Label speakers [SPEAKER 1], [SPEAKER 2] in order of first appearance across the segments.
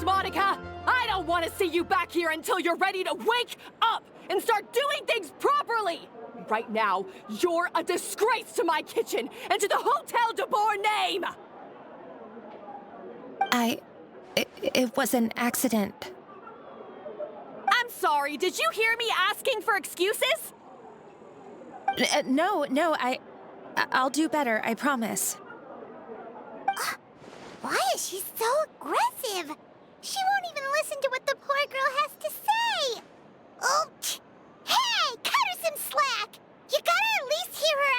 [SPEAKER 1] Monica! I don't want to see you back here until you're ready to wake up and start doing things properly! Right now, you're a disgrace to my kitchen and to the Hotel Debord name!
[SPEAKER 2] It was an accident.
[SPEAKER 1] I'm sorry, did you hear me asking for excuses?
[SPEAKER 2] No, I'll do better, I promise.
[SPEAKER 3] Why is she so aggressive? She won't even listen to what the poor girl has to say. Oh, hey, cut her some slack. You gotta at least hear her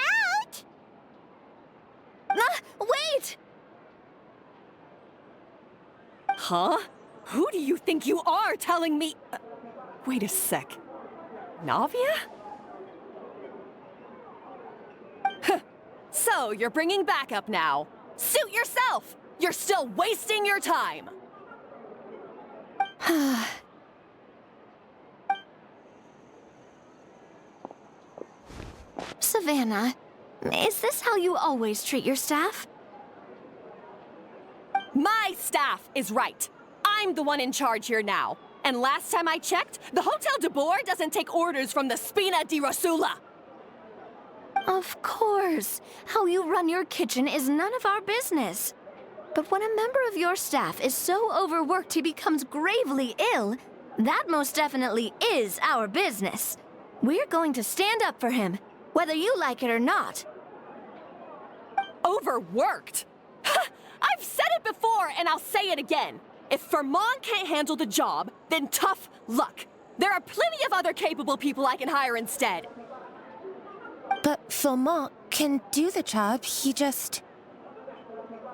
[SPEAKER 3] out.
[SPEAKER 2] Wait!
[SPEAKER 1] Huh? Who do you think you are telling me? Wait a sec. Navia? So, you're bringing backup now. Suit yourself! You're still wasting your time!
[SPEAKER 4] Savannah, is this how you always treat your staff?
[SPEAKER 1] My staff is right. I'm the one in charge here now. And last time I checked, the Hotel Debord doesn't take orders from the Spina di Rosula.
[SPEAKER 4] Of course. How you run your kitchen is none of our business. But when a member of your staff is so overworked he becomes gravely ill, that most definitely is our business. We're going to stand up for him, whether you like it or not.
[SPEAKER 1] Overworked? I've said it before and I'll say it again. If Vermont can't handle the job, then tough luck. There are plenty of other capable people I can hire instead.
[SPEAKER 2] But Vermont can do the job, he just...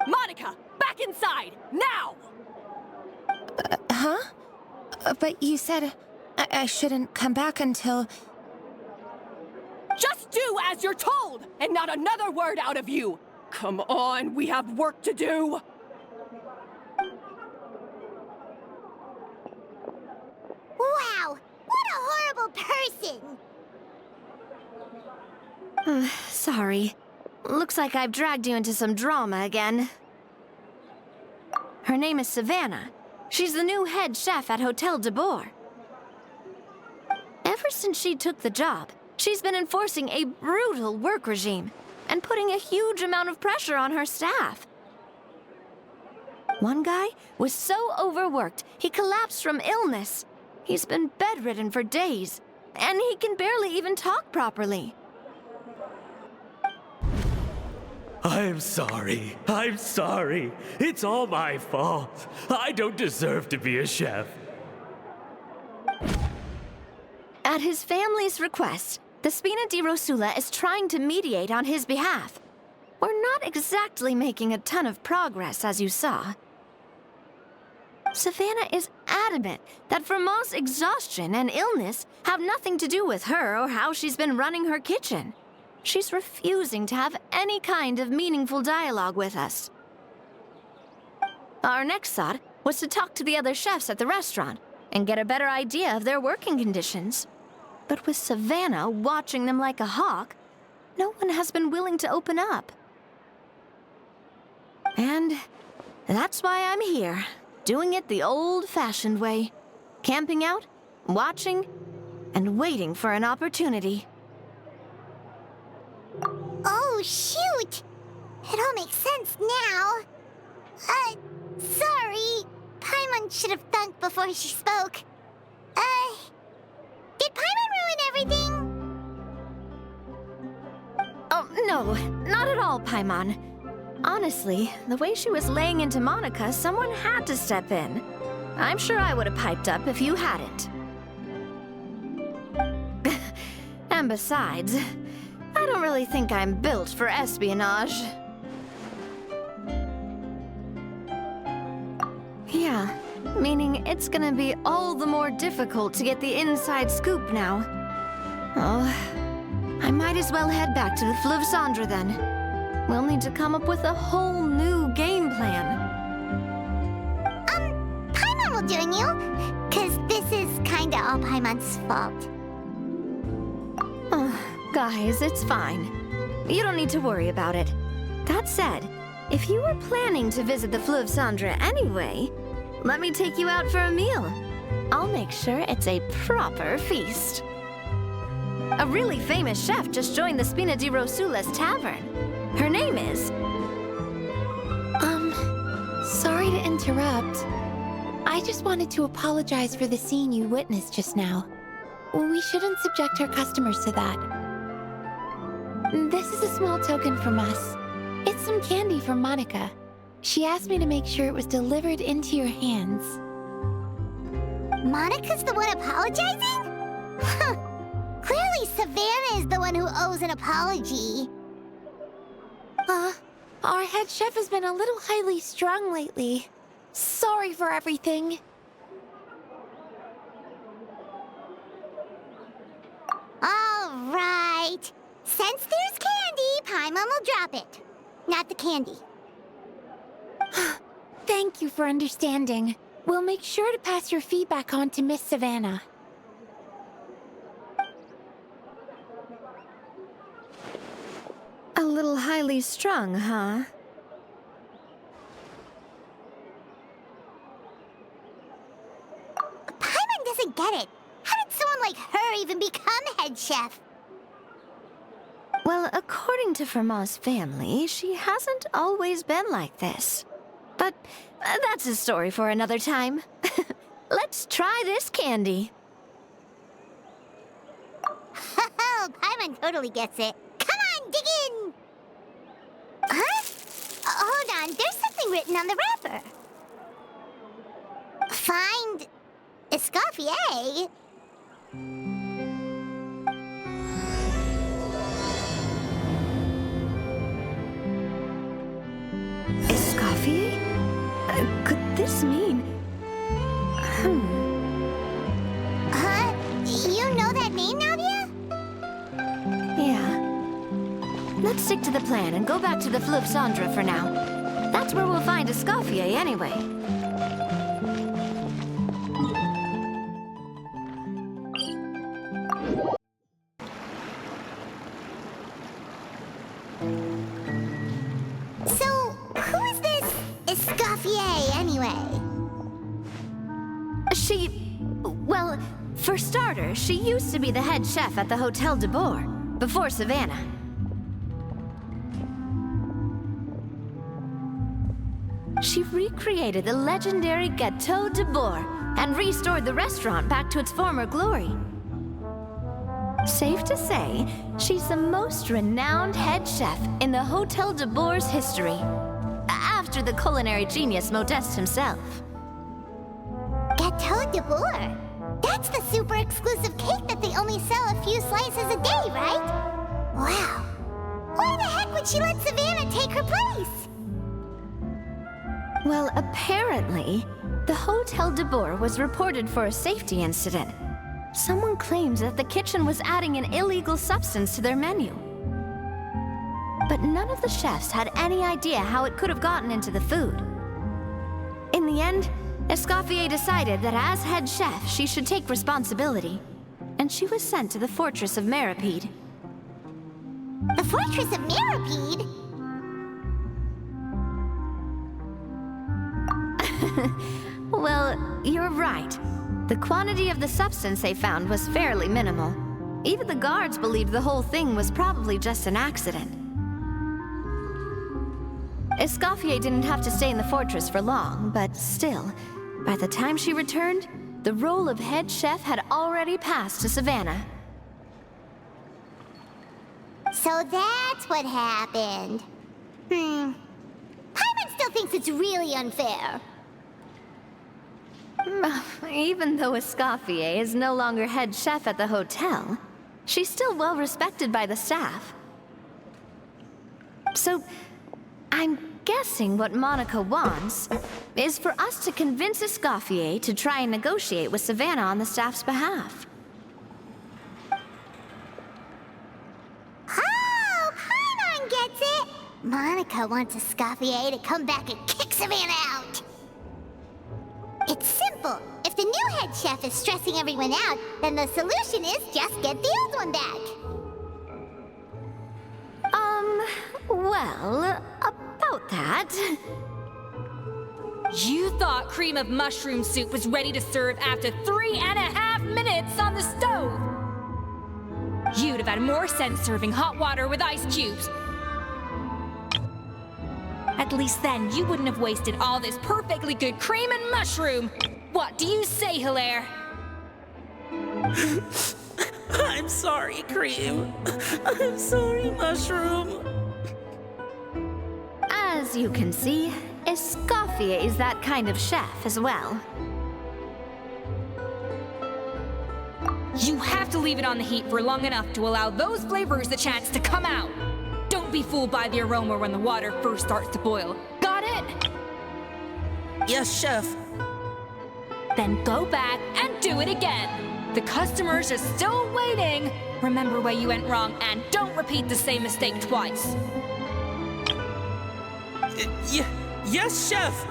[SPEAKER 1] Monica, back inside, now!
[SPEAKER 2] Huh? But you said I shouldn't come back until...
[SPEAKER 1] Just do as you're told, and not another word out of you! Come on, we have work to do!
[SPEAKER 3] Wow, what a horrible person!
[SPEAKER 4] Sorry. Looks like I've dragged you into some drama again. Her name is Savannah. She's the new head chef at Hotel Debord. Ever since she took the job, she's been enforcing a brutal work regime and putting a huge amount of pressure on her staff. One guy was so overworked, he collapsed from illness. He's been bedridden for days, and he can barely even talk properly.
[SPEAKER 5] I'm sorry. It's all my fault. I don't deserve to be a chef.
[SPEAKER 4] At his family's request, the Spina di Rosula is trying to mediate on his behalf. We're not exactly making a ton of progress, as you saw. Savannah is adamant that Vermont's exhaustion and illness have nothing to do with her or how she's been running her kitchen. She's refusing to have any kind of meaningful dialogue with us. Our next thought was to talk to the other chefs at the restaurant and get a better idea of their working conditions. But with Savannah watching them like a hawk, no one has been willing to open up. And that's why I'm here, doing it the old-fashioned way. Camping out, watching, and waiting for an opportunity.
[SPEAKER 3] Oh, shoot! It all makes sense now. Sorry. Paimon should have thunked before she spoke. Did Paimon ruin everything?
[SPEAKER 4] Oh, no, not at all, Paimon. Honestly, the way she was laying into Monica, someone had to step in. I'm sure I would have piped up if you hadn't. And besides, I don't really think I'm built for espionage. Yeah, meaning it's gonna be all the more difficult to get the inside scoop now. Oh, I might as well head back to the Fleuve Cendre then. We'll need to come up with a whole new game plan.
[SPEAKER 3] Paimon will join you, 'cause this is kinda all Paimon's fault.
[SPEAKER 4] Oh, guys, it's fine. You don't need to worry about it. That said, if you were planning to visit the Fleuve Cendre anyway, let me take you out for a meal. I'll make sure it's a proper feast. A really famous chef just joined the Spina di Rosula's tavern. Her name is...
[SPEAKER 2] Sorry to interrupt. I just wanted to apologize for the scene you witnessed just now. We shouldn't subject our customers to that. This is a small token from us. It's some candy from Monica. She asked me to make sure it was delivered into your hands.
[SPEAKER 3] Monica's the one apologizing? Huh. Clearly Savannah is the one who owes an apology.
[SPEAKER 2] Our head chef has been a little highly strung lately. Sorry for everything.
[SPEAKER 3] All right. Since there's candy, Paimon will drop it. Not the candy.
[SPEAKER 2] Thank you for understanding. We'll make sure to pass your feedback on to Miss Savannah.
[SPEAKER 4] A little highly strung, huh?
[SPEAKER 3] Paimon doesn't get it. How did someone like her even become head chef?
[SPEAKER 4] Well, according to Fermat's family, she hasn't always been like this. But that's a story for another time. Let's try this candy.
[SPEAKER 3] Oh, Paimon totally gets it. Come on, dig in! Huh? Hold on, there's something written on the wrapper. Find... Escoffier?
[SPEAKER 4] Escoffier? Could this mean...
[SPEAKER 3] Huh? You know that name, Nadia?
[SPEAKER 4] Yeah. Let's stick to the plan and go back to the Fleuve Cendre for now. That's where we'll find Escoffier anyway.
[SPEAKER 3] So, who is this Escoffier, anyway?
[SPEAKER 4] Well, for starters, she used to be the head chef at the Hotel Debord, before Savannah. She recreated the legendary Gâteau Debord and restored the restaurant back to its former glory. Safe to say, she's the most renowned head chef in the Hotel Debord's history, after the culinary genius Modeste himself.
[SPEAKER 3] Gâteau Debord? That's the super exclusive cake that they only sell a few slices a day, right? Wow. Why the heck would she let Savannah take her place?
[SPEAKER 4] Well, apparently, the Hotel Debord was reported for a safety incident. Someone claims that the kitchen was adding an illegal substance to their menu. But none of the chefs had any idea how it could have gotten into the food. In the end, Escoffier decided that as head chef, she should take responsibility, and she was sent to the Fortress of Meripede.
[SPEAKER 3] The Fortress of Meripede?
[SPEAKER 4] Well, you're right. The quantity of the substance they found was fairly minimal. Even the guards believed the whole thing was probably just an accident. Escoffier didn't have to stay in the fortress for long, but still, by the time she returned, the role of head chef had already passed to Savannah.
[SPEAKER 3] So that's what happened. Paimon still thinks it's really unfair.
[SPEAKER 4] Even though Escoffier is no longer head chef at the hotel, she's still well respected by the staff. So, I'm guessing what Monica wants is for us to convince Escoffier to try and negotiate with Savannah on the staff's behalf.
[SPEAKER 3] Oh, Paimon gets it! Monica wants Escoffier to come back and kick Savannah out! It's simple. If the new head chef is stressing everyone out, then the solution is just get the old one back.
[SPEAKER 4] Well, about that...
[SPEAKER 6] You thought cream of mushroom soup was ready to serve after 3.5 minutes on the stove. You'd have had more sense serving hot water with ice cubes. At least then you wouldn't have wasted all this perfectly good cream and mushroom. What do you say, Hilaire?
[SPEAKER 7] I'm sorry, Cream. I'm sorry, Mushroom.
[SPEAKER 4] As you can see, Escoffier is that kind of chef as well.
[SPEAKER 6] You have to leave it on the heat for long enough to allow those flavors the chance to come out. Don't be fooled by the aroma when the water first starts to boil. Got it?
[SPEAKER 7] Yes, Chef.
[SPEAKER 6] Then go back and do it again. The customers are still waiting. Remember where you went wrong and don't repeat the same mistake twice.
[SPEAKER 7] Yes, Chef.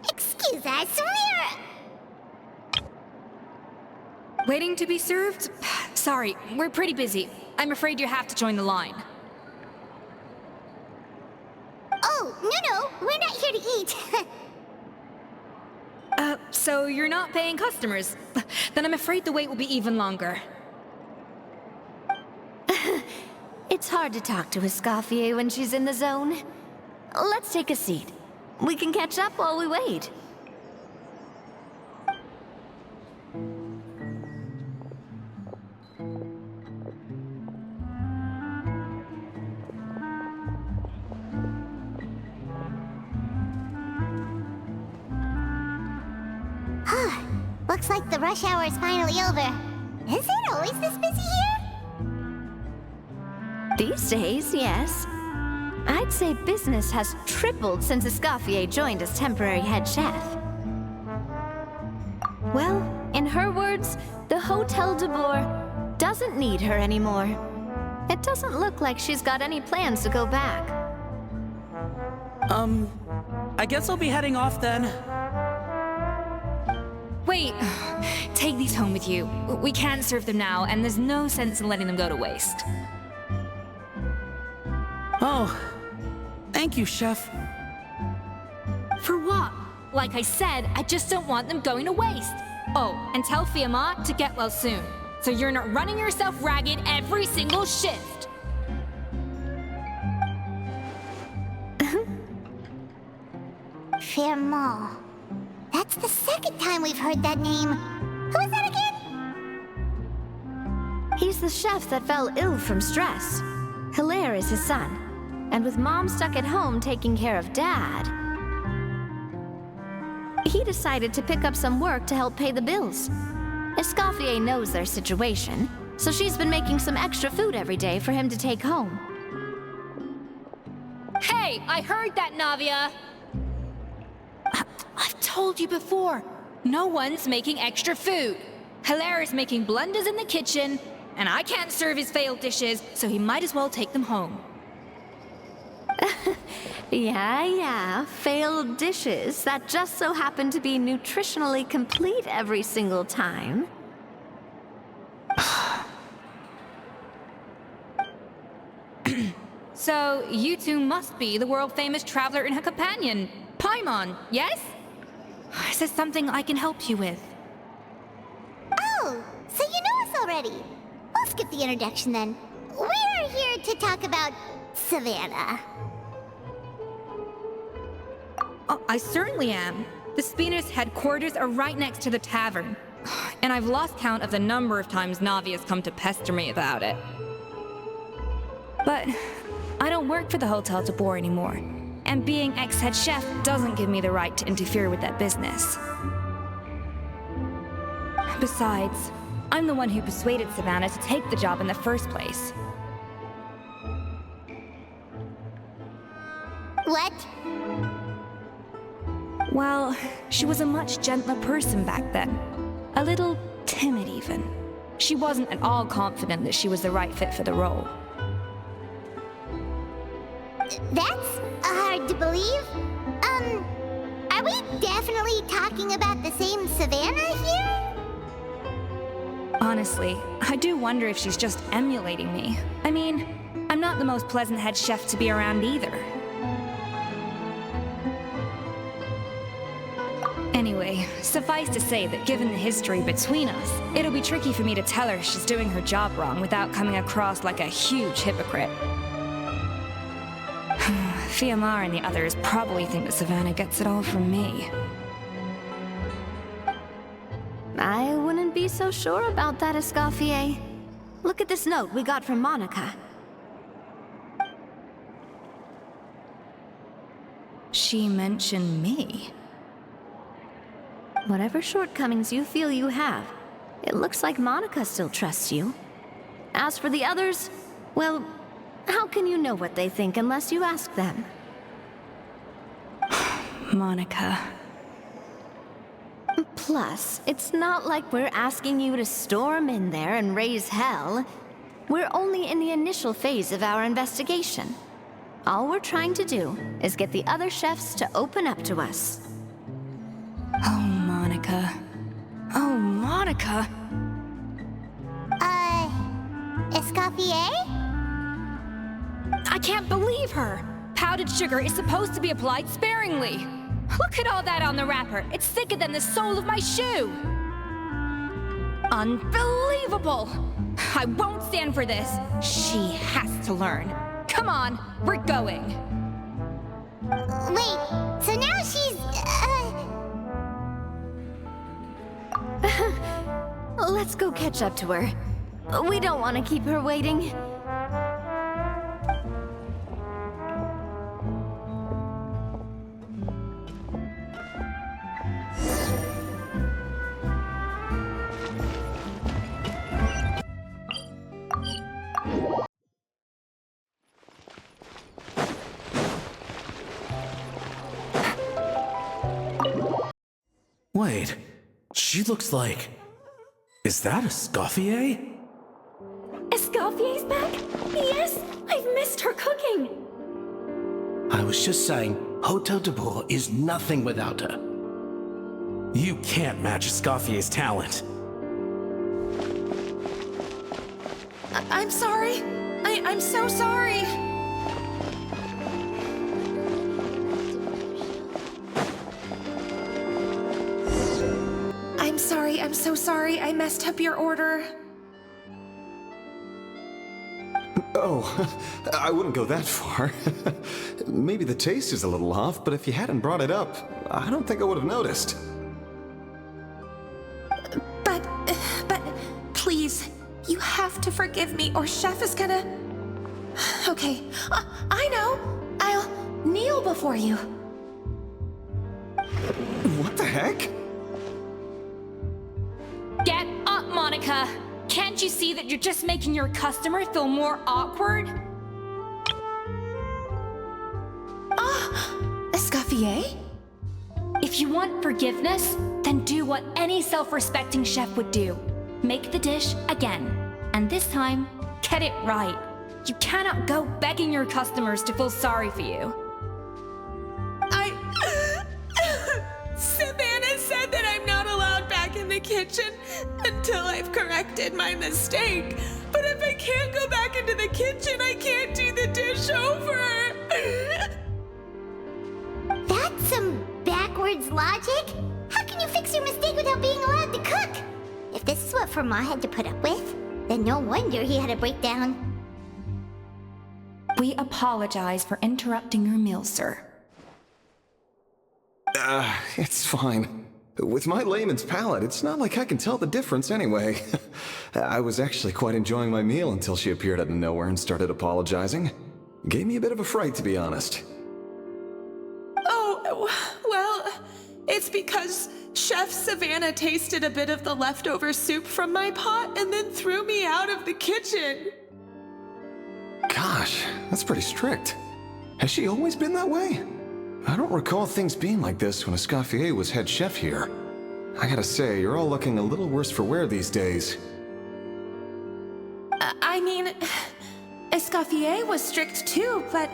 [SPEAKER 3] Excuse us, we're...
[SPEAKER 6] Waiting to be served? Sorry, we're pretty busy. I'm afraid you have to join the line.
[SPEAKER 3] Oh, no, we're not here to eat.
[SPEAKER 6] So you're not paying customers? Then I'm afraid the wait will be even longer.
[SPEAKER 4] It's hard to talk to Escoffier when she's in the zone. Let's take a seat. We can catch up while we wait.
[SPEAKER 3] Looks like the rush hour is finally over. Is it always this busy here?
[SPEAKER 4] These days, yes. I'd say business has tripled since Escoffier joined as temporary head chef. Well, in her words, the Hotel Debord doesn't need her anymore. It doesn't look like she's got any plans to go back.
[SPEAKER 7] I guess I'll be heading off then.
[SPEAKER 6] Wait, take these home with you. We can't serve them now, and there's no sense in letting them go to waste.
[SPEAKER 7] Oh, thank you, Chef.
[SPEAKER 6] For what? Like I said, I just don't want them going to waste. Oh, and tell Fiamma to get well soon, so you're not running yourself ragged every single shift.
[SPEAKER 3] Fiamma. That's the second time we've heard that name. Who is that again?
[SPEAKER 4] He's the chef that fell ill from stress. Hilaire is his son. And with Mom stuck at home taking care of Dad, he decided to pick up some work to help pay the bills. Escoffier knows their situation, so she's been making some extra food every day for him to take home.
[SPEAKER 6] Hey, I heard that, Navia! I've told you before, no one's making extra food. Hilaire is making blunders in the kitchen, and I can't serve his failed dishes, so he might as well take them home.
[SPEAKER 4] Yeah, failed dishes that just so happen to be nutritionally complete every single time.
[SPEAKER 6] So, you two must be the world-famous traveler and her companion, Paimon, yes? Is there something I can help you with?
[SPEAKER 3] Oh, so you know us already. I'll skip the introduction then. We're here to talk about Savannah.
[SPEAKER 6] Oh, I certainly am. The Spina's headquarters are right next to the tavern. And I've lost count of the number of times Navi has come to pester me about it. But I don't work for the Hotel Debord anymore. And being ex-head chef doesn't give me the right to interfere with that business. Besides, I'm the one who persuaded Savannah to take the job in the first place.
[SPEAKER 3] What?
[SPEAKER 6] Well, she was a much gentler person back then. A little timid, even. She wasn't at all confident that she was the right fit for the role.
[SPEAKER 3] That's hard to believe. Are we definitely talking about the same Savannah here?
[SPEAKER 6] Honestly, I do wonder if she's just emulating me. I mean, I'm not the most pleasant head chef to be around either. Anyway, suffice to say that given the history between us, it'll be tricky for me to tell her she's doing her job wrong without coming across like a huge hypocrite. Fiamar and the others probably think that Savannah gets it all from me.
[SPEAKER 4] I wouldn't be so sure about that, Escoffier. Look at this note we got from Monica.
[SPEAKER 6] She mentioned me.
[SPEAKER 4] Whatever shortcomings you feel you have, it looks like Monica still trusts you. As for the others, well, how can you know what they think unless you ask them?
[SPEAKER 6] Monica.
[SPEAKER 4] Plus, it's not like we're asking you to storm in there and raise hell. We're only in the initial phase of our investigation. All we're trying to do is get the other chefs to open up to us.
[SPEAKER 6] Oh, Monica. Oh, Monica!
[SPEAKER 3] Escoffier?
[SPEAKER 6] I can't believe her! Powdered sugar is supposed to be applied sparingly. Look at all that on the wrapper. It's thicker than the sole of my shoe. Unbelievable! I won't stand for this. She has to learn. Come on, we're going.
[SPEAKER 3] Wait, so now she's,
[SPEAKER 4] Let's go catch up to her. We don't want to keep her waiting.
[SPEAKER 5] Wait, she looks like... Is that Escoffier?
[SPEAKER 1] Escoffier's back? Yes! I've missed her cooking!
[SPEAKER 8] I was just saying, Hotel Debord is nothing without her.
[SPEAKER 5] You can't match Escoffier's talent.
[SPEAKER 9] I'm sorry. I'm so sorry. I'm so sorry. I messed up your order.
[SPEAKER 10] Oh, I wouldn't go that far. Maybe the taste is a little off, but if you hadn't brought it up, I don't think I would have noticed.
[SPEAKER 9] But please, you have to forgive me or Chef is gonna... Okay, I know. I'll kneel before you.
[SPEAKER 10] What the heck?
[SPEAKER 6] Get up, Monica! Can't you see that you're just making your customer feel more awkward?
[SPEAKER 9] Escoffier?
[SPEAKER 6] If you want forgiveness, then do what any self-respecting chef would do. Make the dish again. And this time, get it right. You cannot go begging your customers to feel sorry for you.
[SPEAKER 9] Savannah said that I'm not allowed back in the kitchen until I've corrected my mistake. But if I can't go back into the kitchen, I can't do the dish over.
[SPEAKER 3] That's some backwards logic. How can you fix your mistake without being allowed to cook? If this is what Fermat had to put up with, then no wonder he had a breakdown.
[SPEAKER 6] We apologize for interrupting your meal, sir.
[SPEAKER 10] It's fine. With my layman's palate, it's not like I can tell the difference anyway. I was actually quite enjoying my meal until she appeared out of nowhere and started apologizing. Gave me a bit of a fright, to be honest.
[SPEAKER 9] Oh, well, it's because Chef Savannah tasted a bit of the leftover soup from my pot and then threw me out of the kitchen.
[SPEAKER 10] Gosh, that's pretty strict. Has she always been that way? I don't recall things being like this when Escoffier was head chef here. I gotta say, you're all looking a little worse for wear these days.
[SPEAKER 9] I mean, Escoffier was strict too, but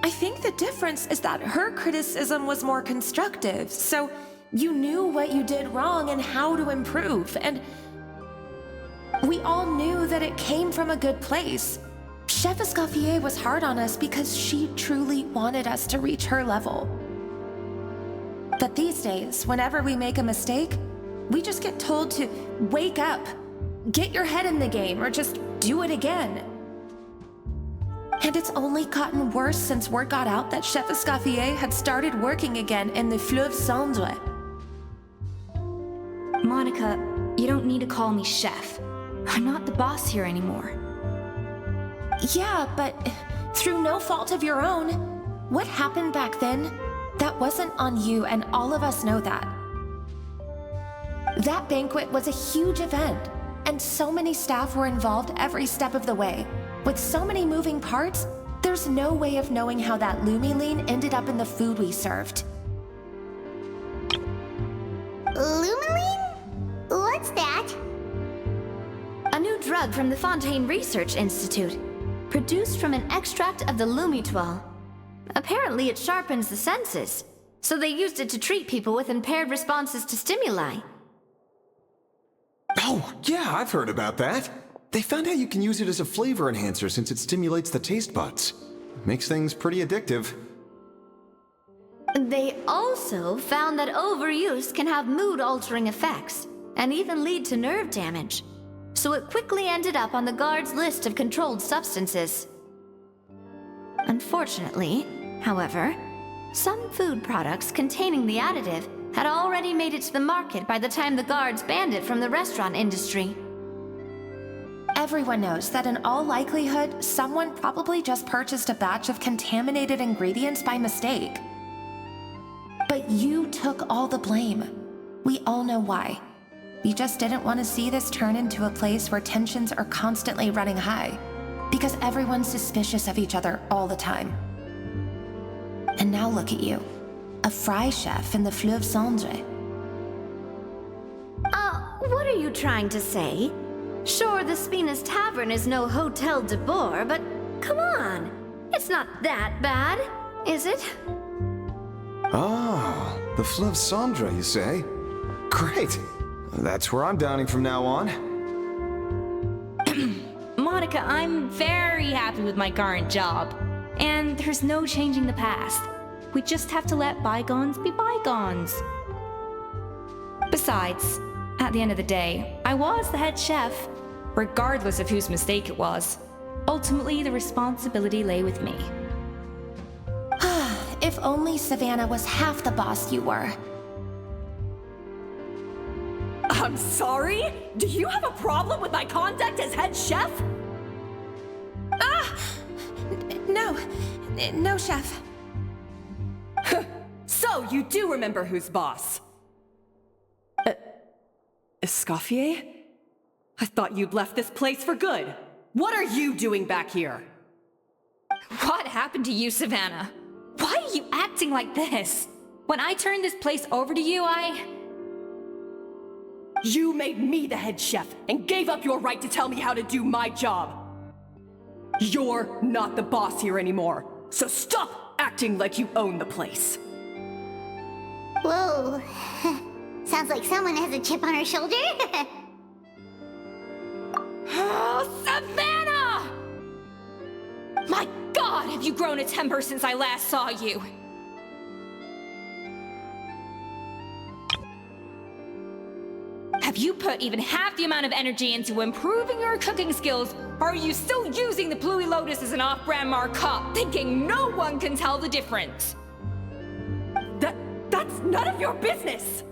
[SPEAKER 9] I think the difference is that her criticism was more constructive, so you knew what you did wrong and how to improve, and we all knew that it came from a good place. Chef Escoffier was hard on us because she truly wanted us to reach her level. But these days, whenever we make a mistake, we just get told to wake up, get your head in the game, or just do it again. And it's only gotten worse since word got out that Chef Escoffier had started working again in the Fleuve Cendre.
[SPEAKER 6] Monica, you don't need to call me chef. I'm not the boss here anymore.
[SPEAKER 9] Yeah, but through no fault of your own, what happened back then, that wasn't on you, and all of us know that. That banquet was a huge event, and so many staff were involved every step of the way. With so many moving parts, there's no way of knowing how that Lumiline ended up in the food we served.
[SPEAKER 3] Lumiline? What's that?
[SPEAKER 4] A new drug from the Fontaine Research Institute, produced from an extract of the Lumitoile. Apparently it sharpens the senses, so they used it to treat people with impaired responses to stimuli.
[SPEAKER 10] Oh, yeah, I've heard about that. They found out you can use it as a flavor enhancer since it stimulates the taste buds. Makes things pretty addictive.
[SPEAKER 4] They also found that overuse can have mood-altering effects, and even lead to nerve damage. So it quickly ended up on the guard's list of controlled substances. Unfortunately, however, some food products containing the additive had already made it to the market by the time the guards banned it from the restaurant industry.
[SPEAKER 9] Everyone knows that in all likelihood, someone probably just purchased a batch of contaminated ingredients by mistake. But you took all the blame. We all know why. You just didn't want to see this turn into a place where tensions are constantly running high, because everyone's suspicious of each other all the time. And now look at you, a fry chef in the Fleuve Cendre.
[SPEAKER 4] What are you trying to say? Sure, the Spina's Tavern is no Hotel Debord, but come on, it's not that bad, is it?
[SPEAKER 10] Ah, the Fleuve Cendre, you say? Great. That's where I'm dining from now on.
[SPEAKER 6] Monica, I'm very happy with my current job. And there's no changing the past. We just have to let bygones be bygones. Besides, at the end of the day, I was the head chef, regardless of whose mistake it was. Ultimately, the responsibility lay with me.
[SPEAKER 9] If only Savannah was half the boss you were.
[SPEAKER 1] I'm sorry? Do you have a problem with my conduct as head chef?
[SPEAKER 9] No, chef.
[SPEAKER 1] So, you do remember who's boss? Escoffier? I thought you'd left this place for good. What are you doing back here?
[SPEAKER 6] What happened to you, Savannah? Why are you acting like this? When I turned this place over to you,
[SPEAKER 1] You made me the head chef and gave up your right to tell me how to do my job. You're not the boss here anymore, so stop acting like you own the place.
[SPEAKER 3] Whoa. Sounds like someone has a chip on her shoulder.
[SPEAKER 6] Oh, Savannah! My God, have you grown a temper since I last saw you? Have you put even half the amount of energy into improving your cooking skills, or are you still using the Pluie Lotus as an off-brand markup, thinking no one can tell the difference?
[SPEAKER 1] That's none of your business!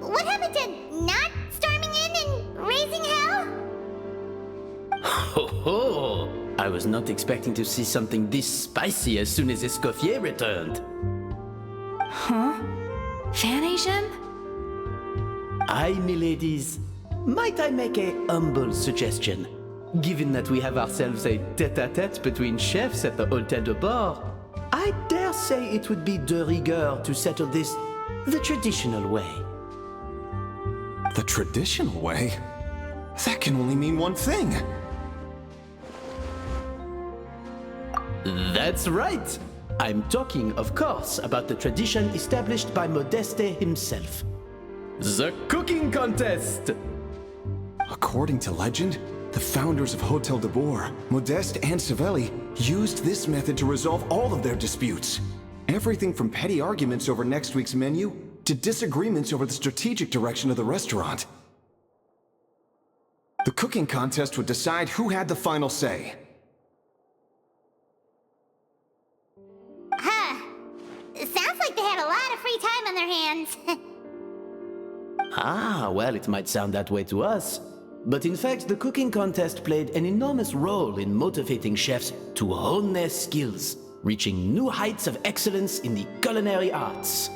[SPEAKER 3] What happened to not storming in and raising hell?
[SPEAKER 5] Ho ho! I was not expecting to see something this spicy as soon as Escoffier returned.
[SPEAKER 6] Huh? Fan Asian?
[SPEAKER 5] Aye, miladies. Might I make a humble suggestion? Given that we have ourselves a tête-à-tête between chefs at the Hotel Debord, I dare say it would be de rigueur to settle this the traditional way.
[SPEAKER 10] The traditional way? That can only mean one thing.
[SPEAKER 5] That's right! I'm talking, of course, about the tradition established by Modeste himself. The cooking contest!
[SPEAKER 10] According to legend, the founders of Hotel Debord, Modeste and Savelli, used this method to resolve all of their disputes. Everything from petty arguments over next week's menu to disagreements over the strategic direction of the restaurant. The cooking contest would decide who had the final say.
[SPEAKER 3] Sounds like they had a lot of free time on their hands.
[SPEAKER 5] Ah, well, it might sound that way to us. But in fact, the cooking contest played an enormous role in motivating chefs to hone their skills, reaching new heights of excellence in the culinary arts.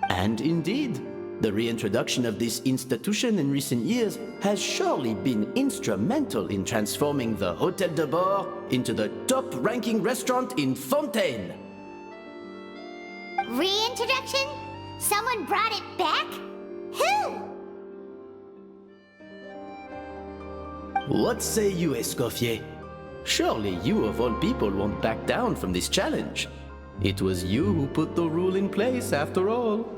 [SPEAKER 5] And indeed, the reintroduction of this institution in recent years has surely been instrumental in transforming the Hotel Debord into the top-ranking restaurant in Fontaine.
[SPEAKER 3] Reintroduction? Someone brought it back? Who?
[SPEAKER 5] What say you, Escoffier? Surely you of all people won't back down from this challenge. It was you who put the rule in place, after all.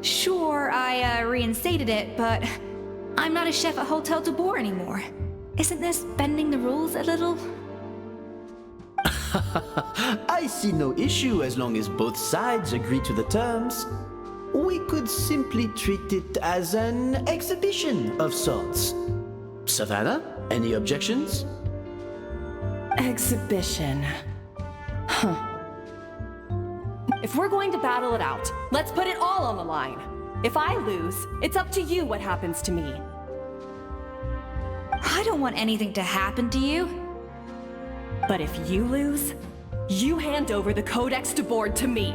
[SPEAKER 6] Sure, I reinstated it, but I'm not a chef at Hotel Debord anymore. Isn't this bending the rules a little?
[SPEAKER 5] I see no issue as long as both sides agree to the terms. We could simply treat it as an exhibition of sorts. Savannah, any objections?
[SPEAKER 1] Exhibition. Huh. If we're going to battle it out, let's put it all on the line. If I lose, it's up to you what happens to me.
[SPEAKER 6] I don't want anything to happen to you.
[SPEAKER 1] But if you lose, you hand over the Codex Debord to me.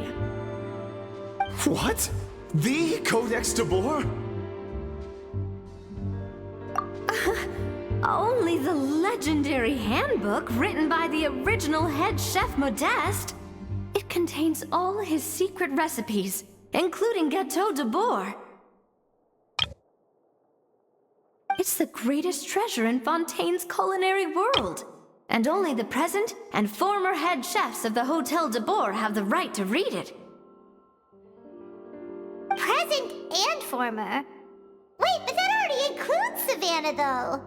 [SPEAKER 10] What? The Codex Debord?
[SPEAKER 4] Only the legendary handbook written by the original head chef Modeste. It contains all his secret recipes, including Gâteau Debord. It's the greatest treasure in Fontaine's culinary world, and only the present and former head chefs of the Hotel Debord have the right to read it.
[SPEAKER 3] Present and former? Wait, but that already includes Savannah, though.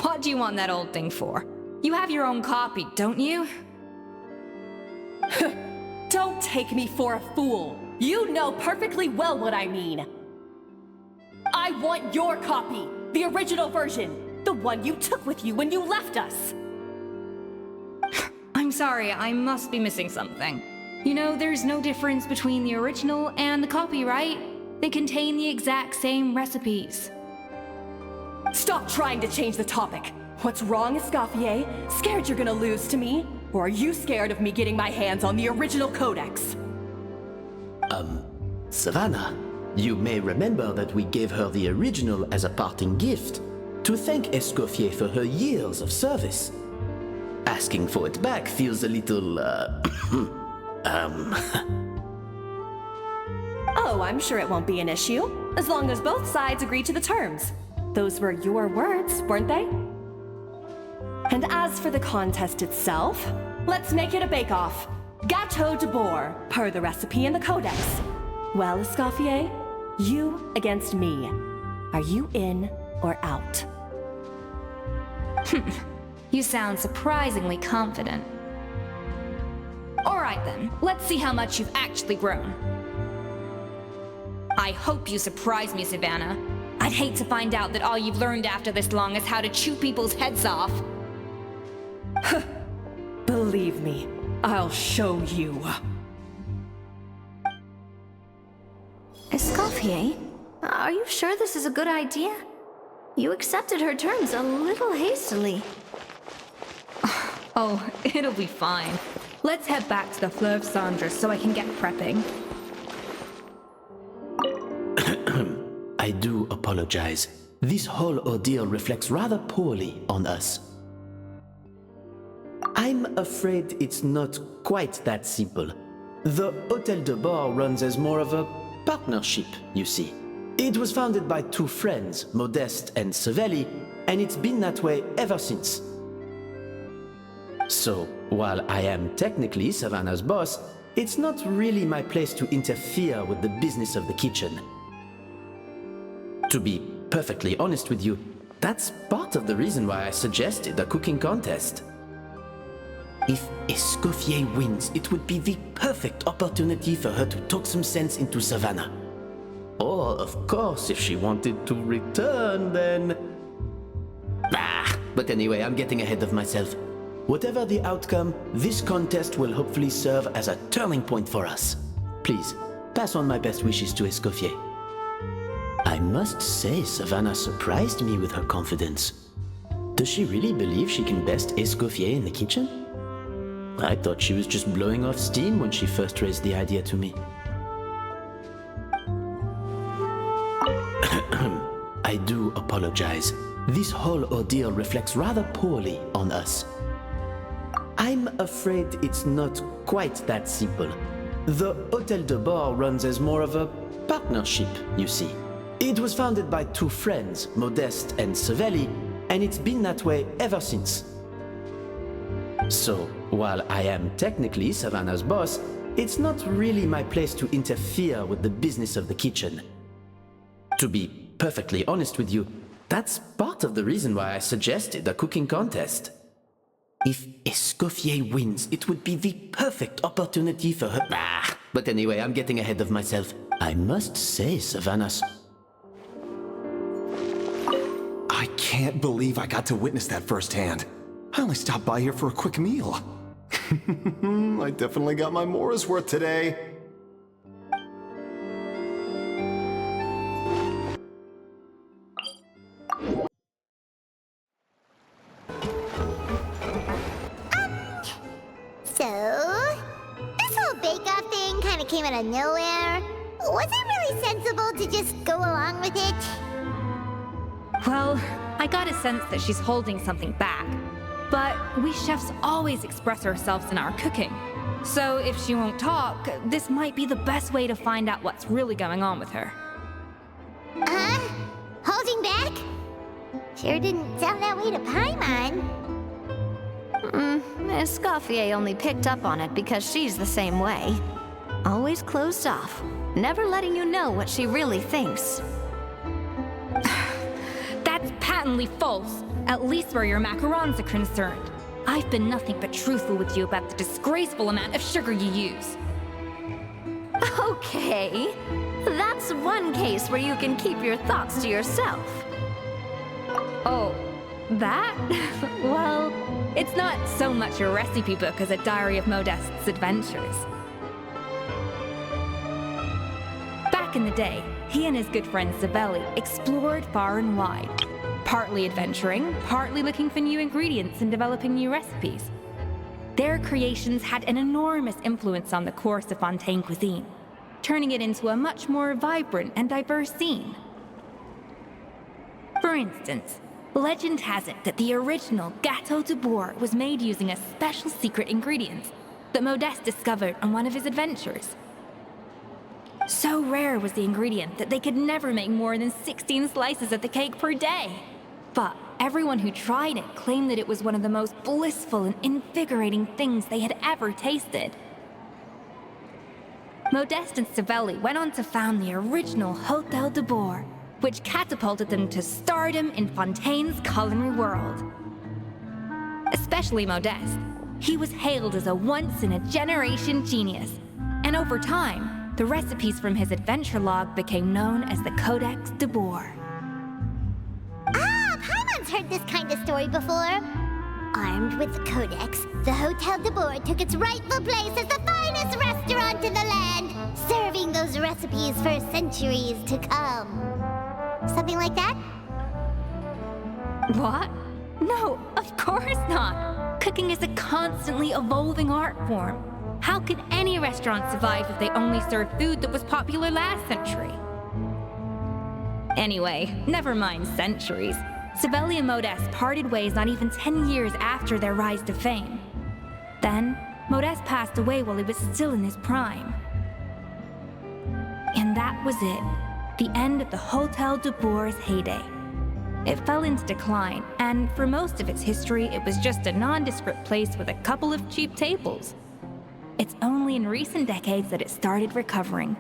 [SPEAKER 6] What do you want that old thing for? You have your own copy, don't you?
[SPEAKER 1] Don't take me for a fool. You know perfectly well what I mean. I want your copy, the original version, the one you took with you when you left us.
[SPEAKER 6] I'm sorry, I must be missing something. You know, there's no difference between the original and the copy, right? They contain the exact same recipes.
[SPEAKER 1] Stop trying to change the topic. What's wrong, Escoffier? Scared you're gonna lose to me? Or are you scared of me getting my hands on the original codex?
[SPEAKER 5] Savannah, you may remember that we gave her the original as a parting gift to thank Escoffier for her years of service. Asking for it back feels a little,
[SPEAKER 1] Oh, I'm sure it won't be an issue, as long as both sides agree to the terms. Those were your words, weren't they? And as for the contest itself, let's make it a bake-off. Gâteau Debord, per the recipe in the codex. Well, Escoffier, you against me. Are you in or out?
[SPEAKER 6] You sound surprisingly confident. All right then, let's see how much you've actually grown. I hope you surprise me, Savannah. I'd hate to find out that all you've learned after this long is how to chew people's heads off.
[SPEAKER 1] Believe me, I'll show you.
[SPEAKER 4] Escoffier, are you sure this is a good idea? You accepted her terms a little hastily.
[SPEAKER 6] Oh, it'll be fine. Let's head back to the Fleuve Cendres so I can get prepping.
[SPEAKER 5] I do apologize. This whole ordeal reflects rather poorly on us. I'm afraid it's not quite that simple. The Hotel Debord runs as more of a partnership, you see. It was founded by two friends, Modeste and Savelli, and it's been that way ever since. So, while I am technically Savannah's boss, it's not really my place to interfere with the business of the kitchen. To be perfectly honest with you, that's part of the reason why I suggested a cooking contest. If Escoffier wins, it would be the perfect opportunity for her to talk some sense into Savannah. Or, of course, if she wanted to return, then... But anyway, I'm getting ahead of myself. Whatever the outcome, this contest will hopefully serve as a turning point for us. Please, pass on my best wishes to Escoffier. I must say, Savannah surprised me with her confidence. Does she really believe she can best Escoffier in the kitchen? I thought she was just blowing off steam when she first raised the idea to me. I do apologize. This whole ordeal reflects rather poorly on us. I'm afraid it's not quite that simple. The Hôtel Debord runs as more of a partnership, you see. It was founded by two friends, Modeste and Savelli, and it's been that way ever since. So, while I am technically Savannah's boss, it's not really my place to interfere with the business of the kitchen. To be perfectly honest with you, that's part of the reason why I suggested a cooking contest. If Escoffier wins, it would be the perfect opportunity for her... But anyway, I'm getting ahead of myself. I must say, Savannah...
[SPEAKER 10] I can't believe I got to witness that firsthand. I only stopped by here for a quick meal. I definitely got my Mora's worth today.
[SPEAKER 3] Came out of nowhere. Was it really sensible to just go along with it?
[SPEAKER 6] Well, I got a sense that she's holding something back. But we chefs always express ourselves in our cooking. So if she won't talk, this might be the best way to find out what's really going on with her.
[SPEAKER 3] Holding back? Sure didn't sound that way to Paimon.
[SPEAKER 4] Escoffier only picked up on it because she's the same way. Always closed off, never letting you know what she really thinks.
[SPEAKER 6] That's patently false, at least where your macarons are concerned. I've been nothing but truthful with you about the disgraceful amount of sugar you use.
[SPEAKER 4] Okay, that's one case where you can keep your thoughts to yourself.
[SPEAKER 6] Oh, that? Well, it's not so much a recipe book as a diary of Modeste's adventures. Back in the day, he and his good friend Savelli explored far and wide, partly adventuring, partly looking for new ingredients and developing new recipes. Their creations had an enormous influence on the course of Fontaine cuisine, turning it into a much more vibrant and diverse scene. For instance, legend has it that the original Gâteau Debord was made using a special secret ingredient that Modeste discovered on one of his adventures. So rare was the ingredient that they could never make more than 16 slices of the cake per day. But everyone who tried it claimed that it was one of the most blissful and invigorating things they had ever tasted. Modeste and Savelli went on to found the original Hôtel Debord, which catapulted them to stardom in Fontaine's culinary world. Especially Modeste. He was hailed as a once-in-a-generation genius, and over time, the recipes from his adventure log became known as the Codex Debord.
[SPEAKER 3] Paimon's heard this kind of story before. Armed with the Codex, the Hôtel Debord took its rightful place as the finest restaurant in the land, serving those recipes for centuries to come. Something like that?
[SPEAKER 6] What? No, of course not. Cooking is a constantly evolving art form. How could any restaurant survive if they only served food that was popular last century? Anyway, never mind centuries. Savelli and Modeste parted ways not even 10 years after their rise to fame. Then, Modeste passed away while he was still in his prime. And that was it. The end of the Hôtel Debord's heyday. it fell into decline, and for most of its history, it was just a nondescript place with a couple of cheap tables. It's only in recent decades that it started recovering.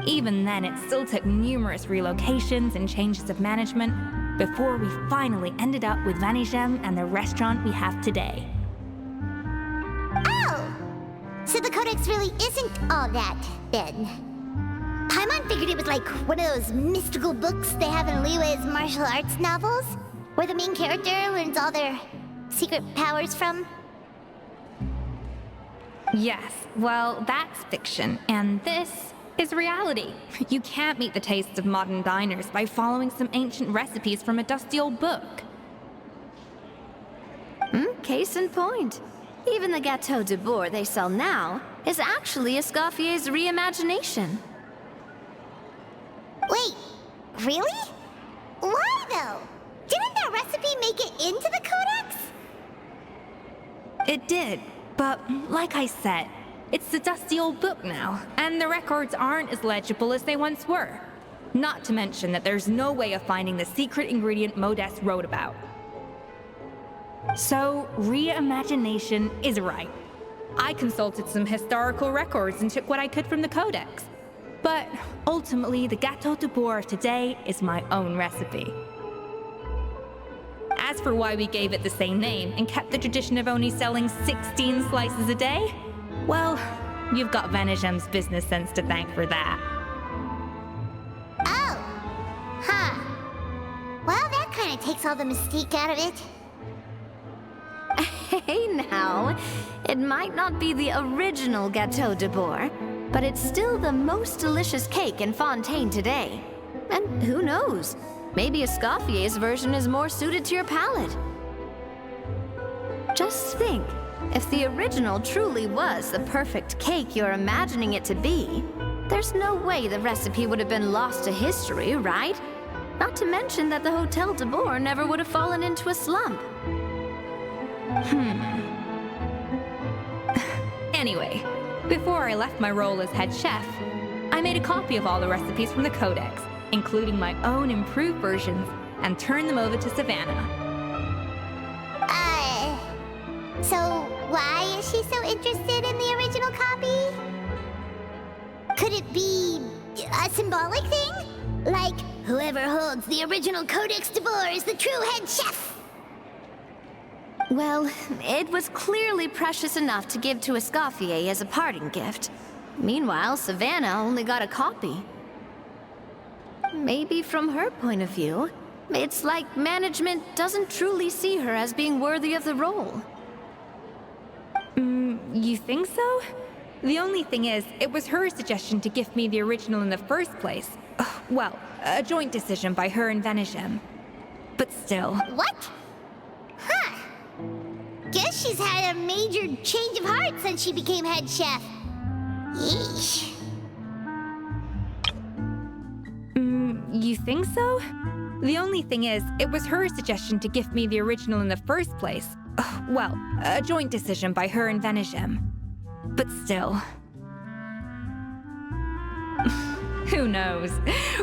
[SPEAKER 6] Even then, it still took numerous relocations and changes of management before we finally ended up with Vanigem and the restaurant we have today.
[SPEAKER 3] Oh! So the Codex really isn't all that, then. Paimon figured it was like one of those mystical books they have in Liyue's martial arts novels, where the main character learns all their secret powers from.
[SPEAKER 6] Yes, well, that's fiction, and this is reality. You can't meet the tastes of modern diners by following some ancient recipes from a dusty old book.
[SPEAKER 4] Case in point. Even the Gâteau Debord they sell now is actually Escoffier's reimagination.
[SPEAKER 3] Wait, really? Why though? Didn't that recipe make it into the Codex?
[SPEAKER 6] It did, but like I said, it's the dusty old book now, and the records aren't as legible as they once were. Not to mention that there's no way of finding the secret ingredient Modest wrote about. So, reimagination is right. I consulted some historical records and took what I could from the Codex. But ultimately, the Gâteau Debord of today is my own recipe. As for why we gave it the same name and kept the tradition of only selling 16 slices a day, well, you've got Vanigem's business sense to thank for that.
[SPEAKER 3] Oh! Huh. Well, that kind of takes all the mystique out of it.
[SPEAKER 4] Hey now, it might not be the original Gâteau Debord, but it's still the most delicious cake in Fontaine today. And who knows, maybe Escoffier's version is more suited to your palate. Just think, if the original truly was the perfect cake you're imagining it to be, there's no way the recipe would have been lost to history, right? Not to mention that the Hotel Debord never would have fallen into a slump.
[SPEAKER 6] Anyway, before I left my role as head chef, I made a copy of all the recipes from the Codex, including my own improved versions, and turned them over to Savannah.
[SPEAKER 3] So why is she so interested in the original copy? Could it be a symbolic thing? Like, whoever holds the original Codex Debord is the true head chef?
[SPEAKER 4] Well, it was clearly precious enough to give to Escoffier as a parting gift. Meanwhile, Savannah only got a copy. Maybe from her point of view, it's like management doesn't truly see her as being worthy of the role.
[SPEAKER 6] You think so? The only thing is, it was her suggestion to gift me the original in the first place. Well, a joint decision by her and Vanigem. But still.
[SPEAKER 3] What? Huh. Guess she's had a major change of heart since she became head chef. Yeesh.
[SPEAKER 6] You think so? The only thing is, it was her suggestion to gift me the original in the first place. Well, a joint decision by her and Vanigem. But still. Who knows?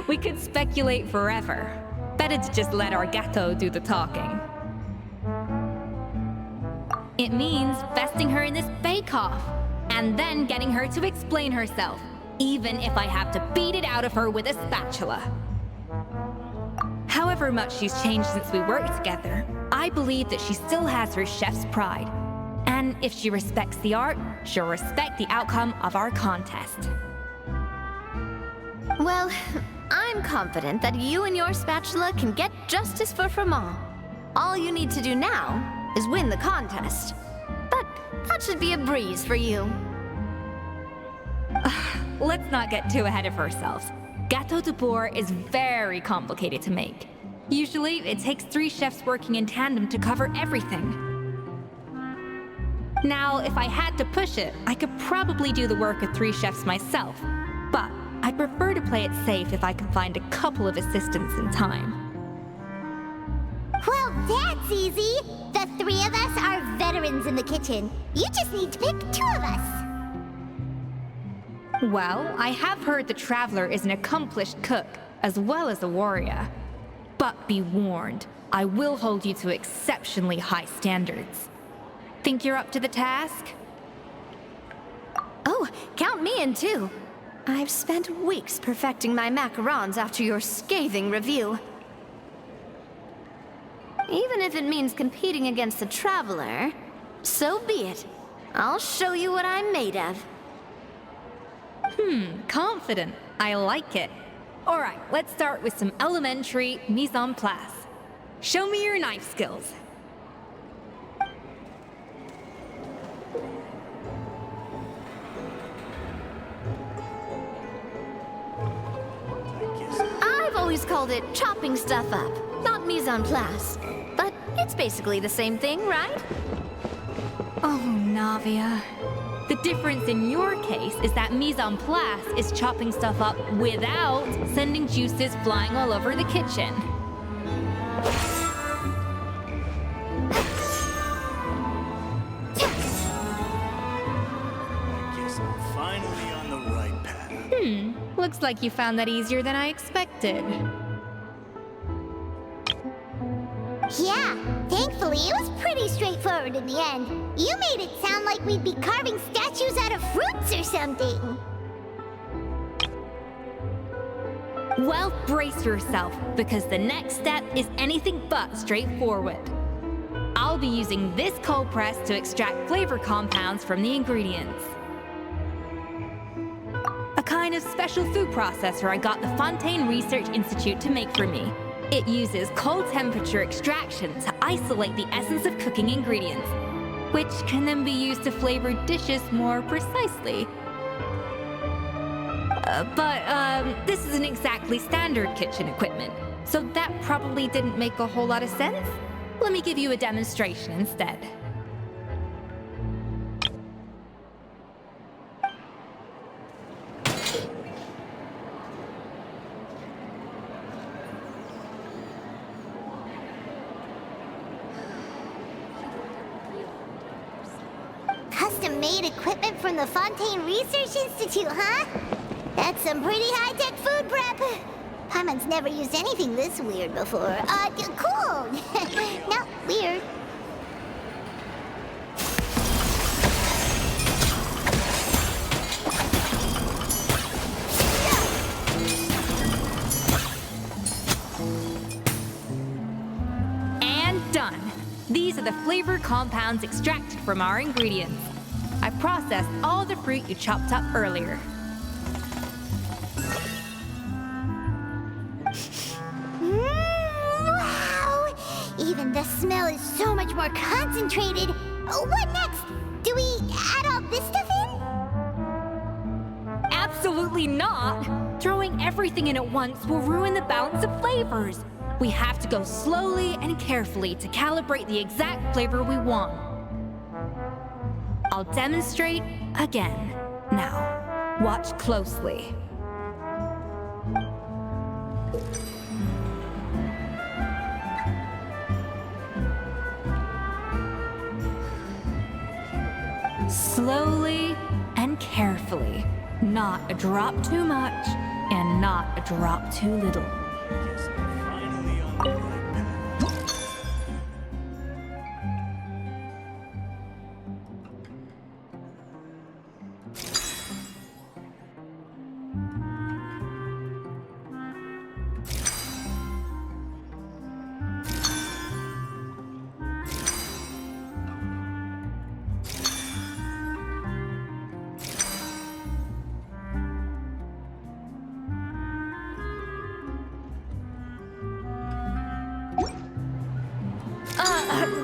[SPEAKER 6] We could speculate forever. Better to just let our gâteau do the talking. It means besting her in this bake-off, and then getting her to explain herself, even if I have to beat it out of her with a spatula. However much she's changed since we worked together, I believe that she still has her chef's pride. And if she respects the art, she'll respect the outcome of our contest.
[SPEAKER 4] Well, I'm confident that you and your spatula can get justice for Froment. All you need to do now is win the contest. But that should be a breeze for you.
[SPEAKER 6] Let's not get too ahead of ourselves. Gâteau Debord is very complicated to make. Usually, it takes 3 chefs working in tandem to cover everything. Now, if I had to push it, I could probably do the work of 3 chefs myself, but I prefer to play it safe if I can find a couple of assistants in time.
[SPEAKER 3] Well, that's easy. The 3 of us are veterans in the kitchen. You just need to pick 2 of us.
[SPEAKER 6] Well, I have heard the Traveler is an accomplished cook, as well as a warrior. But be warned, I will hold you to exceptionally high standards. Think you're up to the task?
[SPEAKER 4] Oh, count me in too. I've spent weeks perfecting my macarons after your scathing review. Even if it means competing against the Traveler, so be it. I'll show you what I'm made of.
[SPEAKER 6] Confident. I like it. All right, let's start with some elementary mise en place. Show me your knife skills.
[SPEAKER 4] I've always called it chopping stuff up, not mise en place. But it's basically the same thing, right?
[SPEAKER 6] Oh, Navia. The difference in your case is that mise en place is chopping stuff up without sending juices flying all over the kitchen.
[SPEAKER 11] Guess I'm finally on the right path.
[SPEAKER 6] Looks like you found that easier than I expected.
[SPEAKER 3] Yeah, thankfully it was pretty straightforward in the end. You made it sound like we'd be carving statues out of fruits or something.
[SPEAKER 6] Well, brace yourself, because the next step is anything but straightforward. I'll be using this cold press to extract flavor compounds from the ingredients. A kind of special food processor I got the Fontaine Research Institute to make for me. It uses cold temperature extraction to isolate the essence of cooking ingredients, which can then be used to flavor dishes more precisely. But this isn't exactly standard kitchen equipment, so that probably didn't make a whole lot of sense. Let me give you a demonstration instead.
[SPEAKER 3] Custom-made equipment from the Fontaine Research Institute, huh? That's some pretty high-tech food prep. Paimon's never used anything this weird before. Cool. No, weird.
[SPEAKER 6] And done. These are the flavor compounds extracted from our ingredients. I processed all the fruit you chopped up earlier.
[SPEAKER 3] Wow! Even the smell is so much more concentrated. What next? Do we add all this stuff in?
[SPEAKER 6] Absolutely not! Throwing everything in at once will ruin the balance of flavors. We have to go slowly and carefully to calibrate the exact flavor we want. I'll demonstrate again. Now, watch closely. Slowly and carefully. Not a drop too much, and not a drop too little.
[SPEAKER 11] Guess I'm finally on the right path.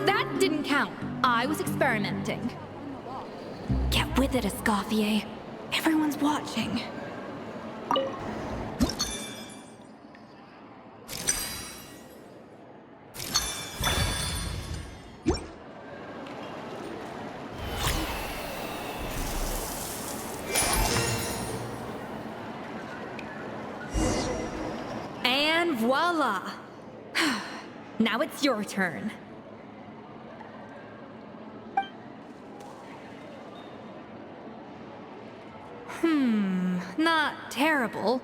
[SPEAKER 6] That didn't count. I was experimenting. Get with it, Escoffier. Everyone's watching. And voila! Now it's your turn. Not terrible,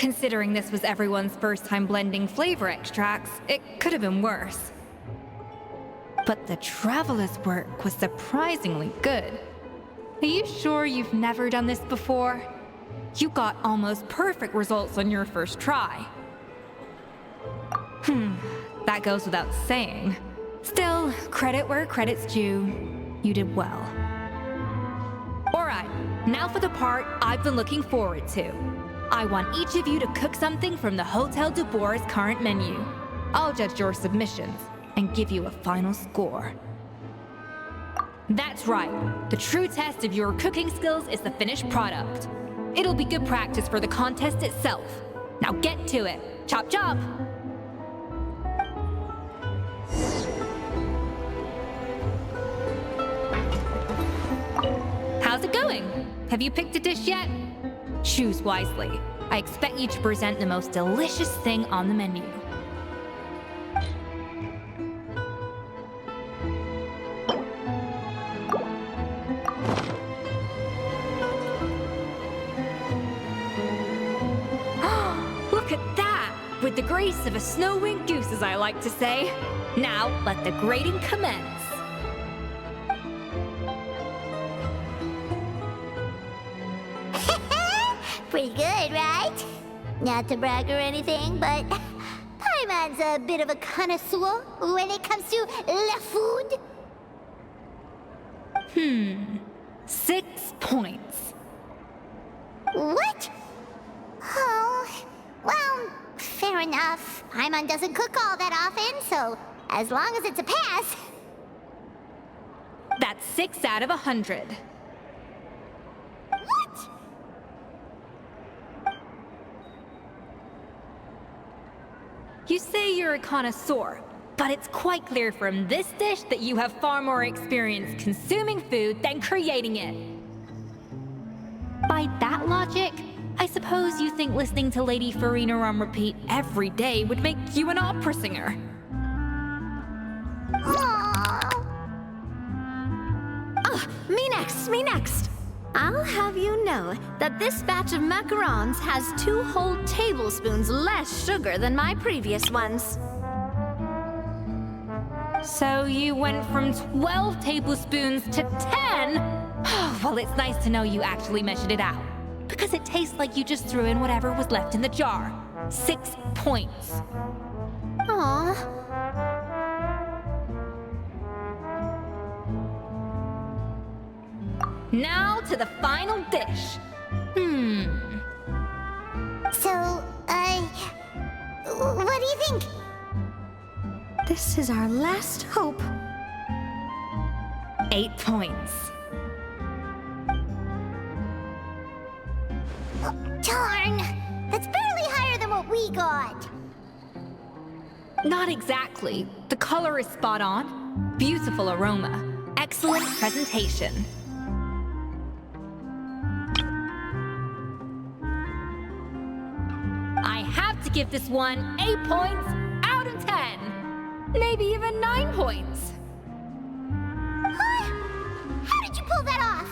[SPEAKER 6] Considering this was everyone's first time blending flavor extracts, it could have been worse. But the traveler's work was surprisingly good. Are you sure you've never done this before? You got almost perfect results on your first try. That goes without saying. Still, credit where credit's due. You did well. Alright, now for the part I've been looking forward to. I want each of you to cook something from the Hotel Debord's current menu. I'll judge your submissions and give you a final score. That's right. The true test of your cooking skills is the finished product. It'll be good practice for the contest itself. Now get to it. Chop chop! How's it going? Have you picked a dish yet? Choose wisely. I expect you to present the most delicious thing on the menu. Look at that! With the grace of a snow-winged goose, as I like to say. Now, let the grating commence.
[SPEAKER 3] Pretty good, right? Not to brag or anything, but Paimon's a bit of a connoisseur when it comes to la food.
[SPEAKER 6] 6 points.
[SPEAKER 3] What? Oh, well, fair enough. Paimon doesn't cook all that often, so as long as it's a pass.
[SPEAKER 6] That's 6 out of 100.
[SPEAKER 3] What?
[SPEAKER 6] You say you're a connoisseur, but it's quite clear from this dish that you have far more experience consuming food than creating it. By that logic, I suppose you think listening to Lady Farina on repeat every day would make you an opera singer.
[SPEAKER 4] Me next. I'll have you know that this batch of macarons has 2 whole tablespoons less sugar than my previous ones.
[SPEAKER 6] So you went from 12 tablespoons to 10? Well, it's nice to know you actually measured it out. Because it tastes like you just threw in whatever was left in the jar. 6 points.
[SPEAKER 4] Aww.
[SPEAKER 6] Now to the final dish.
[SPEAKER 3] So, what do you think?
[SPEAKER 4] This is our last hope.
[SPEAKER 6] 8 points.
[SPEAKER 3] Darn! That's barely higher than what we got.
[SPEAKER 6] Not exactly. The color is spot on. Beautiful aroma. Excellent presentation. I have to give this one 8 points out of 10. Maybe even 9 points.
[SPEAKER 3] Huh? How did you pull that off?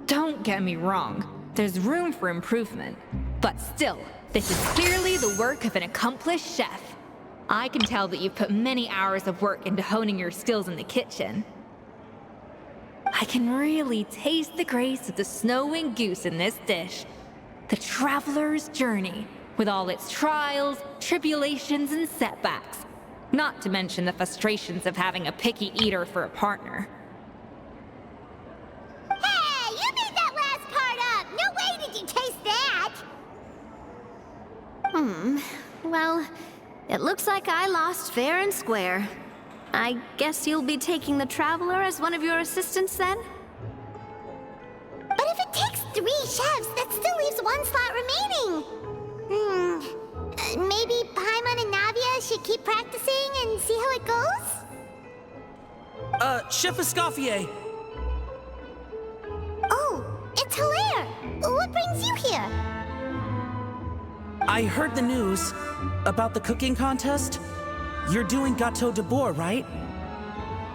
[SPEAKER 6] Don't get me wrong. There's room for improvement. But still, this is clearly the work of an accomplished chef. I can tell that you've put many hours of work into honing your skills in the kitchen. I can really taste the grace of the snow-winged goose in this dish. The traveler's journey, with all its trials, tribulations, and setbacks. Not to mention the frustrations of having a picky eater for a partner.
[SPEAKER 3] Hey, you made that last part up! No way did you taste that!
[SPEAKER 4] Well, it looks like I lost fair and square. I guess you'll be taking the Traveler as one of your assistants then?
[SPEAKER 3] But if it takes 3 chefs, that still leaves 1 slot remaining. Maybe Paimon and Navia should keep practicing and see how it goes?
[SPEAKER 7] Chef Escoffier.
[SPEAKER 3] Oh, it's Hilaire! What brings you here?
[SPEAKER 7] I heard the news about the cooking contest. You're doing Gâteau Debord, right?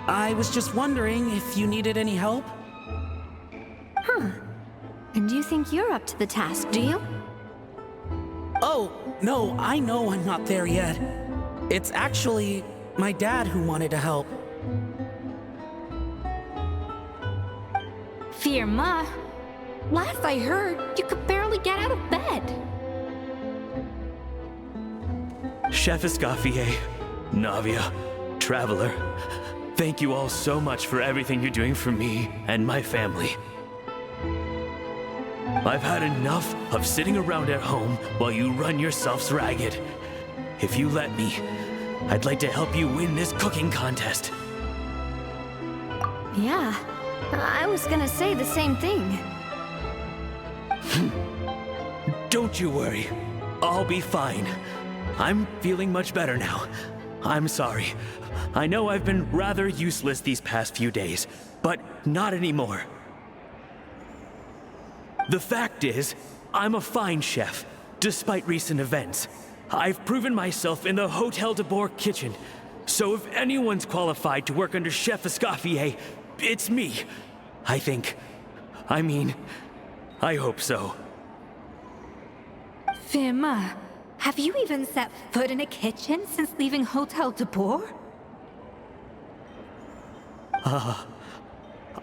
[SPEAKER 7] I was just wondering if you needed any help.
[SPEAKER 4] And you think you're up to the task, do you?
[SPEAKER 7] Oh, no, I know I'm not there yet. It's actually my dad who wanted to help.
[SPEAKER 4] Firma, last I heard, you could barely get out of bed.
[SPEAKER 11] Chef Escoffier, Navia, Traveler, thank you all so much for everything you're doing for me and my family. I've had enough of sitting around at home while you run yourselves ragged. If you let me, I'd like to help you win this cooking contest.
[SPEAKER 4] Yeah, I was gonna say the same thing.
[SPEAKER 11] Don't you worry. I'll be fine. I'm feeling much better now. I'm sorry. I know I've been rather useless these past few days, but not anymore. The fact is, I'm a fine chef, despite recent events. I've proven myself in the Hotel Debord kitchen, so if anyone's qualified to work under Chef Escoffier, it's me. I think. I mean, I hope so.
[SPEAKER 6] Firma, have you even set foot in a kitchen since leaving Hotel Debord?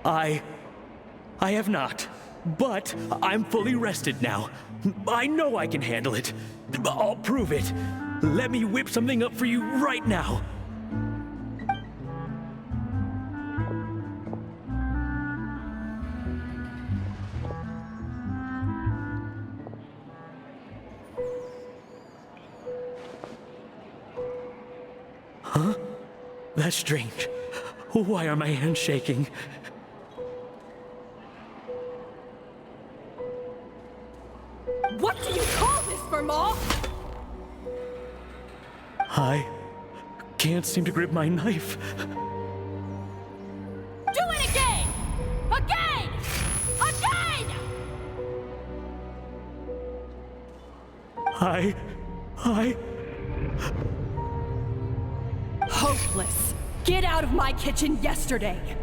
[SPEAKER 11] I have not. But I'm fully rested now. I know I can handle it. I'll prove it. Let me whip something up for you right now. Huh? That's strange. Why are my hands shaking?
[SPEAKER 1] What do you call this, Firma?
[SPEAKER 11] I can't seem to grip my knife.
[SPEAKER 1] Do it again! Again! Again!
[SPEAKER 11] I...
[SPEAKER 1] Hopeless. Get out of my kitchen yesterday.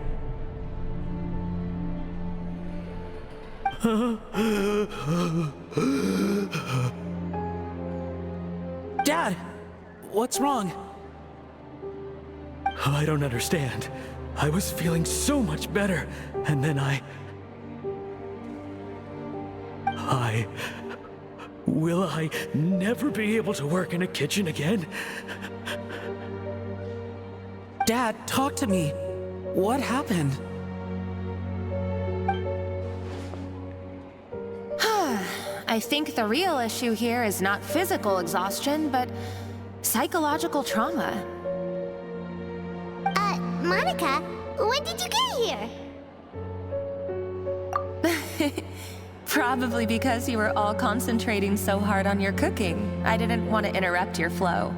[SPEAKER 7] Dad, what's wrong?
[SPEAKER 11] I don't understand. I was feeling so much better, and then Will I never be able to work in a kitchen again?
[SPEAKER 7] Dad, talk to me. What happened?
[SPEAKER 9] I think the real issue here is not physical exhaustion, but psychological trauma.
[SPEAKER 3] Monica, when did you get here?
[SPEAKER 9] Probably because you were all concentrating so hard on your cooking. I didn't want to interrupt your flow.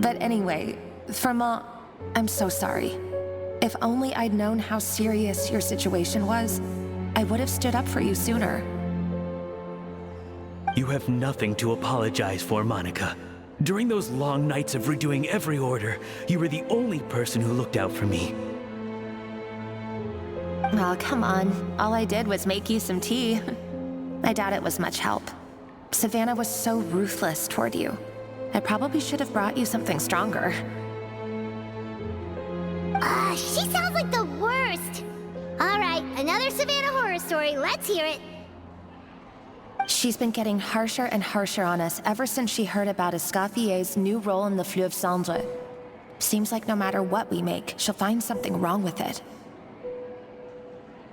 [SPEAKER 9] But anyway, Firma, I'm so sorry. If only I'd known how serious your situation was, I would have stood up for you sooner.
[SPEAKER 11] You have nothing to apologize for, Monica. During those long nights of redoing every order, you were the only person who looked out for me.
[SPEAKER 9] Oh, come on. All I did was make you some tea. I doubt it was much help. Savannah was so ruthless toward you. I probably should have brought you something stronger.
[SPEAKER 3] She sounds like the worst. All right, another Savannah horror story. Let's hear it.
[SPEAKER 9] She's been getting harsher and harsher on us ever since she heard about Escoffier's new role in the Fleuve Cendre. Seems like no matter what we make, she'll find something wrong with it.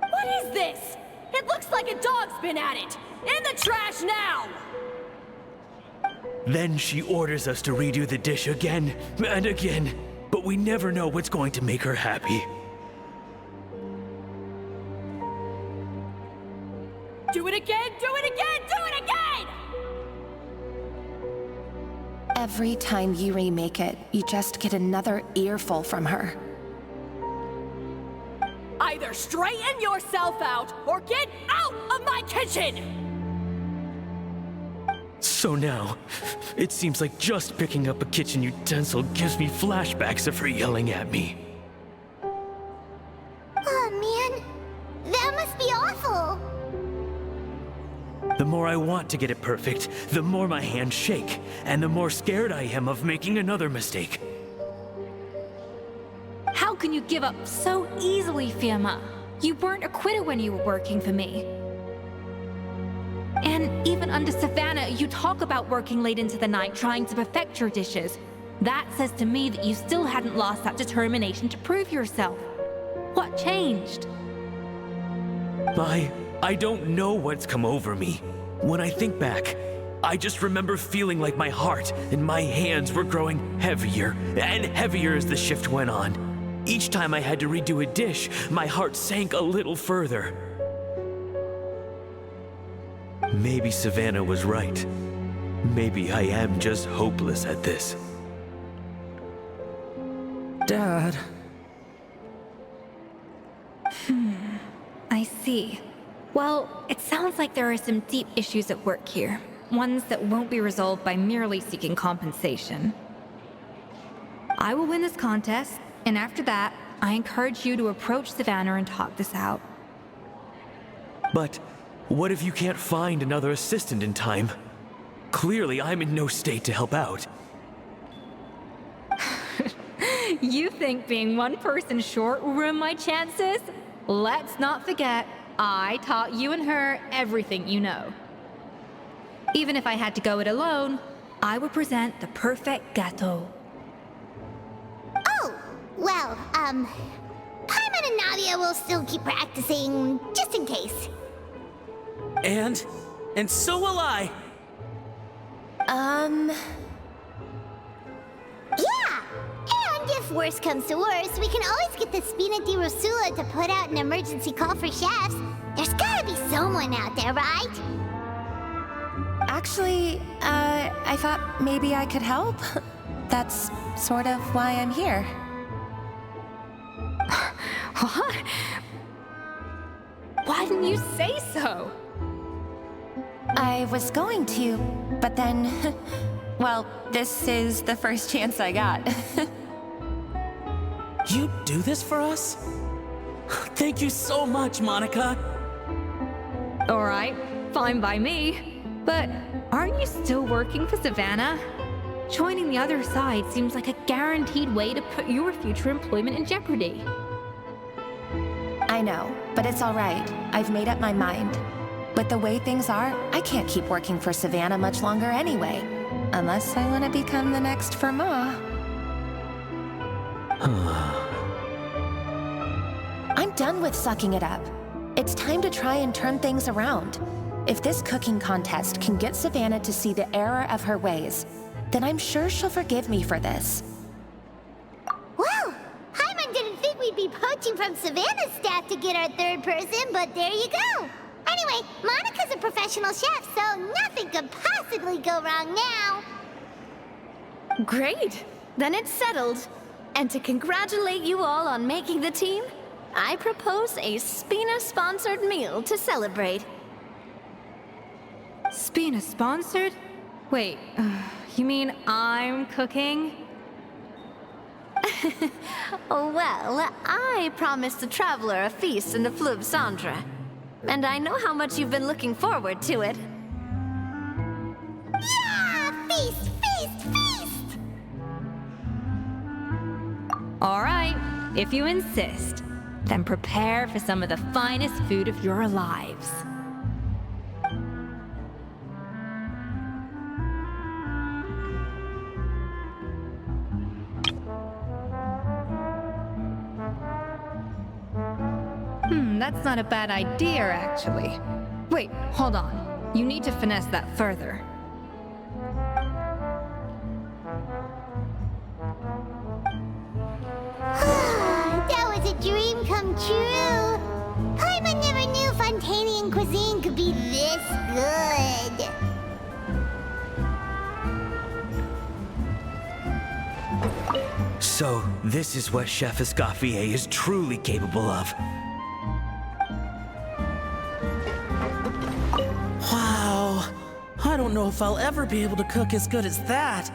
[SPEAKER 1] What is this? It looks like a dog's been at it! In the trash now!
[SPEAKER 11] Then she orders us to redo the dish again and again, but we never know what's going to make her happy.
[SPEAKER 1] Do it again, do it again, do it again!
[SPEAKER 9] Every time you remake it, you just get another earful from her.
[SPEAKER 1] Either straighten yourself out, or get out of my kitchen!
[SPEAKER 11] So now, it seems like just picking up a kitchen utensil gives me flashbacks of her yelling at me.
[SPEAKER 3] Oh man, that must be awful.
[SPEAKER 11] more I want to get it perfect, the more my hands shake, and the more scared I am of making another mistake.
[SPEAKER 6] How can you give up so easily, Firma? You weren't a quitter when you were working for me. And even under Savannah, you talk about working late into the night trying to perfect your dishes. That says to me that you still hadn't lost that determination to prove yourself. What changed?
[SPEAKER 11] I don't know what's come over me. When I think back, I just remember feeling like my heart and my hands were growing heavier and heavier as the shift went on. Each time I had to redo a dish, my heart sank a little further. Maybe Savannah was right. Maybe I am just hopeless at this.
[SPEAKER 7] Dad.
[SPEAKER 6] I see. Well, it sounds like there are some deep issues at work here. Ones that won't be resolved by merely seeking compensation. I will win this contest, and after that, I encourage you to approach Savannah and talk this out.
[SPEAKER 11] But what if you can't find another assistant in time? Clearly, I'm in no state to help out.
[SPEAKER 6] You think being one person short will ruin my chances? Let's not forget, I taught you and her everything you know. Even if I had to go it alone, I would present the perfect gâteau.
[SPEAKER 3] Oh, well, Paimon and Nadia will still keep practicing, just in case.
[SPEAKER 7] And so will I.
[SPEAKER 3] Yeah! And if worse comes to worse, we can always get the Spina di Rosula to put out an emergency call for chefs. There's gotta be someone out there, right?
[SPEAKER 9] Actually, I thought maybe I could help. That's sort of why I'm here.
[SPEAKER 6] What? Why didn't you say so?
[SPEAKER 9] I was going to, but then, well, this is the first chance I got.
[SPEAKER 7] You do this for us? Thank you so much, Monica.
[SPEAKER 6] All right, fine by me. But aren't you still working for Savannah? Joining the other side seems like a guaranteed way to put your future employment in jeopardy.
[SPEAKER 9] I know, but it's all right. I've made up my mind. With the way things are, I can't keep working for Savannah much longer anyway. Unless I want to become the next Firma. I'm done with sucking it up. It's time to try and turn things around. If this cooking contest can get Savannah to see the error of her ways, then I'm sure she'll forgive me for this.
[SPEAKER 3] Well, Paimon didn't think we'd be poaching from Savannah's staff to get our third person, but there you go. Anyway, Monica's a professional chef, so nothing could possibly go wrong now.
[SPEAKER 4] Great! Then it's settled. And to congratulate you all on making the team, I propose a Spina-sponsored meal to celebrate.
[SPEAKER 6] Spina sponsored? Wait, you mean I'm cooking?
[SPEAKER 4] Well, I promised the traveler a feast in the Fleuve Cendre. And I know how much you've been looking forward to it.
[SPEAKER 3] Yeah! Feast, feast, feast!
[SPEAKER 6] All right, if you insist, then prepare for some of the finest food of your lives. That's not a bad idea, actually. Wait, hold on. You need to finesse that further.
[SPEAKER 3] That was a dream come true. Paimon never knew Fontanian cuisine could be this good.
[SPEAKER 11] So, this is what Chef Escoffier is truly capable of.
[SPEAKER 7] Wow. I don't know if I'll ever be able to cook as good as that.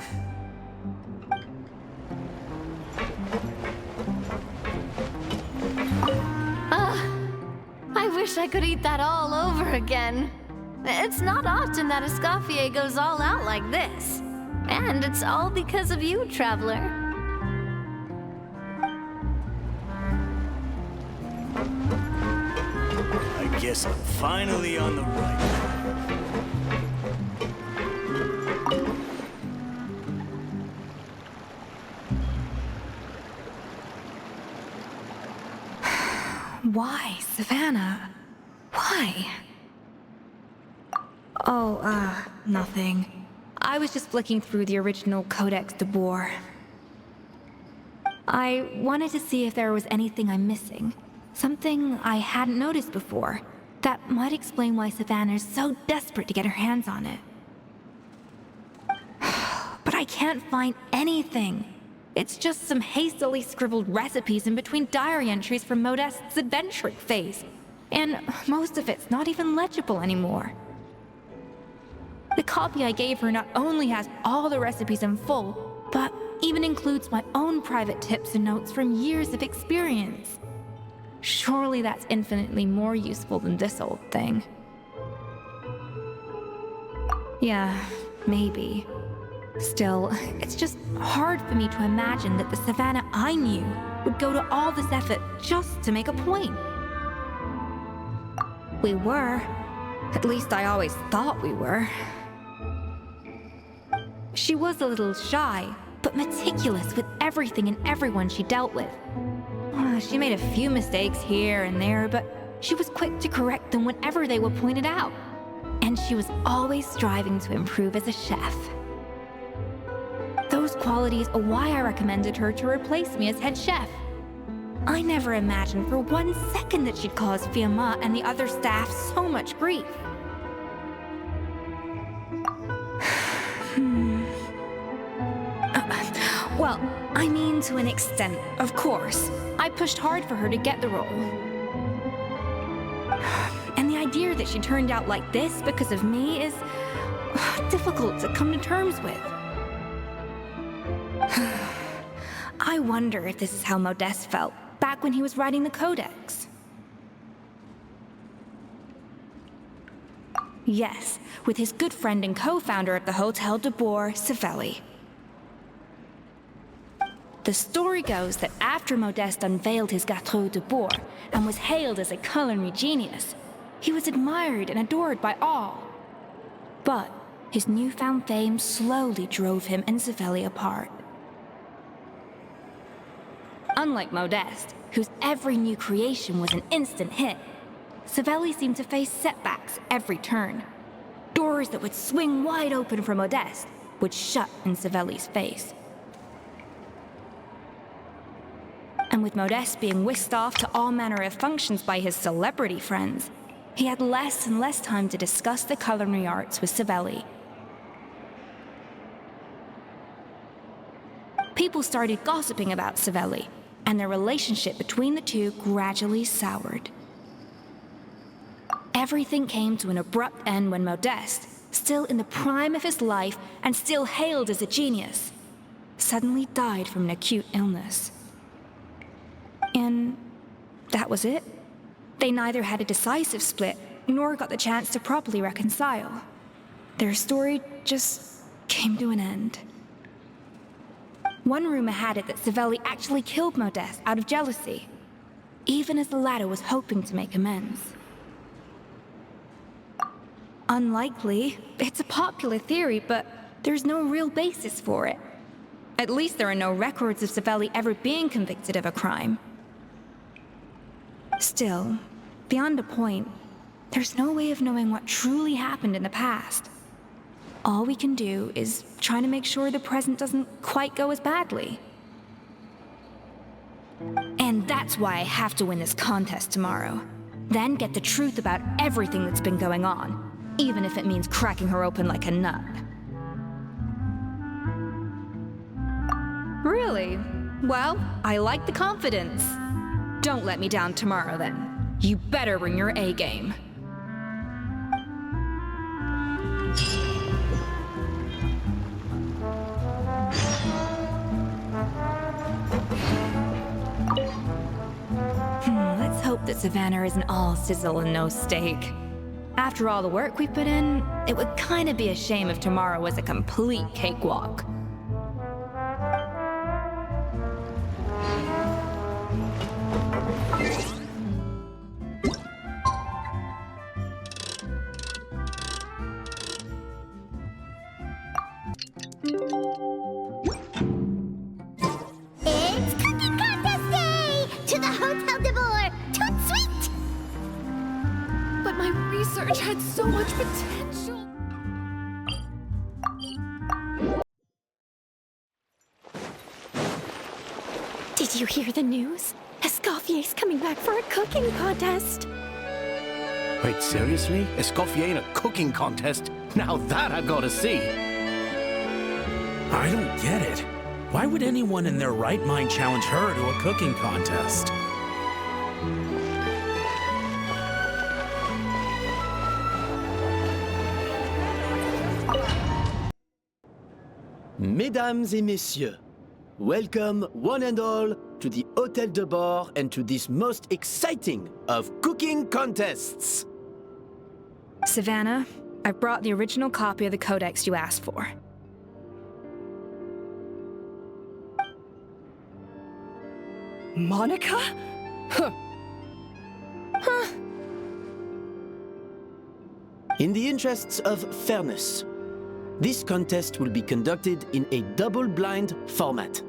[SPEAKER 4] I wish I could eat that all over again. It's not often that Escoffier goes all out like this. And it's all because of you, Traveler.
[SPEAKER 12] I guess I'm finally on the right path.
[SPEAKER 6] Why, Savannah? Why? Oh, nothing. I was just flicking through the original Codex Debord. I wanted to see if there was anything I'm missing. Something I hadn't noticed before. That might explain why Savannah's so desperate to get her hands on it. But I can't find anything. It's just some hastily scribbled recipes in between diary entries from Modeste's adventuring phase. And most of it's not even legible anymore. The copy I gave her not only has all the recipes in full, but even includes my own private tips and notes from years of experience. Surely that's infinitely more useful than this old thing. Yeah, maybe. Still, it's just hard for me to imagine that the Savannah I knew would go to all this effort just to make a point. We were. At least I always thought we were. She was a little shy, but meticulous with everything and everyone she dealt with. She made a few mistakes here and there, but she was quick to correct them whenever they were pointed out. And she was always striving to improve as a chef. Those qualities are why I recommended her to replace me as head chef. I never imagined for 1 second that she'd cause Fiamma and the other staff so much grief. Well, I mean to an extent, of course. I pushed hard for her to get the role. And the idea that she turned out like this because of me is difficult to come to terms with. I wonder if this is how Modeste felt back when he was writing the Codex. Yes, with his good friend and co-founder of the Hotel Debord, Savelli. The story goes that after Modeste unveiled his Gâteau Debord and was hailed as a culinary genius, he was admired and adored by all. But his newfound fame slowly drove him and Savelli apart. Unlike Modeste, whose every new creation was an instant hit, Savelli seemed to face setbacks every turn. Doors that would swing wide open for Modeste would shut in Savelli's face. And with Modeste being whisked off to all manner of functions by his celebrity friends, he had less and less time to discuss the culinary arts with Savelli. People started gossiping about Savelli, and their relationship between the two gradually soured. Everything came to an abrupt end when Modeste, still in the prime of his life and still hailed as a genius, suddenly died from an acute illness. And that was it. They neither had a decisive split, nor got the chance to properly reconcile. Their story just came to an end. One rumor had it that Savelli actually killed Modeste out of jealousy, even as the latter was hoping to make amends. Unlikely. It's a popular theory, but there's no real basis for it. At least there are no records of Savelli ever being convicted of a crime. Still, beyond a point, there's no way of knowing what truly happened in the past. All we can do is try to make sure the present doesn't quite go as badly. And that's why I have to win this contest tomorrow. Then get the truth about everything that's been going on, even if it means cracking her open like a nut. Really? Well, I like the confidence. Don't let me down tomorrow, then. You better bring your A game. Let's hope that Savannah isn't all sizzle and no steak. After all the work we put in, it would kind of be a shame if tomorrow was a complete cakewalk.
[SPEAKER 3] It's Cooking Contest Day! To the Hotel Debord! Toot sweet!
[SPEAKER 1] But my research had so much potential.
[SPEAKER 2] Did you hear the news? Escoffier's coming back for a cooking contest.
[SPEAKER 8] Wait, seriously? Escoffier in a cooking contest? Now that I gotta see.
[SPEAKER 7] I don't get it. Why would anyone in their right mind challenge her to a cooking contest?
[SPEAKER 5] Mesdames et messieurs, welcome one and all to the Hotel Debord and to this most exciting of cooking contests.
[SPEAKER 6] Savannah, I brought the original copy of the codex you asked for.
[SPEAKER 1] Monica? Huh.
[SPEAKER 5] In the interests of fairness, this contest will be conducted in a double-blind format.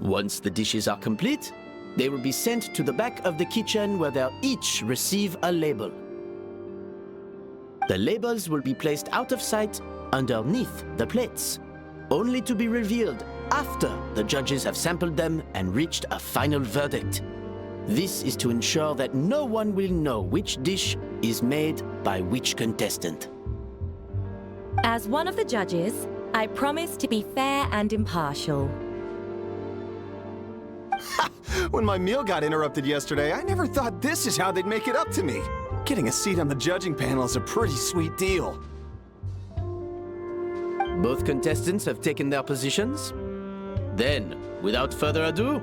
[SPEAKER 5] Once the dishes are complete, they will be sent to the back of the kitchen where they'll each receive a label. The labels will be placed out of sight underneath the plates, only to be revealed after the judges have sampled them and reached a final verdict. This is to ensure that no one will know which dish is made by which contestant.
[SPEAKER 13] As one of the judges, I promise to be fair and impartial.
[SPEAKER 10] When my meal got interrupted yesterday, I never thought this is how they'd make it up to me. Getting a seat on the judging panel is a pretty sweet deal.
[SPEAKER 5] Both contestants have taken their positions. Then, without further ado,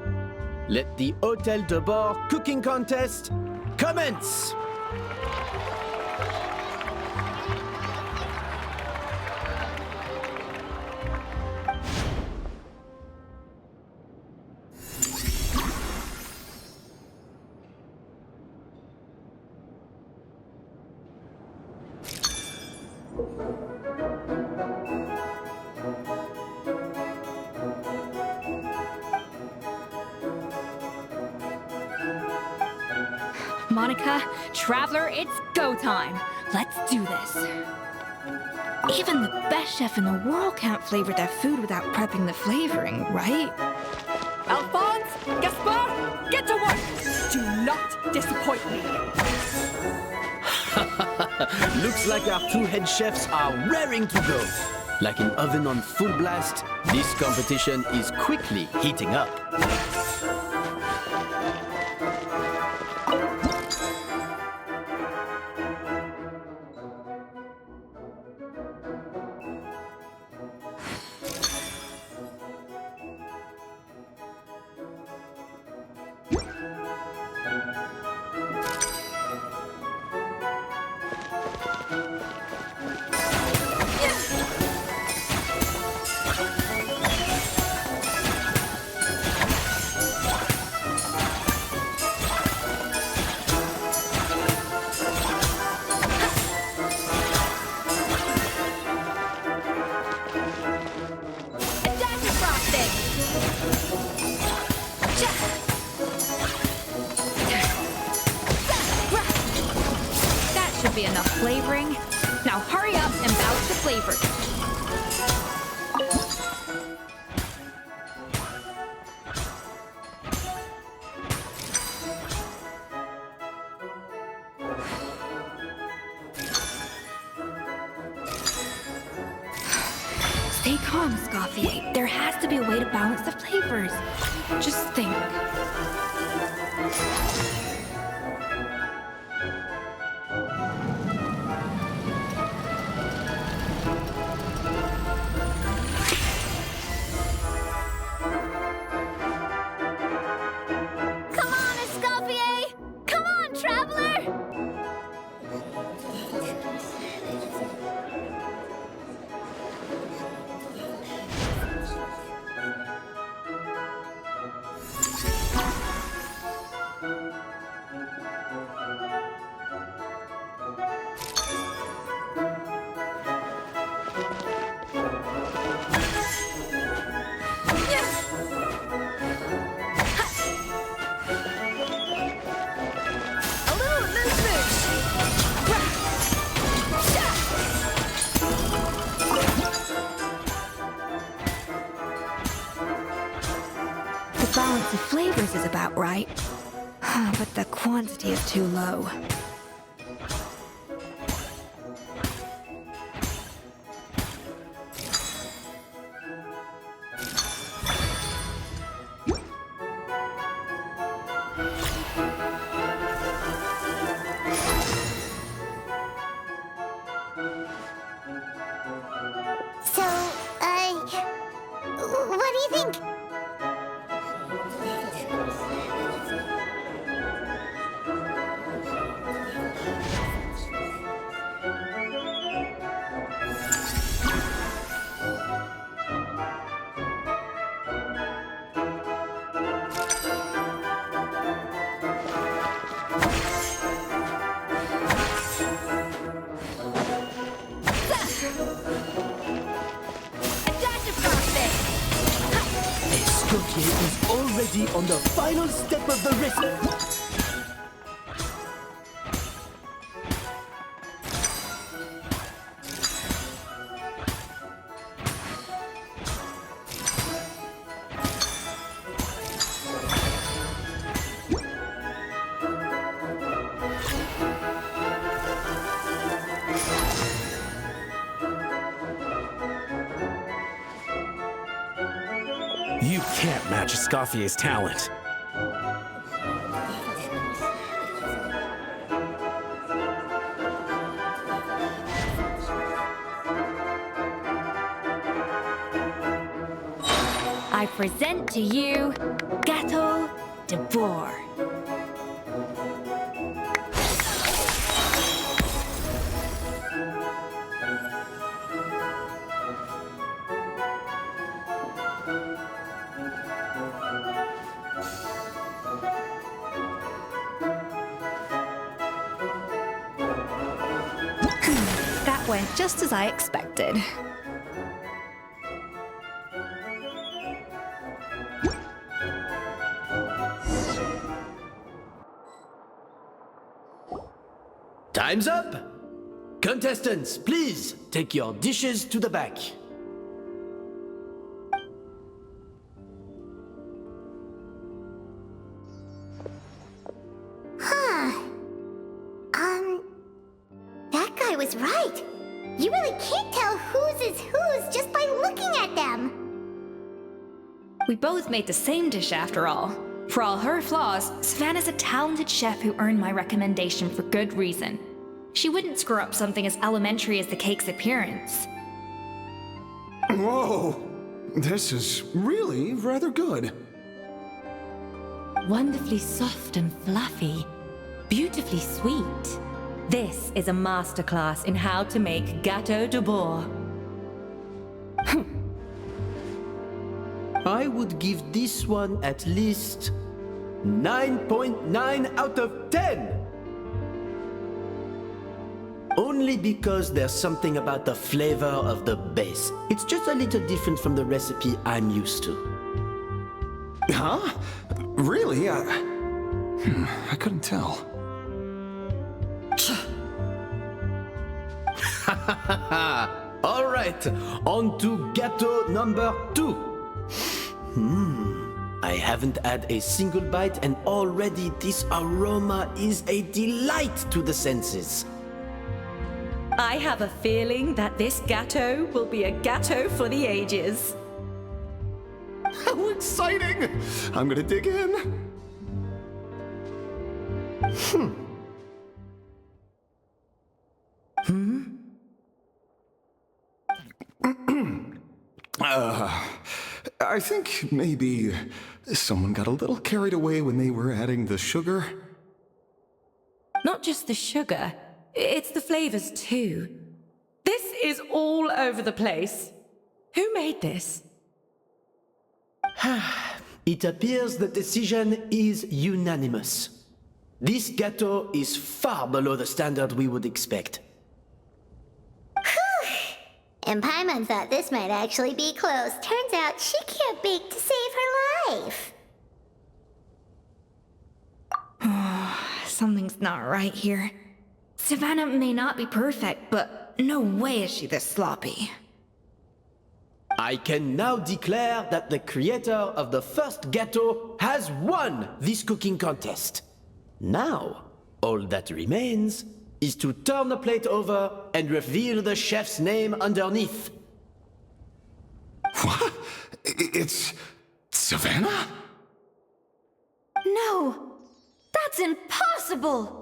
[SPEAKER 5] let the Hotel Debord cooking contest commence!
[SPEAKER 6] Monica, Traveler, it's go time. Let's do this. Even the best chef in the world can't flavor their food without prepping the flavoring, right?
[SPEAKER 1] Alphonse, Gaspard, get to work! Do not disappoint me.
[SPEAKER 5] Looks like our two head chefs are raring to go. Like an oven on full blast, this competition is quickly heating up.
[SPEAKER 6] Be enough flavoring. Now hurry up and balance the flavors. Stay calm, Escoffier. There has to be a way to balance the flavors. Just think. flavors is about right. But the quantity is too low.
[SPEAKER 3] So, what do you think?
[SPEAKER 5] Escoffier is already on the final step of the recipe.
[SPEAKER 12] You can't match Escoffier's talent.
[SPEAKER 13] I present to you Gâteau Debord.
[SPEAKER 6] That went just as I expected.
[SPEAKER 5] Time's up! Contestants, please take your dishes to the back.
[SPEAKER 3] That guy was right. You really can't tell whose is whose just by looking at them.
[SPEAKER 6] We both made the same dish after all. For all her flaws, Savannah's a talented chef who earned my recommendation for good reason. She wouldn't screw up something as elementary as the cake's appearance.
[SPEAKER 10] Whoa! This is really rather good.
[SPEAKER 13] Wonderfully soft and fluffy. Beautifully sweet. This is a masterclass in how to make Gâteau Debord.
[SPEAKER 5] I would give this one at least 9.9 out of 10! Only because there's something about the flavor of the base. It's just a little different from the recipe I'm used to.
[SPEAKER 10] Huh? Really? I couldn't tell.
[SPEAKER 5] All right, on to gâteau number 2. I haven't had a single bite and already this aroma is a delight to the senses.
[SPEAKER 13] I have a feeling that this gâteau will be a gâteau for the ages.
[SPEAKER 10] How exciting! I'm gonna dig in. I think maybe someone got a little carried away when they were adding the sugar.
[SPEAKER 9] Not just the sugar, it's the flavors too. This is all over the place. Who made this?
[SPEAKER 5] It appears the decision is unanimous. This gâteau is far below the standard we would expect.
[SPEAKER 3] And Paimon thought this might actually be close. Turns out she can't bake to save her life.
[SPEAKER 6] Something's not right here. Savannah may not be perfect, but no way is she this sloppy.
[SPEAKER 5] I can now declare that the creator of the first gâteau has won this cooking contest. Now, all that remains is to turn the plate over and reveal the chef's name underneath.
[SPEAKER 10] What? It's Savannah?
[SPEAKER 4] No! That's impossible!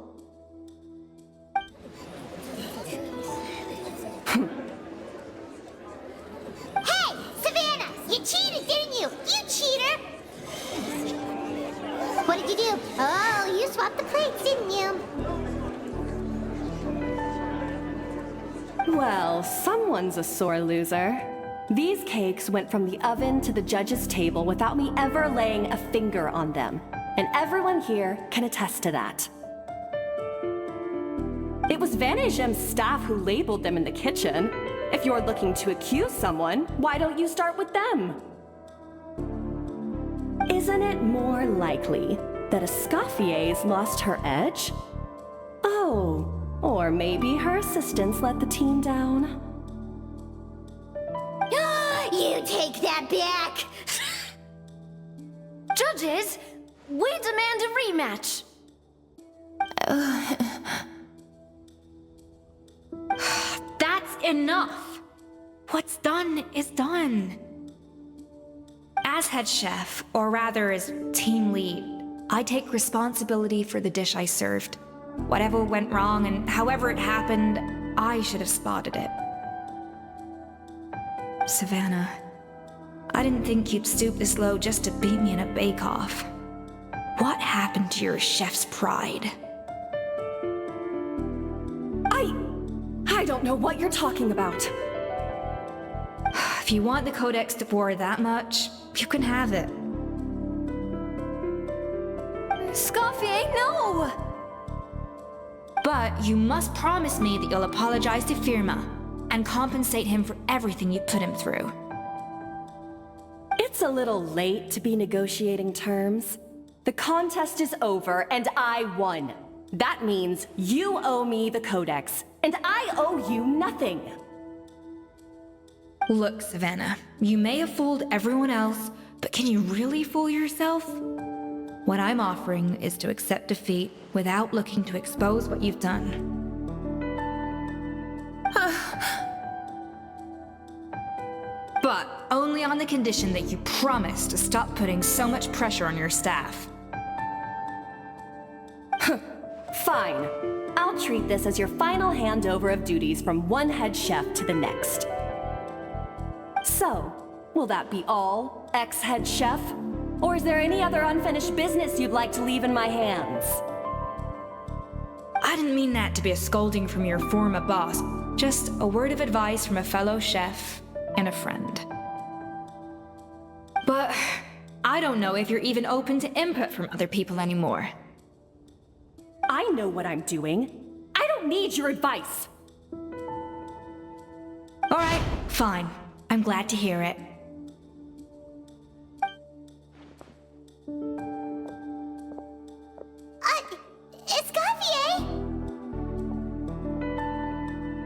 [SPEAKER 3] Hey, Savannah! You cheated, didn't you? You cheater! What did you do? Oh, you swapped the plates, didn't you?
[SPEAKER 1] Well, someone's a sore loser. These cakes went from the oven to the judge's table without me ever laying a finger on them. And everyone here can attest to that. It was Van Gem's staff who labeled them in the kitchen. If you're looking to accuse someone, why don't you start with them? Isn't it more likely that Escoffier's lost her edge? Oh, or maybe her assistants let the team down.
[SPEAKER 3] You take that back!
[SPEAKER 4] Judges, we demand a rematch.
[SPEAKER 6] That's enough! What's done is done. As head chef, or rather as team lead, I take responsibility for the dish I served. Whatever went wrong and however it happened, I should have spotted it. Savannah, I didn't think you'd stoop this low just to beat me in a bake-off. What happened to your chef's pride?
[SPEAKER 1] I don't know what you're talking about.
[SPEAKER 6] If you want the Codex Debord that much, you can have it.
[SPEAKER 4] Escoffier, no!
[SPEAKER 6] But you must promise me that you'll apologize to Firma and compensate him for everything you put him through.
[SPEAKER 1] It's a little late to be negotiating terms. The contest is over and I won. That means you owe me the Codex, and I owe you nothing.
[SPEAKER 6] Look, Savannah, you may have fooled everyone else, but can you really fool yourself? What I'm offering is to accept defeat without looking to expose what you've done. But only on the condition that you promise to stop putting so much pressure on your staff.
[SPEAKER 1] Fine. I'll treat this as your final handover of duties from one head chef to the next. So, will that be all, ex-head chef? Or is there any other unfinished business you'd like to leave in my hands?
[SPEAKER 6] I didn't mean that to be a scolding from your former boss, just a word of advice from a fellow chef and a friend. But I don't know if you're even open to input from other people anymore.
[SPEAKER 1] I know what I'm doing. I don't need your advice.
[SPEAKER 6] All right, fine. I'm glad to hear it.
[SPEAKER 3] Escoffier!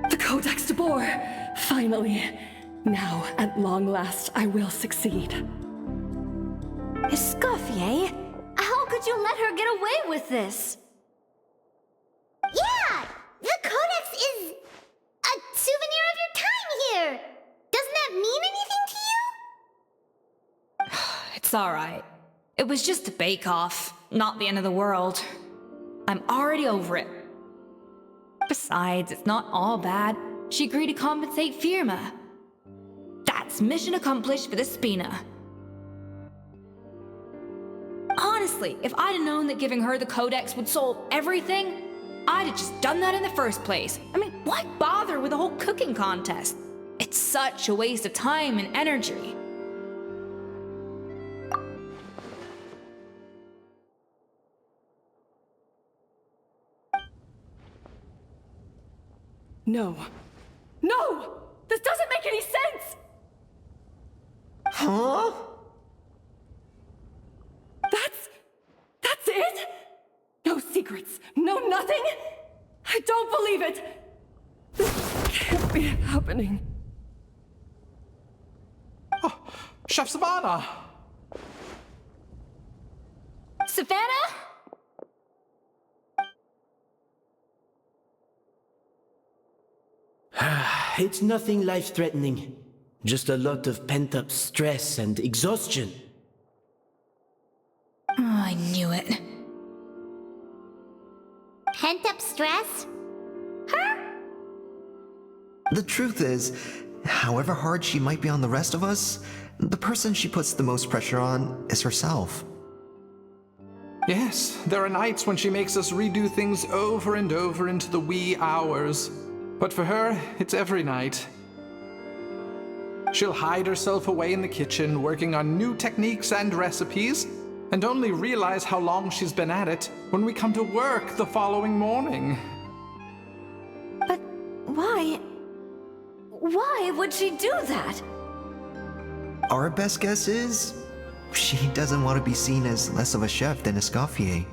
[SPEAKER 1] The Codex Debord! Finally. Now, at long last, I will succeed.
[SPEAKER 4] Escoffier? How could you let her get away with this?
[SPEAKER 3] Yeah! The Codex is a souvenir of your time here! Doesn't that mean anything to you?
[SPEAKER 6] It's all right. It was just a bake-off, not the end of the world. I'm already over it. Besides, it's not all bad. She agreed to compensate Firma. That's mission accomplished for the Spina. Honestly, if I'd have known that giving her the Codex would solve everything, I'd have just done that in the first place. I mean, why bother with the whole cooking contest? It's such a waste of time and energy.
[SPEAKER 1] No. No! This doesn't make any sense!
[SPEAKER 5] Huh?
[SPEAKER 1] That's it? No secrets, no nothing? I don't believe it! This can't be happening.
[SPEAKER 14] Chef Savannah!
[SPEAKER 6] Savannah?
[SPEAKER 5] It's nothing life-threatening. Just a lot of pent-up stress and exhaustion.
[SPEAKER 6] Oh, I knew it.
[SPEAKER 3] Pent-up stress?
[SPEAKER 15] The truth is, however hard she might be on the rest of us, the person she puts the most pressure on is herself.
[SPEAKER 14] Yes, there are nights when she makes us redo things over and over into the wee hours. But for her, it's every night. She'll hide herself away in the kitchen, working on new techniques and recipes, and only realize how long she's been at it when we come to work the following morning.
[SPEAKER 4] But why? Why would she do that?
[SPEAKER 15] Our best guess is, she doesn't want to be seen as less of a chef than Escoffier.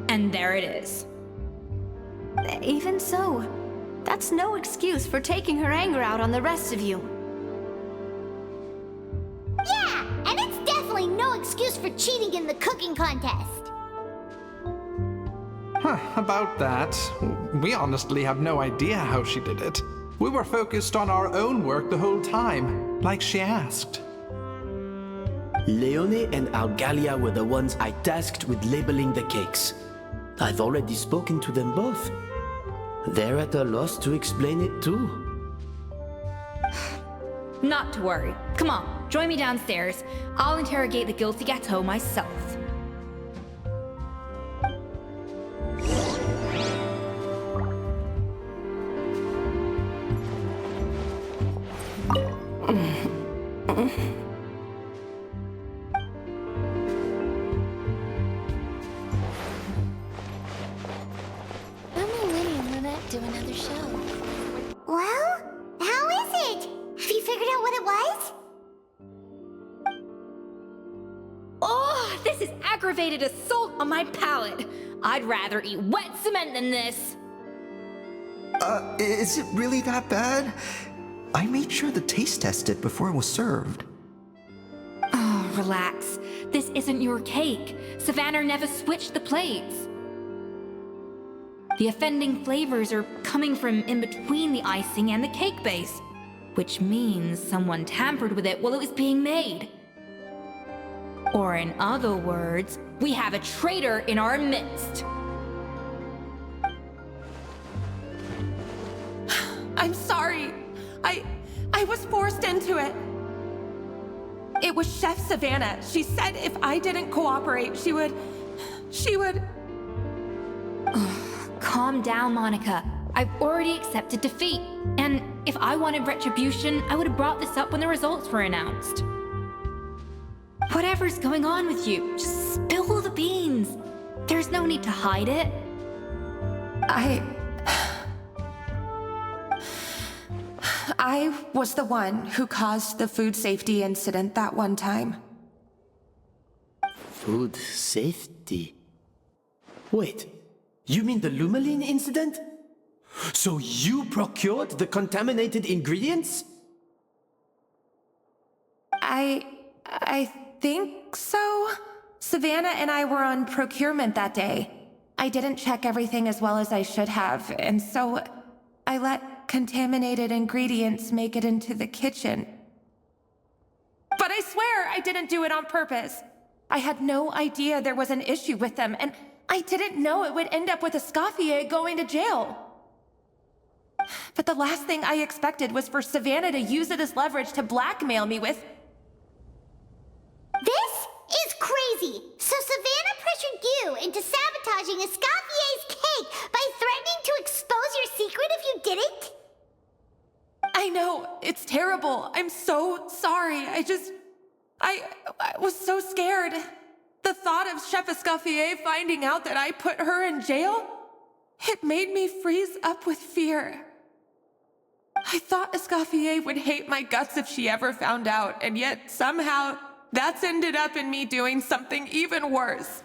[SPEAKER 6] And there it is.
[SPEAKER 4] Even so, that's no excuse for taking her anger out on the rest of you.
[SPEAKER 3] Yeah, and it's definitely no excuse for cheating in the cooking contest.
[SPEAKER 14] About that, we honestly have no idea how she did it. We were focused on our own work the whole time, like she asked.
[SPEAKER 5] Leone and Algalia were the ones I tasked with labeling the cakes. I've already spoken to them both. They're at a loss to explain it too.
[SPEAKER 6] Not to worry. Come on, join me downstairs. I'll interrogate the guilty gâteau myself.
[SPEAKER 2] Do another show.
[SPEAKER 3] Well, how is it? Have you figured out what it was?
[SPEAKER 6] Oh, this is aggravated assault on my palate. I'd rather eat wet cement than this.
[SPEAKER 15] Is it really that bad? I made sure to taste test it before it was served.
[SPEAKER 6] Oh, relax. This isn't your cake. Savannah never switched the plates. The offending flavors are coming from in between the icing and the cake base, which means someone tampered with it while it was being made. Or in other words, we have a traitor in our midst.
[SPEAKER 9] I'm sorry. I was forced into it. It was Chef Savannah. She said if I didn't cooperate, she would...
[SPEAKER 6] Calm down, Monica. I've already accepted defeat. And if I wanted retribution, I would have brought this up when the results were announced. Whatever's going on with you, just spill the beans. There's no need to hide it.
[SPEAKER 9] I was the one who caused the food safety incident that one time.
[SPEAKER 5] Food safety? Wait, you mean the Lumaline incident? So you procured the contaminated ingredients?
[SPEAKER 9] I think so. Savannah and I were on procurement that day. I didn't check everything as well as I should have, and so I let contaminated ingredients make it into the kitchen. But I swear I didn't do it on purpose. I had no idea there was an issue with them, and I didn't know it would end up with Escoffier going to jail. But the last thing I expected was for Savannah to use it as leverage to blackmail me with...
[SPEAKER 3] This is crazy! So Savannah pressured you into sabotaging Escoffier's cake by threatening to expose your secret if you didn't?
[SPEAKER 9] I know, it's terrible. I'm so sorry. I was so scared. The thought of Chef Escoffier finding out that I put her in jail, it made me freeze up with fear. I thought Escoffier would hate my guts if she ever found out, and yet somehow that's ended up in me doing something even worse.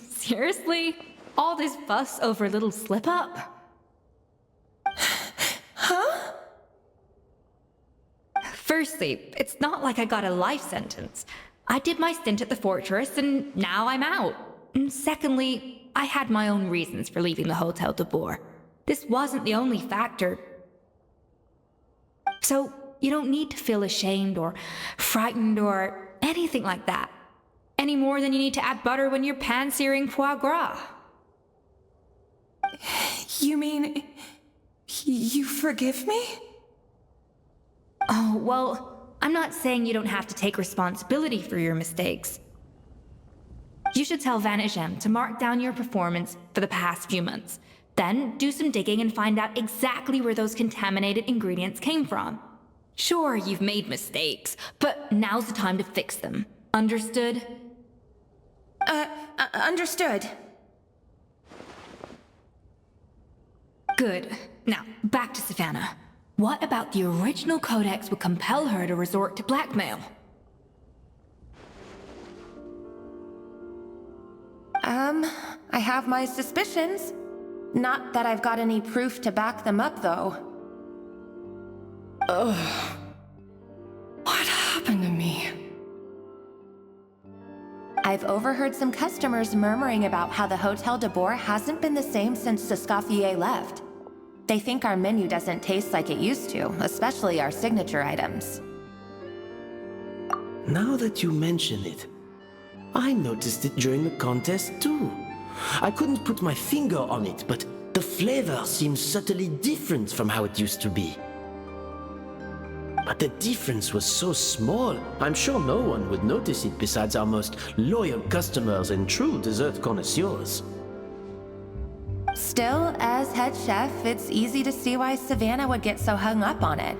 [SPEAKER 6] Seriously?
[SPEAKER 13] All this fuss over a little slip-up?
[SPEAKER 9] Huh?
[SPEAKER 6] Firstly, it's not like I got a life sentence. I did my stint at the fortress, and now I'm out. And secondly, I had my own reasons for leaving the Hotel Debord. This wasn't the only factor. So, you don't need to feel ashamed or frightened or anything like that. Any more than you need to add butter when you're pan-searing foie gras.
[SPEAKER 9] You mean... you forgive me?
[SPEAKER 6] Oh, well, I'm not saying you don't have to take responsibility for your mistakes. You should tell Vanagem to mark down your performance for the past few months. Then do some digging and find out exactly where those contaminated ingredients came from. Sure, you've made mistakes, but now's the time to fix them. Understood?
[SPEAKER 9] Understood.
[SPEAKER 6] Good. Now, back to Savannah. What about the original codex would compel her to resort to blackmail?
[SPEAKER 9] I have my suspicions. Not that I've got any proof to back them up, though.
[SPEAKER 16] Ugh. What happened to me?
[SPEAKER 9] I've overheard some customers murmuring about how the Hotel Debord hasn't been the same since Escoffier left. They think our menu doesn't taste like it used to, especially our signature items.
[SPEAKER 5] Now that you mention it, I noticed it during the contest too. I couldn't put my finger on it, but the flavor seems subtly different from how it used to be. But the difference was so small, I'm sure no one would notice it besides our most loyal customers and true dessert connoisseurs.
[SPEAKER 9] Still, as head chef, it's easy to see why Savannah would get so hung up on it.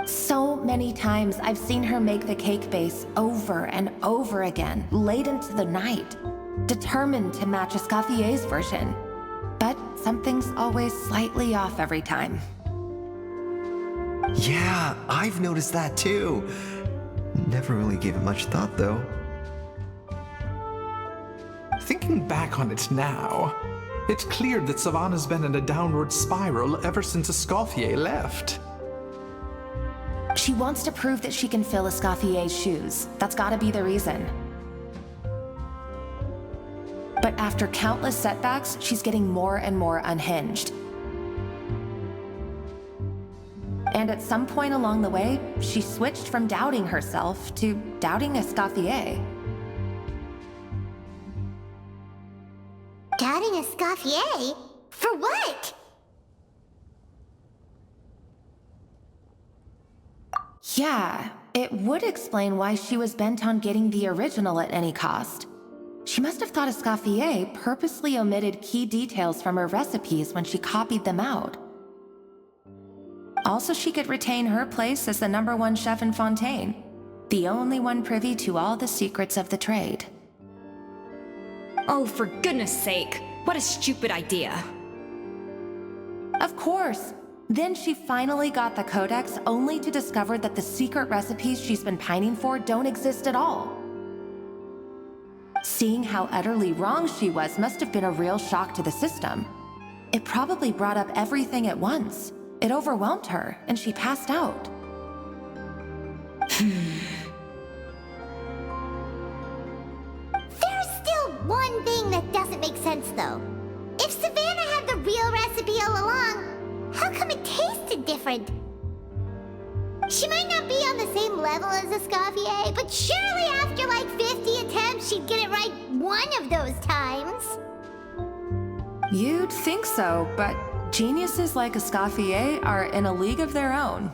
[SPEAKER 9] So many times I've seen her make the cake base over and over again, late into the night, determined to match Escoffier's version. But something's always slightly off every time.
[SPEAKER 15] Yeah, I've noticed that too. Never really gave it much thought, though.
[SPEAKER 14] Thinking back on it now, it's clear that Savannah's been in a downward spiral ever since Escoffier left.
[SPEAKER 9] She wants to prove that she can fill Escoffier's shoes. That's gotta be the reason. But after countless setbacks, she's getting more and more unhinged. And at some point along the way, she switched from doubting herself to doubting Escoffier.
[SPEAKER 3] Doubting Escoffier? For what?
[SPEAKER 9] Yeah, it would explain why she was bent on getting the original at any cost. She must have thought Escoffier purposely omitted key details from her recipes when she copied them out. Also, she could retain her place as the #1 chef in Fontaine, the only one privy to all the secrets of the trade.
[SPEAKER 6] Oh, for goodness sake, what a stupid idea.
[SPEAKER 9] Of course. Then she finally got the codex only to discover that the secret recipes she's been pining for don't exist at all. Seeing how utterly wrong she was must have been a real shock to the system. It probably brought up everything at once. It overwhelmed her, and she passed out.
[SPEAKER 3] There's still one thing that doesn't make sense, though. If Savannah had the real recipe all along, how come it tasted different? She might not be on the same level as Escoffier, but surely after like 50 attempts, she'd get it right one of those times.
[SPEAKER 9] You'd think so, but geniuses like Escoffier are in a league of their own.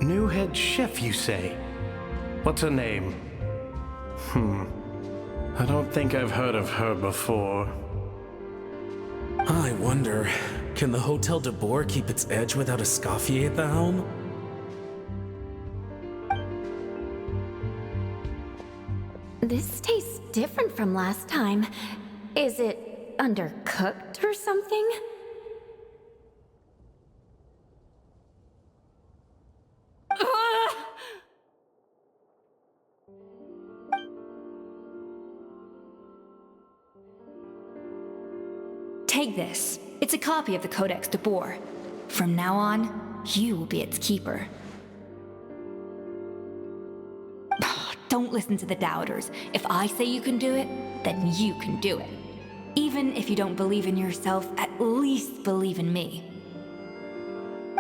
[SPEAKER 8] New head chef, you say? What's her name? I don't think I've heard of her before.
[SPEAKER 7] I wonder, can the Hotel Debord keep its edge without Escoffier at the helm?
[SPEAKER 4] different from last time. Is it undercooked or something?
[SPEAKER 6] Take this. It's a copy of the Codex Debord. From now on, you will be its keeper. Don't listen to the doubters. If I say you can do it, then you can do it. Even if you don't believe in yourself, at least believe in me.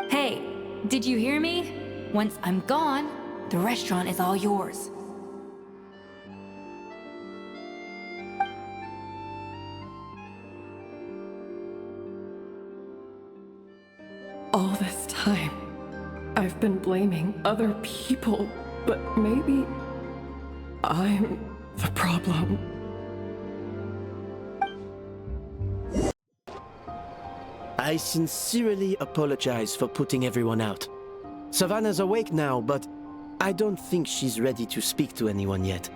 [SPEAKER 6] Hey, did you hear me? Once I'm gone, the restaurant is all yours.
[SPEAKER 16] All this time, I've been blaming other people, but maybe I'm the problem.
[SPEAKER 5] I sincerely apologize for putting everyone out. Savannah's awake now, but I don't think she's ready to speak to anyone yet.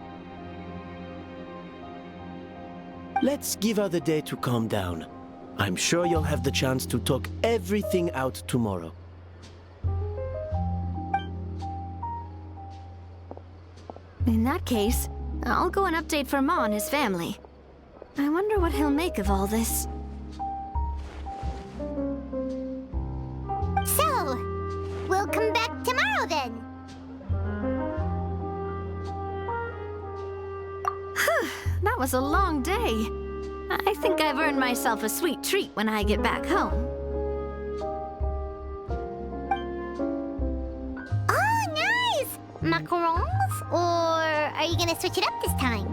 [SPEAKER 5] Let's give her the day to calm down. I'm sure you'll have the chance to talk everything out tomorrow.
[SPEAKER 4] In that case, I'll go and update Firma on his family. I wonder what he'll make of all this.
[SPEAKER 3] So, we'll come back tomorrow then.
[SPEAKER 4] That was a long day. I think I've earned myself a sweet treat when I get back home.
[SPEAKER 3] Oh, nice! Macarons? Or are you gonna switch it up this time?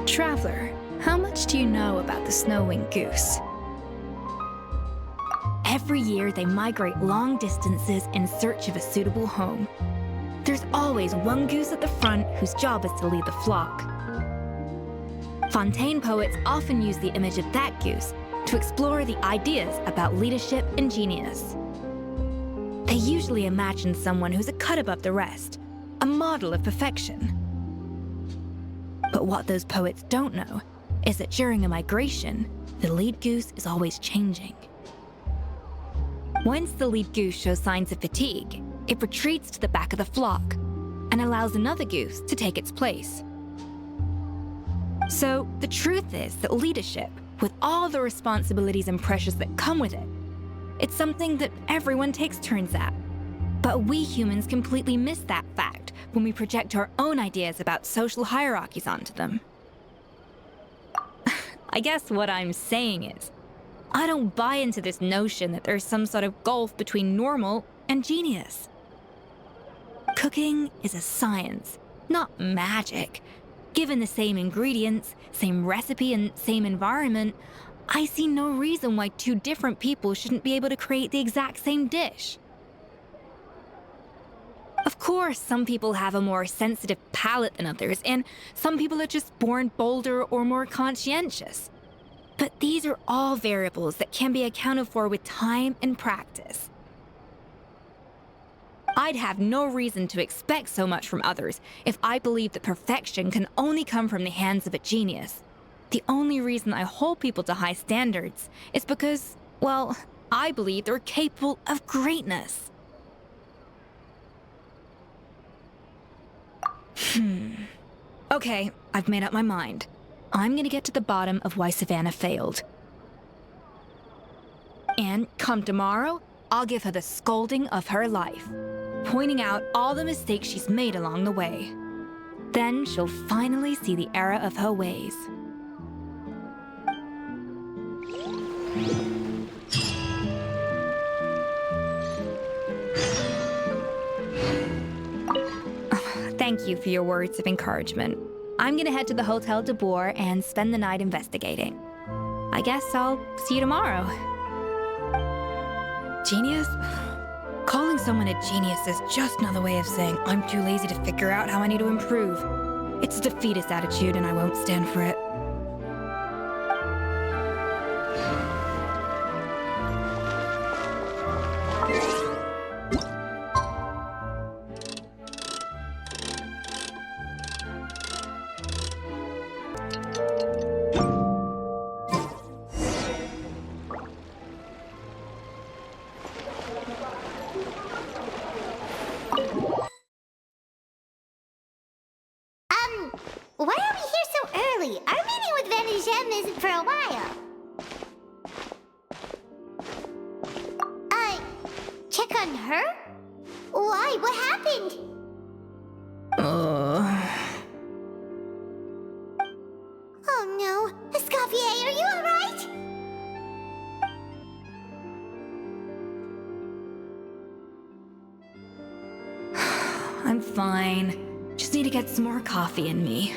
[SPEAKER 6] Traveler, how much do you know about the snow-winged goose? Every year, they migrate long distances in search of a suitable home. There's always one goose at the front whose job is to lead the flock. Fontaine poets often use the image of that goose to explore the ideas about leadership and genius. They usually imagine someone who's a cut above the rest, a model of perfection. But what those poets don't know is that during a migration, the lead goose is always changing. Once the lead goose shows signs of fatigue, it retreats to the back of the flock and allows another goose to take its place. So the truth is that leadership, with all the responsibilities and pressures that come with it, it's something that everyone takes turns at. But we humans completely miss that fact when we project our own ideas about social hierarchies onto them. I guess what I'm saying is, I don't buy into this notion that there's some sort of gulf between normal and genius. Cooking is a science, not magic. Given the same ingredients, same recipe, and same environment, I see no reason why two different people shouldn't be able to create the exact same dish. Of course, some people have a more sensitive palate than others, and some people are just born bolder or more conscientious. But these are all variables that can be accounted for with time and practice. I'd have no reason to expect so much from others if I believed that perfection can only come from the hands of a genius. The only reason I hold people to high standards is because, well, I believe they're capable of greatness. Okay, I've made up my mind. I'm gonna get to the bottom of why Savannah failed. And come tomorrow, I'll give her the scolding of her life, pointing out all the mistakes she's made along the way. Then she'll finally see the error of her ways. Thank you for your words of encouragement. I'm gonna head to the Hotel Debord and spend the night investigating. I guess I'll see you tomorrow. Genius? Calling someone a genius is just another way of saying I'm too lazy to figure out how I need to improve. It's a defeatist attitude and I won't stand for it.
[SPEAKER 3] Why are we here so early? Our meeting with Venegem isn't for a while. Check on her? Why? What happened? Oh no. Escoffier, are you alright?
[SPEAKER 6] I'm fine. Just need to get some more coffee in me.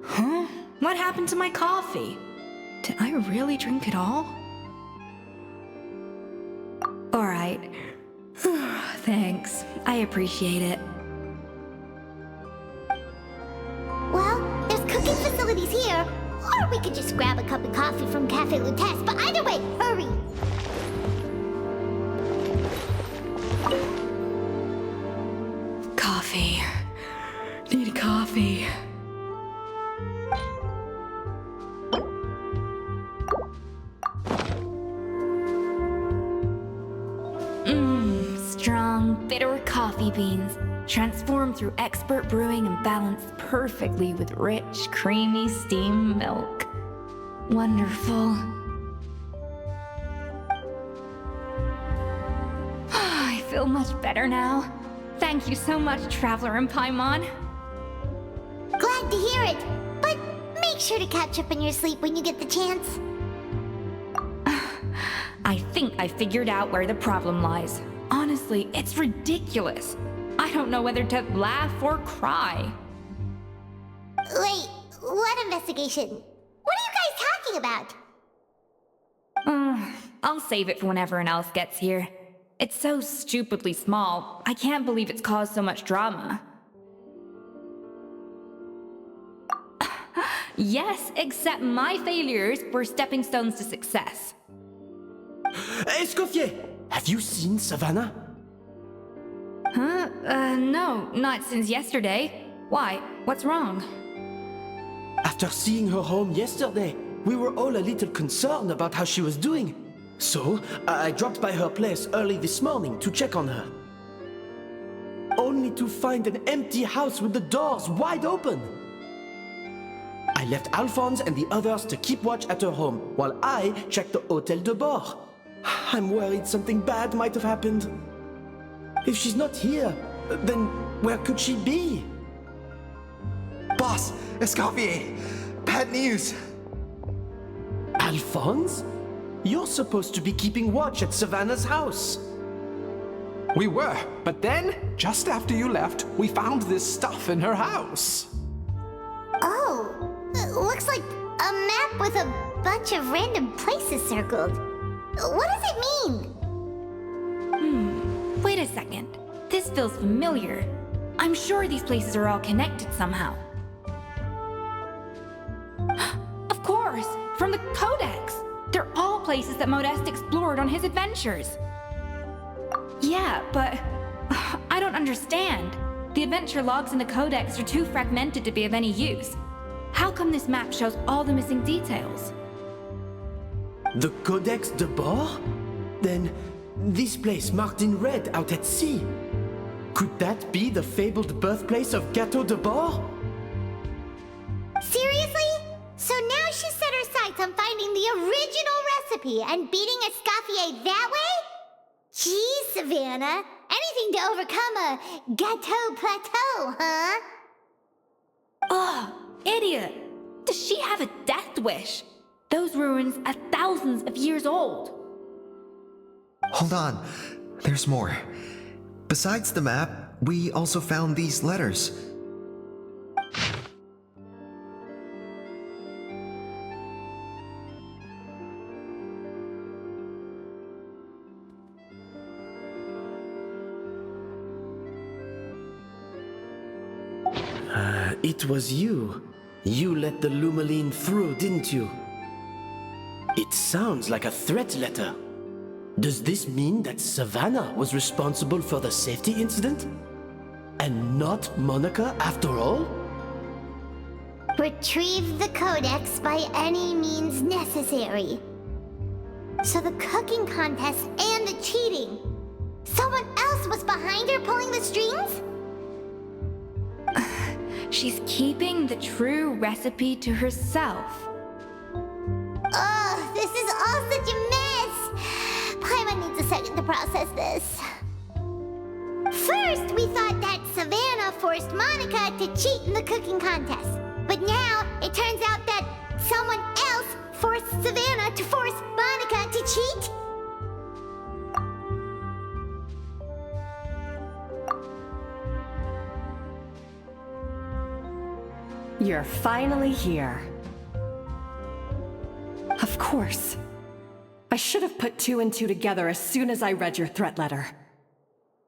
[SPEAKER 6] Huh? What happened to my coffee? Did I really drink it all? Alright. Thanks. I appreciate it.
[SPEAKER 3] Well, there's cooking facilities here. Or we could just grab a cup of coffee from Cafe Lutece, but either way, hurry!
[SPEAKER 6] Coffee. Need coffee. Strong, bitter coffee beans, transformed through expert brewing and balanced perfectly with rich, creamy steamed milk. Wonderful. I feel much better now. Thank you so much, Traveler and Paimon.
[SPEAKER 3] Glad to hear it, but make sure to catch up on your sleep when you get the chance.
[SPEAKER 6] I think I figured out where the problem lies. Honestly, it's ridiculous. I don't know whether to laugh or cry.
[SPEAKER 3] Wait, what investigation? What are you guys talking about?
[SPEAKER 6] I'll save it for when everyone else gets here. It's so stupidly small, I can't believe it's caused so much drama. Yes, except my failures were stepping stones to success.
[SPEAKER 5] Escoffier, have you seen Savannah?
[SPEAKER 6] Huh? No, not since yesterday. Why? What's wrong?
[SPEAKER 5] After seeing her home yesterday, we were all a little concerned about how she was doing. So, I dropped by her place early this morning to check on her. Only to find an empty house with the doors wide open. I left Alphonse and the others to keep watch at her home, while I checked the Hotel Debord. I'm worried something bad might have happened. If she's not here, then where could she be?
[SPEAKER 15] Boss, Escoffier, bad news.
[SPEAKER 5] Alphonse? You're supposed to be keeping watch at Savannah's house.
[SPEAKER 14] We were, but then, just after you left, we found this stuff in her house.
[SPEAKER 3] Oh, it looks like a map with a bunch of random places circled. What does it mean?
[SPEAKER 6] Wait a second. This feels familiar. I'm sure these places are all connected somehow. Of course! From the Codex! They're all places that Modeste explored on his adventures. Yeah, but I don't understand. The adventure logs in the Codex are too fragmented to be of any use. How come this map shows all the missing details?
[SPEAKER 5] The Codex Debord? Then, this place marked in red out at sea. Could that be the fabled birthplace of Gâteau Debord?
[SPEAKER 3] Seriously? So now she set her sights on finding the original recipe and beating Escoffier that way? Geez, Savannah. Anything to overcome a gâteau plateau, huh?
[SPEAKER 6] Ugh, idiot! Does she have a death wish? Those ruins are thousands of years old.
[SPEAKER 15] Hold on, there's more. Besides the map, we also found these letters.
[SPEAKER 5] It was you. You let the Lumaline through, didn't you? It sounds like a threat letter. Does this mean that Savannah was responsible for the safety incident? And not Monica after all?
[SPEAKER 3] Retrieve the Codex by any means necessary. So the cooking contest and the cheating. Someone else was behind her pulling the strings?
[SPEAKER 6] She's keeping the true recipe to herself.
[SPEAKER 3] Oh, this is all such a mess. Paimon needs a second to process this. First, we thought that Savannah forced Monica to cheat in the cooking contest. But now, it turns out that someone else forced Savannah to force Monica to cheat?
[SPEAKER 1] You're finally here. Of course. I should have put 2 and 2 together as soon as I read your threat letter.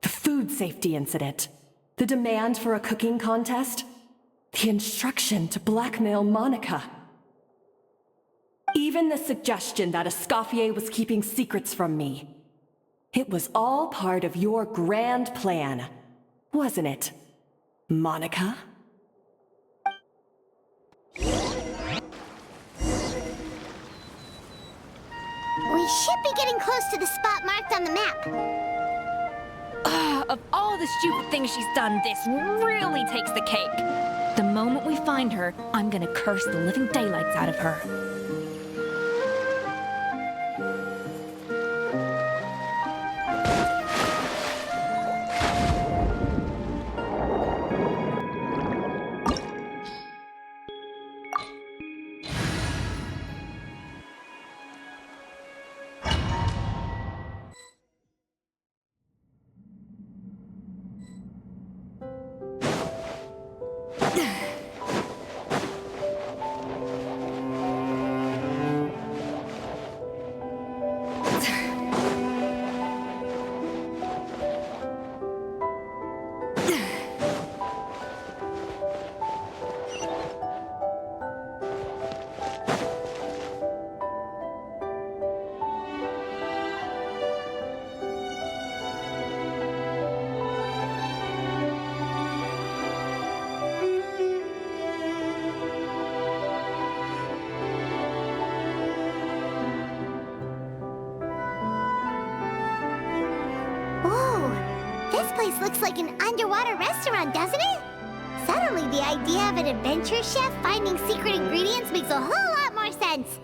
[SPEAKER 1] The food safety incident, the demand for a cooking contest, the instruction to blackmail Monica. Even the suggestion that Escoffier was keeping secrets from me. It was all part of your grand plan, wasn't it, Monica?
[SPEAKER 3] We should be getting close to the spot marked on the map.
[SPEAKER 6] Of all the stupid things she's done, this really takes the cake. The moment we find her, I'm gonna curse the living daylights out of her.
[SPEAKER 3] Looks like an underwater restaurant, doesn't it? Suddenly, the idea of an adventure chef finding secret ingredients makes a whole lot more sense.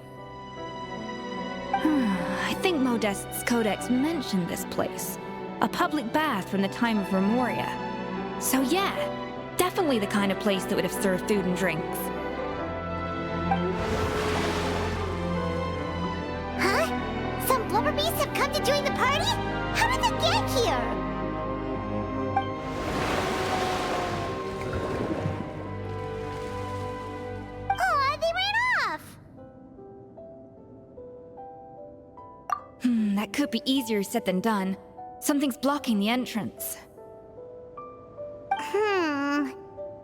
[SPEAKER 6] I think Modest's codex mentioned this place. A public bath from the time of Remoria. So yeah, definitely the kind of place that would have served food and drinks.
[SPEAKER 3] Huh? Some blubber beasts have come to join the party? How did they get here?
[SPEAKER 6] That could be easier said than done. Something's blocking the entrance.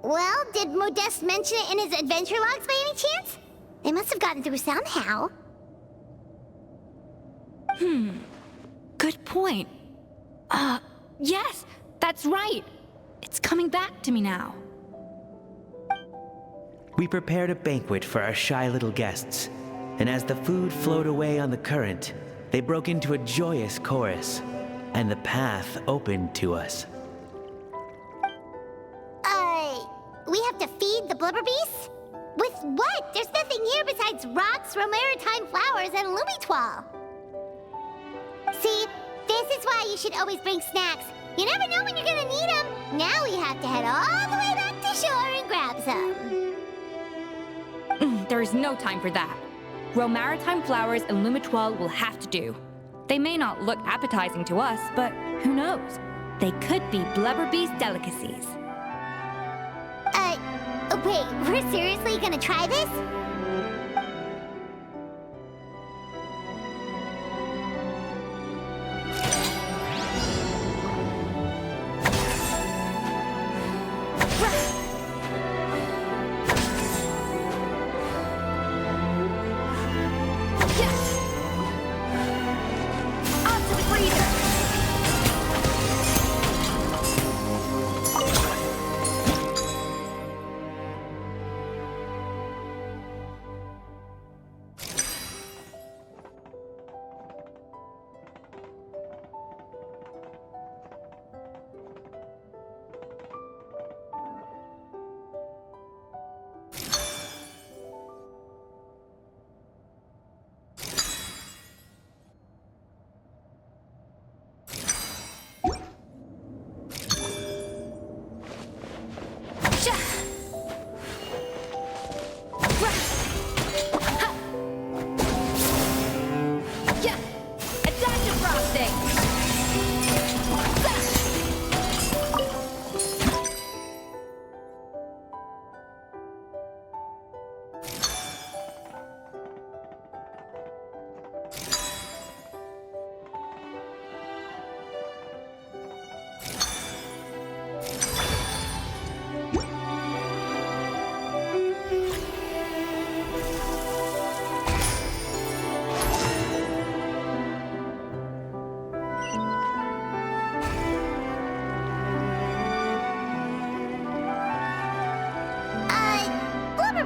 [SPEAKER 3] Well, did Modeste mention it in his adventure logs by any chance? They must have gotten through somehow.
[SPEAKER 6] Good point. Yes, that's right. It's coming back to me now.
[SPEAKER 17] We prepared a banquet for our shy little guests, and as the food flowed away on the current, they broke into a joyous chorus, and the path opened to us.
[SPEAKER 3] We have to feed the blubber beasts? With what? There's nothing here besides rocks, romaritime flowers, and lumitoile. See, this is why you should always bring snacks. You never know when you're gonna need them. Now we have to head all the way back to shore and grab some.
[SPEAKER 6] There is no time for that. Romaritime flowers and lumitoile will have to do. They may not look appetizing to us, but who knows? They could be blubber beast delicacies.
[SPEAKER 3] Wait, we're seriously gonna try this?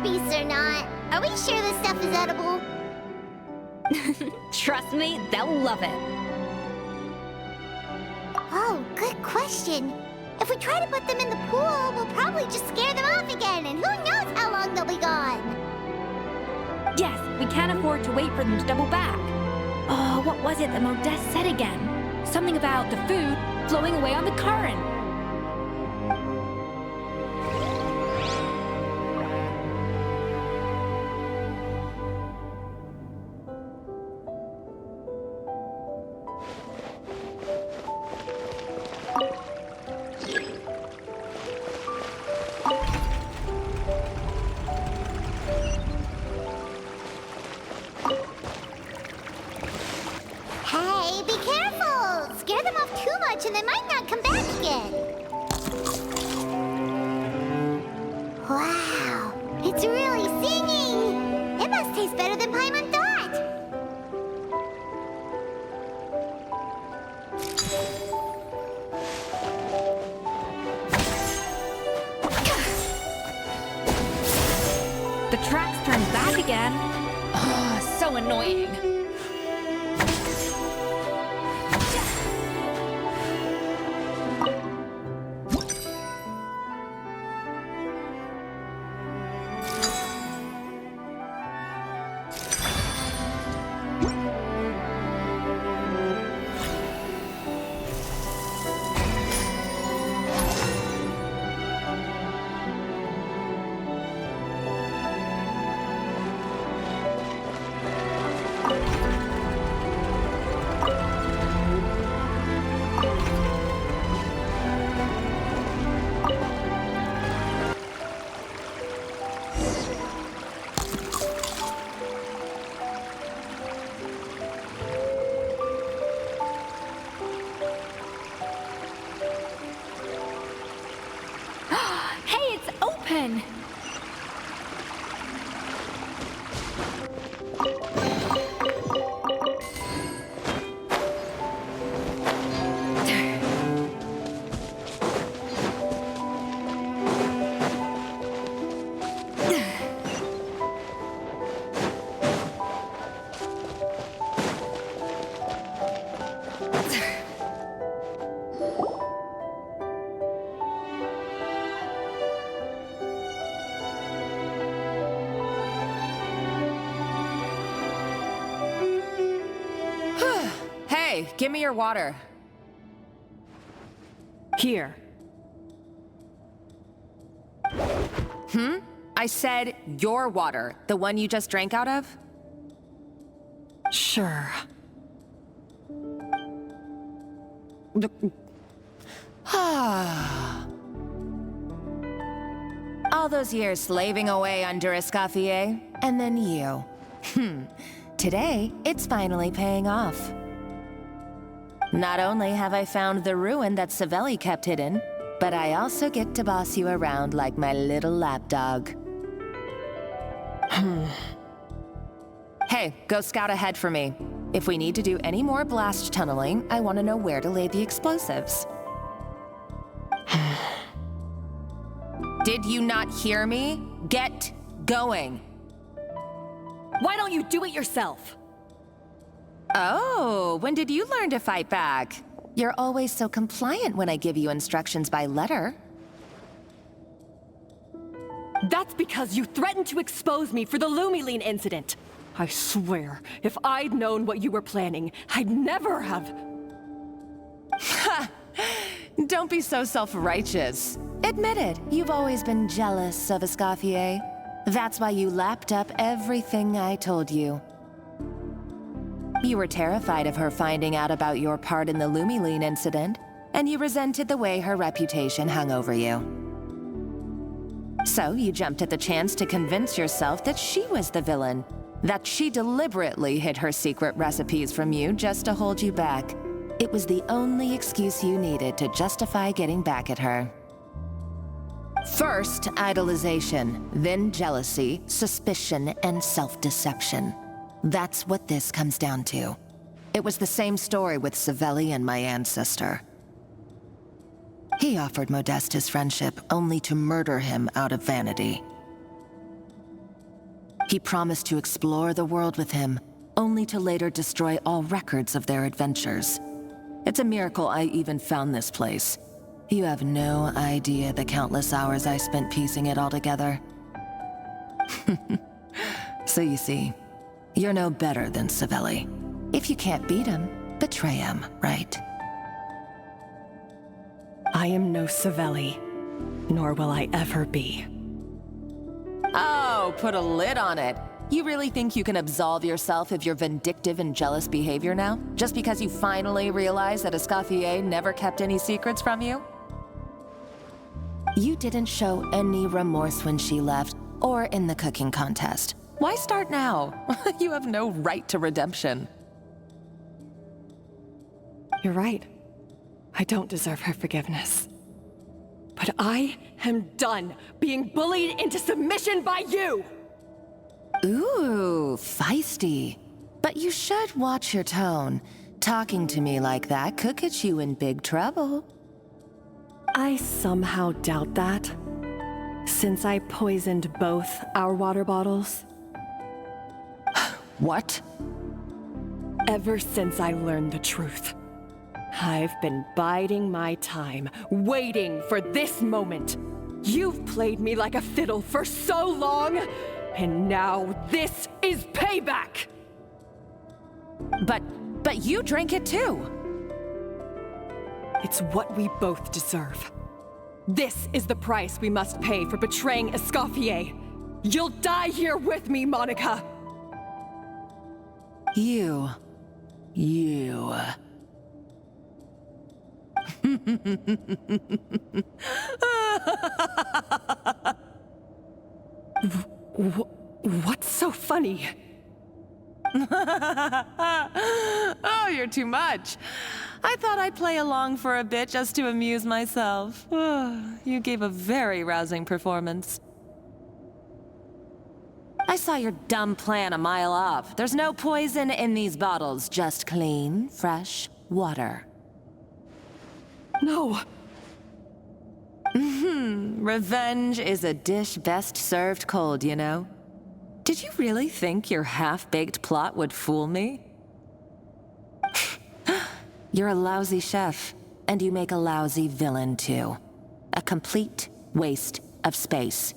[SPEAKER 3] beasts or not, are we sure this stuff is edible?
[SPEAKER 6] Trust me, they'll love it.
[SPEAKER 3] Oh, good question. If we try to put them in the pool, we'll probably just scare them off again, and who knows how long they'll be gone.
[SPEAKER 6] Yes, we can't afford to wait for them to double back. Oh, what was it that Modeste said again? Something about the food flowing away on the current.
[SPEAKER 3] Hey, be careful! Scare them off too much and they might not come back again. Wow, it's really singing! It must taste better than Paimon thought.
[SPEAKER 6] The tracks turned back again. Oh, so annoying. Hey, it's open!
[SPEAKER 9] Hey, give me your water.
[SPEAKER 1] Here.
[SPEAKER 9] I said your water, the one you just drank out of?
[SPEAKER 1] Sure.
[SPEAKER 9] All those years slaving away under Escoffier, and then you. Today, it's finally paying off. Not only have I found the ruin that Savelli kept hidden, but I also get to boss you around like my little lapdog. Hey, go scout ahead for me. If we need to do any more blast tunneling, I want to know where to lay the explosives. Did you not hear me? Get going.
[SPEAKER 1] Why don't you do it yourself?
[SPEAKER 9] Oh, when did you learn to fight back? You're always so compliant when I give you instructions by letter.
[SPEAKER 1] That's because you threatened to expose me for the Lumiline incident. I swear, if I'd known what you were planning, I'd never have...
[SPEAKER 9] Ha! Don't be so self-righteous. Admit it, you've always been jealous of Escoffier. That's why you lapped up everything I told you. You were terrified of her finding out about your part in the Lumiline incident, and you resented the way her reputation hung over you. So you jumped at the chance to convince yourself that she was the villain, that she deliberately hid her secret recipes from you just to hold you back. It was the only excuse you needed to justify getting back at her. First, idolization, then jealousy, suspicion, and self-deception. That's what this comes down to. It was the same story with Savelli and my ancestor. He offered Modeste his friendship only to murder him out of vanity.
[SPEAKER 18] He promised to explore the world with him, only to later destroy all records of their adventures. It's a miracle I even found this place. You have no idea the countless hours I spent piecing it all together. So you see, you're no better than Savelli. If you can't beat him, betray him, right?
[SPEAKER 1] I am no Savelli, nor will I ever be.
[SPEAKER 18] Oh, put a lid on it. You really think you can absolve yourself of your vindictive and jealous behavior now? Just because you finally realized that Escoffier never kept any secrets from you? You didn't show any remorse when she left, or in the cooking contest. Why start now? You have no right to redemption.
[SPEAKER 1] You're right. I don't deserve her forgiveness. But I am done being bullied into submission by you!
[SPEAKER 18] Ooh, feisty. But you should watch your tone. Talking to me like that could get you in big trouble.
[SPEAKER 1] I somehow doubt that, since I poisoned both our water bottles.
[SPEAKER 18] What?
[SPEAKER 1] Ever since I learned the truth, I've been biding my time, waiting for this moment. You've played me like a fiddle for so long, and now this is payback!
[SPEAKER 18] But you drink it too!
[SPEAKER 1] It's what we both deserve. This is the price we must pay for betraying Escoffier. You'll die here with me, Monica!
[SPEAKER 18] You.
[SPEAKER 1] What's so funny?
[SPEAKER 18] Oh, you're too much. I thought I'd play along for a bit just to amuse myself. You gave a very rousing performance. I saw your dumb plan a mile off. There's no poison in these bottles, just clean, fresh water.
[SPEAKER 1] No.
[SPEAKER 18] Revenge is a dish best served cold, you know? Did you really think your half-baked plot would fool me? You're a lousy chef, and you make a lousy villain, too. A complete waste of space.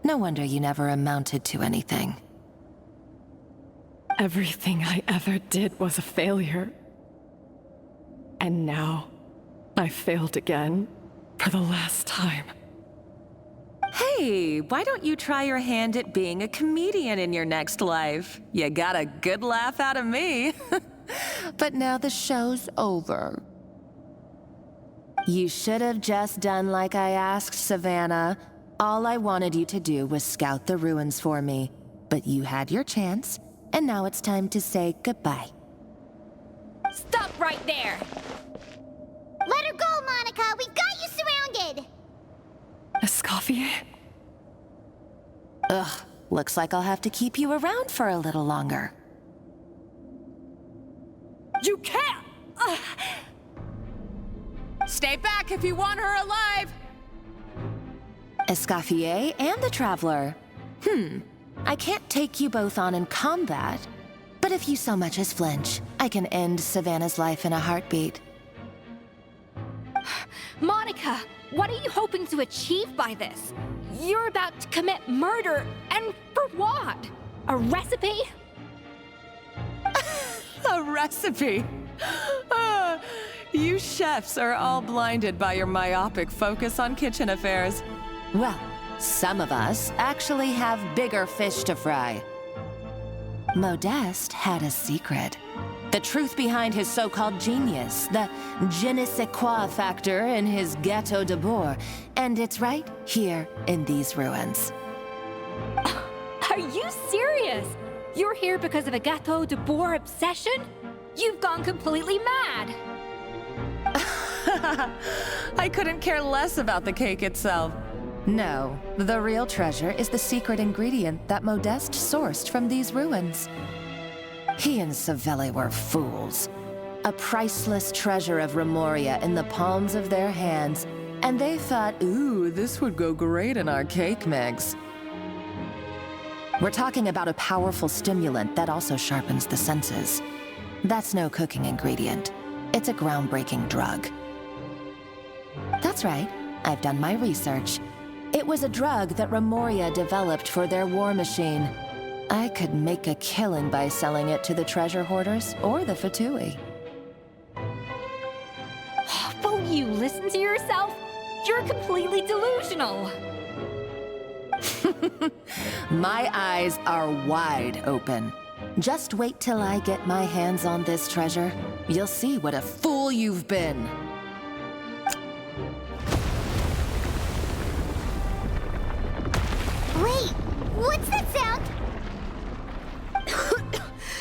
[SPEAKER 18] No wonder you never amounted to anything.
[SPEAKER 1] Everything I ever did was a failure. And now, I failed again, for the last time.
[SPEAKER 18] Hey, why don't you try your hand at being a comedian in your next life? You got a good laugh out of me. But now the show's over. You should have just done like I asked, Savannah. All I wanted you to do was scout the ruins for me. But you had your chance, and now it's time to say goodbye.
[SPEAKER 4] Stop right there!
[SPEAKER 3] Let her go, Monica! We've got you surrounded!
[SPEAKER 1] Escoffier?
[SPEAKER 18] Ugh, looks like I'll have to keep you around for a little longer.
[SPEAKER 1] You can't!
[SPEAKER 18] Stay back if you want her alive! Escoffier and the Traveler. I can't take you both on in combat, but if you so much as flinch, I can end Savannah's life in a heartbeat.
[SPEAKER 4] Monica, what are you hoping to achieve by this? You're about to commit murder, and for what? A recipe?
[SPEAKER 18] A recipe? You chefs are all blinded by your myopic focus on kitchen affairs. Well, some of us actually have bigger fish to fry. Modeste had a secret. The truth behind his so-called genius, the je ne sais quoi factor in his Gâteau de Bourg, and it's right here in these ruins.
[SPEAKER 4] Are you serious? You're here because of a Gâteau de Bourg obsession? You've gone completely mad!
[SPEAKER 18] I couldn't care less about the cake itself. No, the real treasure is the secret ingredient that Modeste sourced from these ruins. He and Savelli were fools. A priceless treasure of Remoria in the palms of their hands, and they thought, ooh, this would go great in our cake mix. We're talking about a powerful stimulant that also sharpens the senses. That's no cooking ingredient. It's a groundbreaking drug. That's right. I've done my research. It was a drug that Remoria developed for their war machine. I could make a killing by selling it to the treasure hoarders or the Fatui.
[SPEAKER 6] Won't you listen to yourself? You're completely delusional.
[SPEAKER 18] My eyes are wide open. Just wait till I get my hands on this treasure. You'll see what a fool you've been.
[SPEAKER 3] Wait, what's that sound?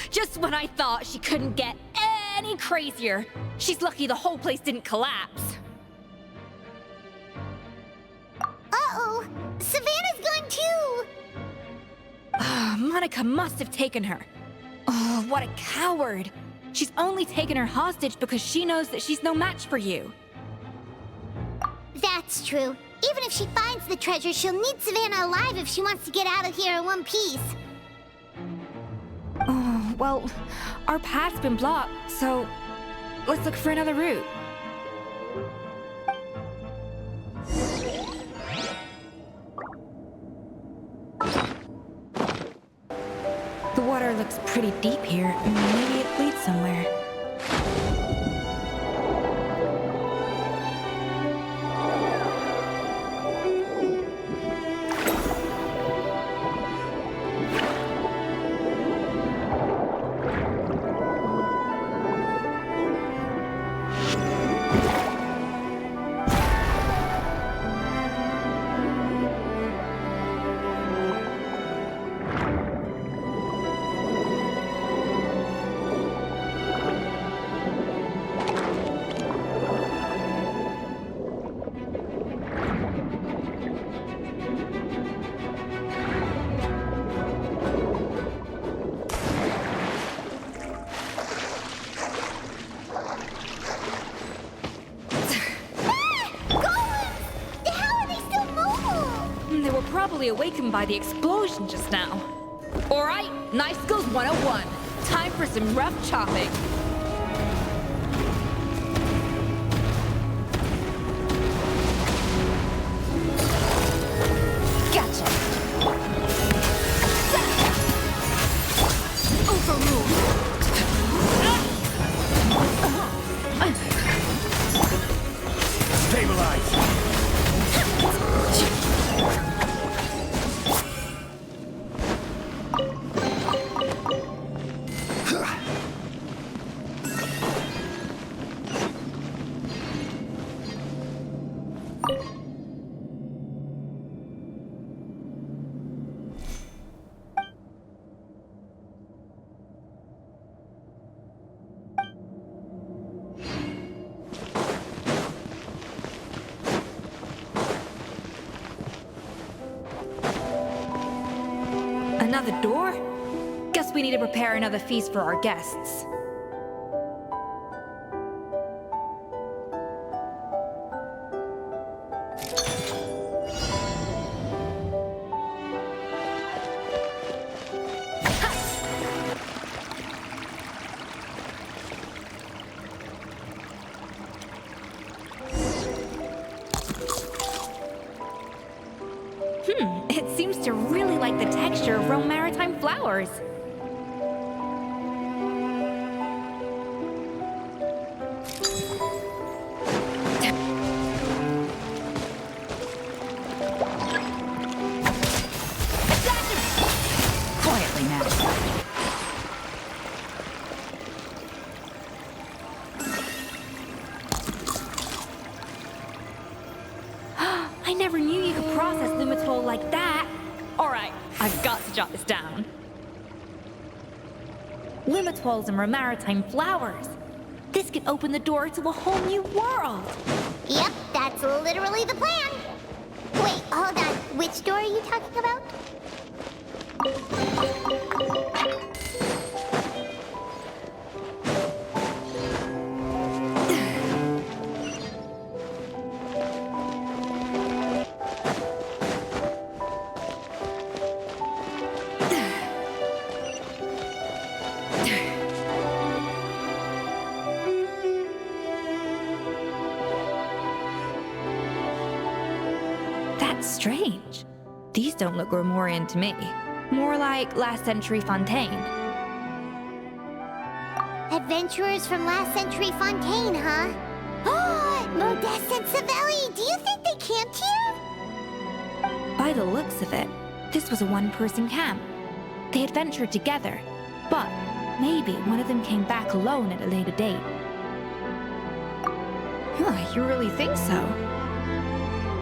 [SPEAKER 6] Just when I thought she couldn't get any crazier. She's lucky the whole place didn't collapse.
[SPEAKER 3] Uh-oh, Savannah's gone too!
[SPEAKER 6] Monica must have taken her. Oh, what a coward. She's only taken her hostage because she knows that she's no match for you.
[SPEAKER 3] That's true. Even if she finds the treasure, she'll need Savannah alive if she wants to get out of here in one piece.
[SPEAKER 6] Oh, well, our path's been blocked, so let's look for another route. The water looks pretty deep here. Maybe it leads somewhere. Probably awakened by the explosion just now. All right, Knife Skills 101. Time for some rough chopping. Gotcha. Overruled.
[SPEAKER 8] Stabilize.
[SPEAKER 6] Another door? Guess we need to prepare another feast for our guests. It seems to really like the texture of Rome maritime flowers. Quietly now. I never knew you could process Lumitol like that. All right, I've got to jot this down. Lumitols and maritime flowers. This could open the door to a whole new world.
[SPEAKER 3] Yep, that's literally the plan. Wait, hold on. Which door are you talking about?
[SPEAKER 6] These don't look Romorian to me. More like last century Fontaine.
[SPEAKER 3] Adventurers from last century Fontaine, huh? Oh, Modeste and Savelli, do you think they camped here?
[SPEAKER 6] By the looks of it, this was a one-person camp. They had ventured together, but maybe one of them came back alone at a later date. Huh, you really think so?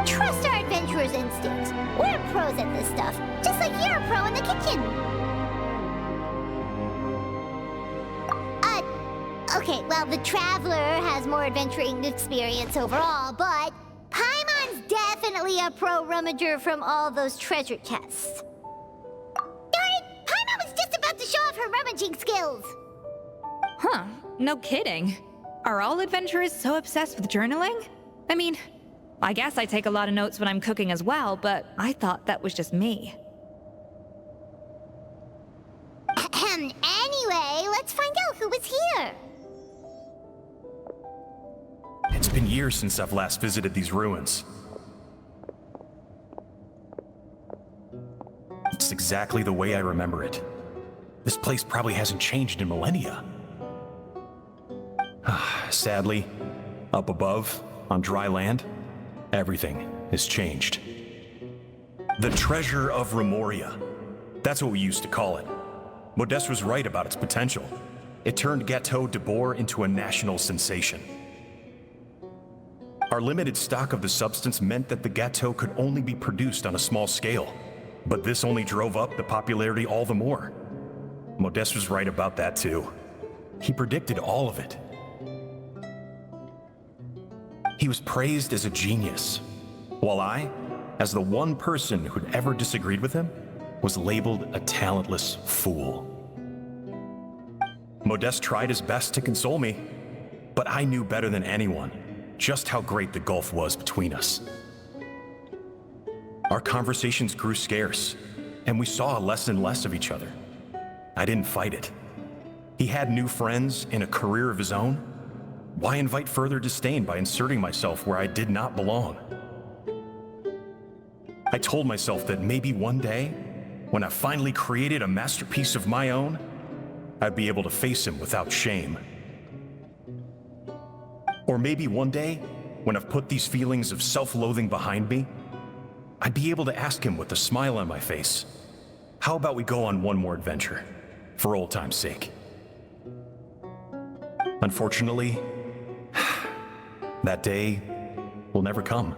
[SPEAKER 3] Trust our adventurers' instincts. We're pros at this stuff, just like you're a pro in the kitchen. Okay, well, the Traveler has more adventuring experience overall, but Paimon's definitely a pro rummager from all those treasure chests. Darn it! Paimon was just about to show off her rummaging skills!
[SPEAKER 6] Huh, no kidding. Are all adventurers so obsessed with journaling? I mean, I guess I take a lot of notes when I'm cooking as well, but I thought that was just me.
[SPEAKER 3] Anyway, let's find out who was here.
[SPEAKER 19] It's been years since I've last visited these ruins. It's exactly the way I remember it. This place probably hasn't changed in millennia. Sadly, up above, on dry land, everything has changed. The treasure of Remoria. That's what we used to call it. Modeste was right about its potential. It turned Gateau Debord into a national sensation. Our limited stock of the substance meant that the Gateau could only be produced on a small scale, but this only drove up the popularity all the more. Modeste was right about that too. He predicted all of it. He was praised as a genius, while I, as the one person who'd ever disagreed with him, was labeled a talentless fool. Modeste tried his best to console me, but I knew better than anyone just how great the gulf was between us. Our conversations grew scarce, and we saw less and less of each other. I didn't fight it. He had new friends and a career of his own. Why invite further disdain by inserting myself where I did not belong? I told myself that maybe one day, when I finally created a masterpiece of my own, I'd be able to face him without shame. Or maybe one day, when I've put these feelings of self-loathing behind me, I'd be able to ask him with a smile on my face, how about we go on one more adventure, for old time's sake? Unfortunately, that day will never come.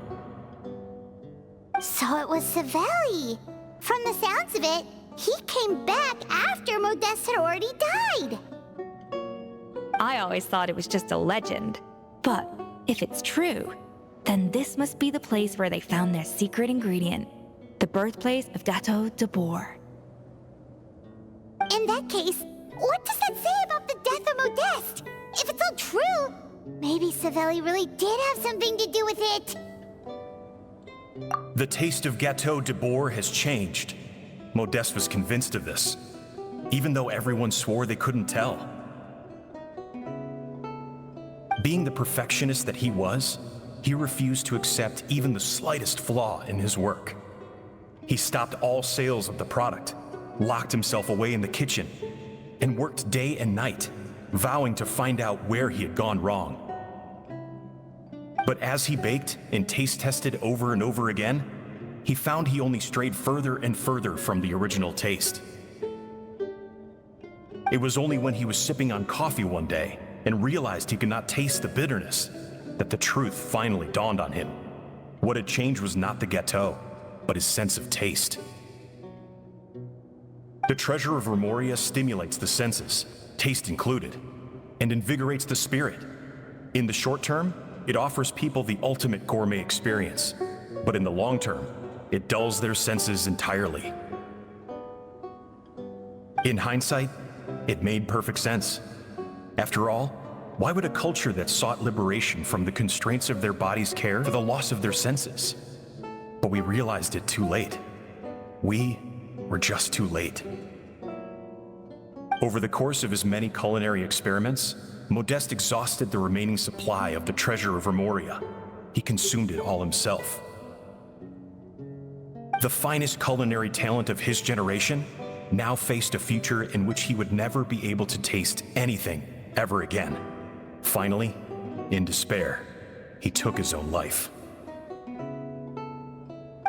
[SPEAKER 3] So it was Savelli. From the sounds of it, he came back after Modeste had already died.
[SPEAKER 6] I always thought it was just a legend. But if it's true, then this must be the place where they found their secret ingredient, the birthplace of Gateau Debord.
[SPEAKER 3] In that case, what does that say about the death of Modeste? If it's all true, maybe Savelli really did have something to do with it.
[SPEAKER 19] The taste of Gateau Debord has changed. Modeste was convinced of this, even though everyone swore they couldn't tell. Being the perfectionist that he was, he refused to accept even the slightest flaw in his work. He stopped all sales of the product, locked himself away in the kitchen, and worked day and night, vowing to find out where he had gone wrong. But as he baked and taste tested over and over again, he found he only strayed further and further from the original taste. It was only when he was sipping on coffee one day and realized he could not taste the bitterness that the truth finally dawned on him. What had changed was not the Gateau, but his sense of taste. The treasure of Remoria stimulates the senses, taste included, and invigorates the spirit. In the short term, it offers people the ultimate gourmet experience, but in the long term, it dulls their senses entirely. In hindsight, it made perfect sense. After all, why would a culture that sought liberation from the constraints of their bodies care for the loss of their senses? But we realized it too late. We were just too late. Over the course of his many culinary experiments, Modeste exhausted the remaining supply of the treasure of Remoria. He consumed it all himself. The finest culinary talent of his generation now faced a future in which he would never be able to taste anything ever again. Finally, in despair, he took his own life.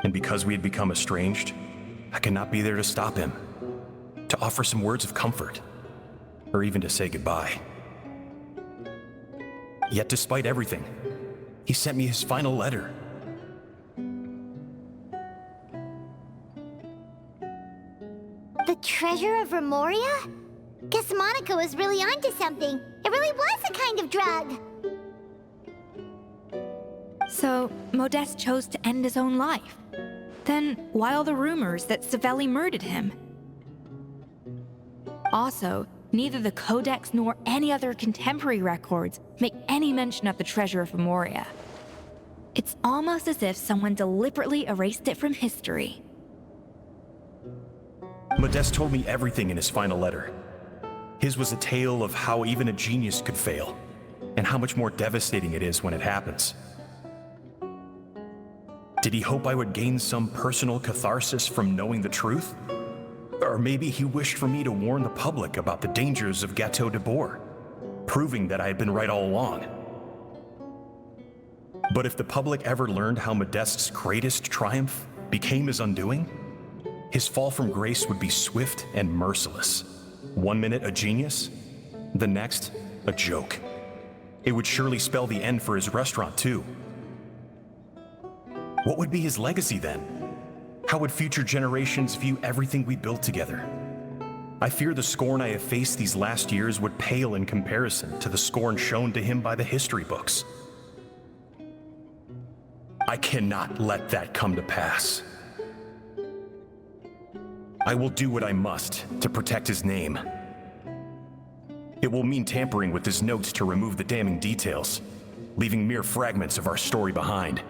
[SPEAKER 19] And because we had become estranged, I could not be there to stop him, to offer some words of comfort, or even to say goodbye. Yet despite everything, he sent me his final letter.
[SPEAKER 3] The treasure of Remoria? Guess Monica was really onto something. It really was a kind of drug.
[SPEAKER 6] So, Modeste chose to end his own life. Then, why all the rumors that Savelli murdered him? Also, neither the Codex nor any other contemporary records make any mention of the treasure of Remoria. It's almost as if someone deliberately erased it from history.
[SPEAKER 19] Modeste told me everything in his final letter. His was a tale of how even a genius could fail, and how much more devastating it is when it happens. Did he hope I would gain some personal catharsis from knowing the truth? Or maybe he wished for me to warn the public about the dangers of Gateau Debord, proving that I had been right all along. But if the public ever learned how Modeste's greatest triumph became his undoing, his fall from grace would be swift and merciless. 1 minute a genius, the next a joke. It would surely spell the end for his restaurant too. What would be his legacy then? How would future generations view everything we built together? I fear the scorn I have faced these last years would pale in comparison to the scorn shown to him by the history books. I cannot let that come to pass. I will do what I must to protect his name. It will mean tampering with his notes to remove the damning details, leaving mere fragments of our story behind.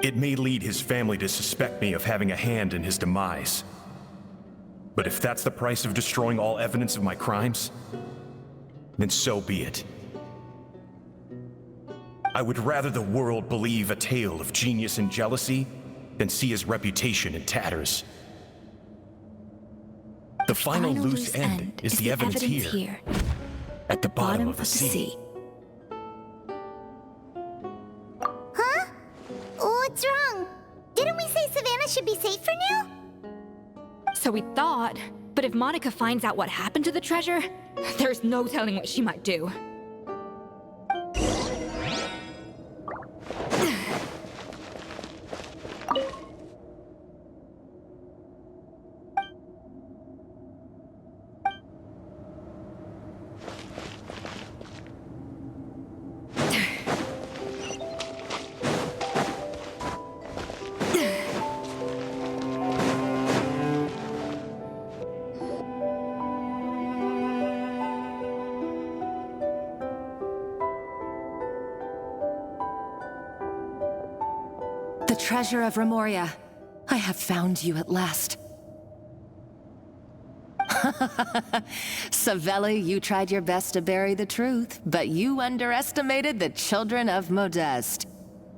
[SPEAKER 19] It may lead his family to suspect me of having a hand in his demise. But if that's the price of destroying all evidence of my crimes, then so be it. I would rather the world believe a tale of genius and jealousy than see his reputation in tatters. The final loose end is the evidence here, at the bottom of the sea.
[SPEAKER 3] Huh? What's wrong? Didn't we say Savannah should be safe for now?
[SPEAKER 6] So we thought, but if Monica finds out what happened to the treasure, there's no telling what she might do.
[SPEAKER 18] Treasure of Remoria, I have found you at last. Savelli, you tried your best to bury the truth, but you underestimated the children of Modeste.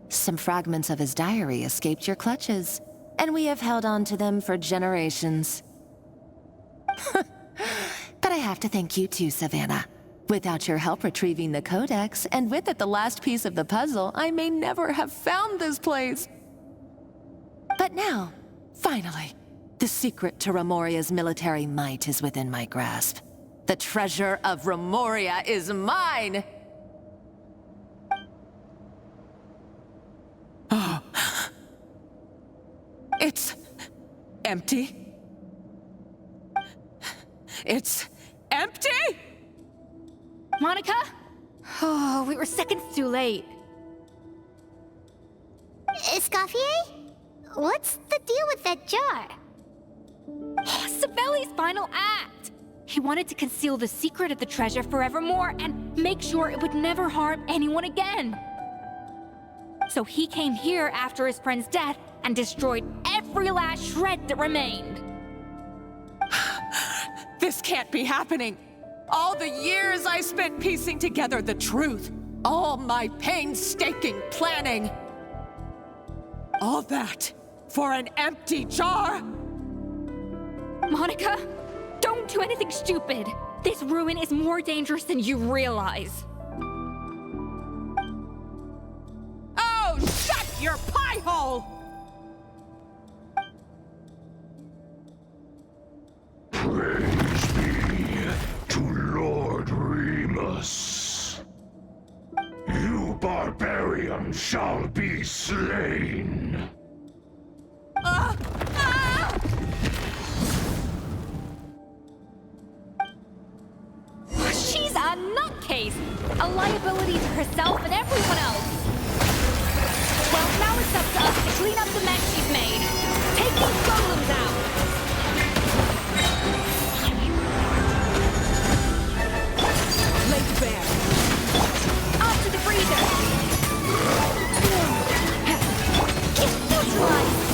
[SPEAKER 18] Some fragments of his diary escaped your clutches, and we have held on to them for generations. But I have to thank you too, Savannah. Without your help retrieving the Codex, and with it the last piece of the puzzle, I may never have found this place. But now, finally, the secret to Remoria's military might is within my grasp. The treasure of Remoria is mine! Oh. It's empty. It's empty?
[SPEAKER 6] Monica? Oh, we were seconds too late.
[SPEAKER 3] Escoffier? What's the deal with that jar?
[SPEAKER 6] Savelli's final act! He wanted to conceal the secret of the treasure forevermore and make sure it would never harm anyone again. So he came here after his friend's death and destroyed every last shred that remained.
[SPEAKER 18] This can't be happening! All the years I spent piecing together the truth! All my painstaking planning!
[SPEAKER 20] All that for an empty jar?
[SPEAKER 6] Monica, don't do anything stupid. This ruin is more dangerous than you realize.
[SPEAKER 20] Oh, shut your pie hole!
[SPEAKER 21] Praise be to Lord Remus. You barbarian shall be slain.
[SPEAKER 6] She's a nutcase! A liability to herself and everyone else! Well, now it's up to us to clean up the mess she's made. Take these golems out!
[SPEAKER 20] Laid bare.
[SPEAKER 6] Up to the freezer! Get neutralized!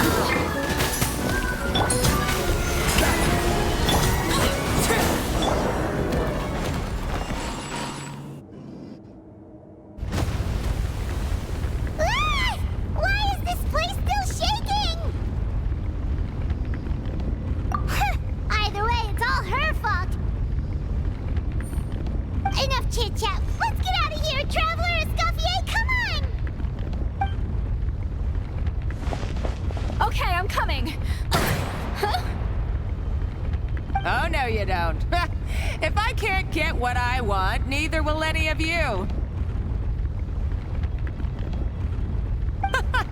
[SPEAKER 3] Why is this place still shaking? Either way, it's all her fault. Enough chit-chat. Let's get out of here, Traveler Escoffier, come on!
[SPEAKER 6] Okay, I'm coming.
[SPEAKER 18] Oh, no, you don't. If I can't get what I want, neither will any of you.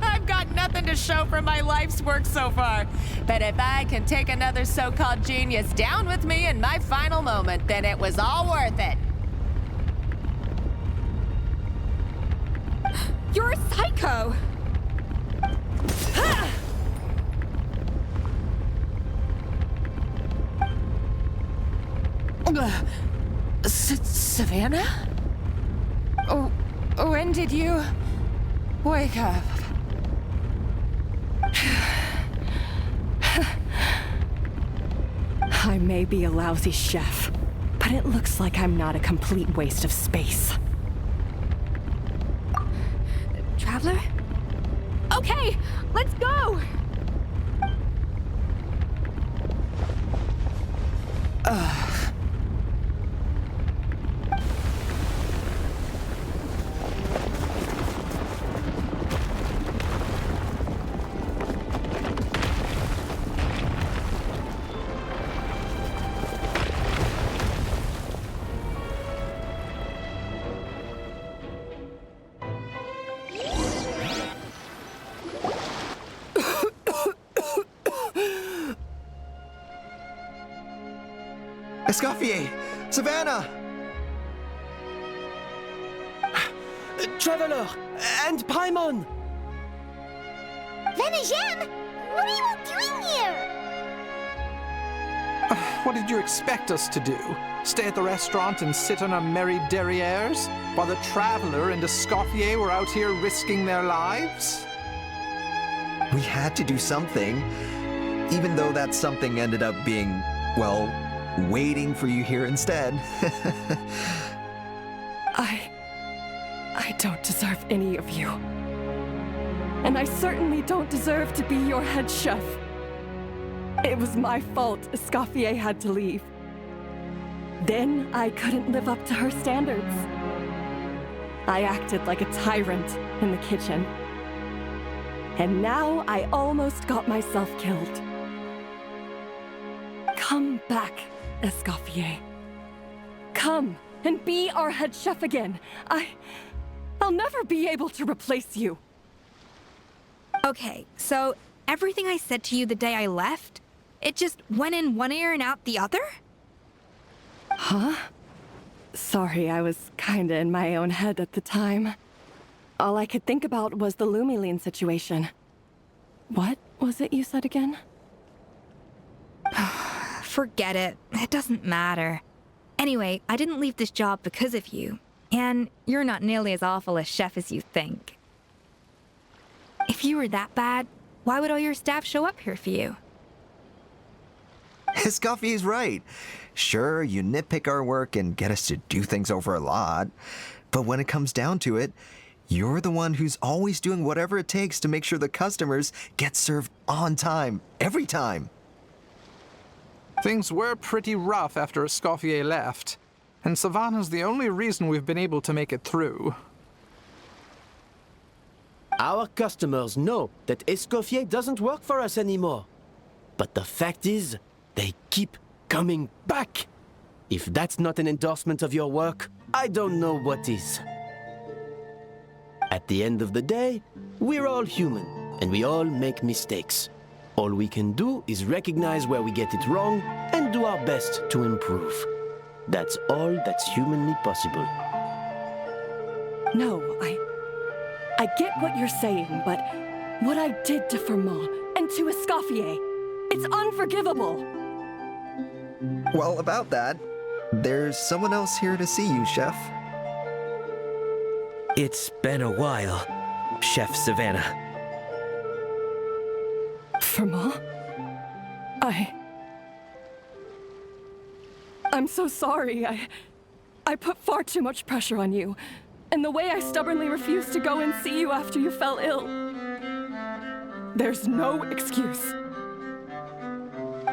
[SPEAKER 18] I've got nothing to show for my life's work so far. But if I can take another so-called genius down with me in my final moment, then it was all worth it.
[SPEAKER 6] You're a psycho!
[SPEAKER 18] Savannah? Oh, when did you wake up?
[SPEAKER 1] I may be a lousy chef, but it looks like I'm not a complete waste of space.
[SPEAKER 6] Traveler? Okay, let's go!
[SPEAKER 15] Escoffier! Savannah!
[SPEAKER 5] Traveler! And Paimon!
[SPEAKER 3] Venegem! What are you all doing here?
[SPEAKER 14] What did you expect us to do? Stay at the restaurant and sit on our merry derrieres while the Traveler and Escoffier were out here risking their lives?
[SPEAKER 15] We had to do something, even though that something ended up being, well, waiting for you here instead.
[SPEAKER 1] I don't deserve any of you. And I certainly don't deserve to be your head chef. It was my fault Escoffier had to leave. Then I couldn't live up to her standards. I acted like a tyrant in the kitchen. And now I almost got myself killed. Come back, Escoffier. Come and be our head chef again. I'll never be able to replace you.
[SPEAKER 6] Okay, so everything I said to you the day I left, it just went in one ear and out the other?
[SPEAKER 1] Huh? Sorry, I was kinda in my own head at the time. All I could think about was the Lumiline situation. What was it you said again?
[SPEAKER 6] Forget it. It doesn't matter. Anyway, I didn't leave this job because of you. And you're not nearly as awful a chef as you think. If you were that bad, why would all your staff show up here for you?
[SPEAKER 15] Escoffier's right. Sure, you nitpick our work and get us to do things over a lot. But when it comes down to it, You're the one who's always doing whatever it takes to make sure the customers get served on time, every time.
[SPEAKER 14] Things were pretty rough after Escoffier left, and Savannah's the only reason we've been able to make it through.
[SPEAKER 5] Our customers know that Escoffier doesn't work for us anymore. But the fact is, they keep coming back. If that's not an endorsement of your work, I don't know what is. At the end of the day, we're all human, and we all make mistakes. All we can do is recognize where we get it wrong and do our best to improve. That's all that's humanly possible.
[SPEAKER 1] No, I get what you're saying, but what I did to Firmin and to Escoffier, it's unforgivable.
[SPEAKER 15] Well, about that, there's someone else here to see you, Chef.
[SPEAKER 17] It's been a while, Chef Savannah.
[SPEAKER 1] Firmin? I'm so sorry. I put far too much pressure on you. And the way I stubbornly refused to go and see you after you fell ill. There's no excuse.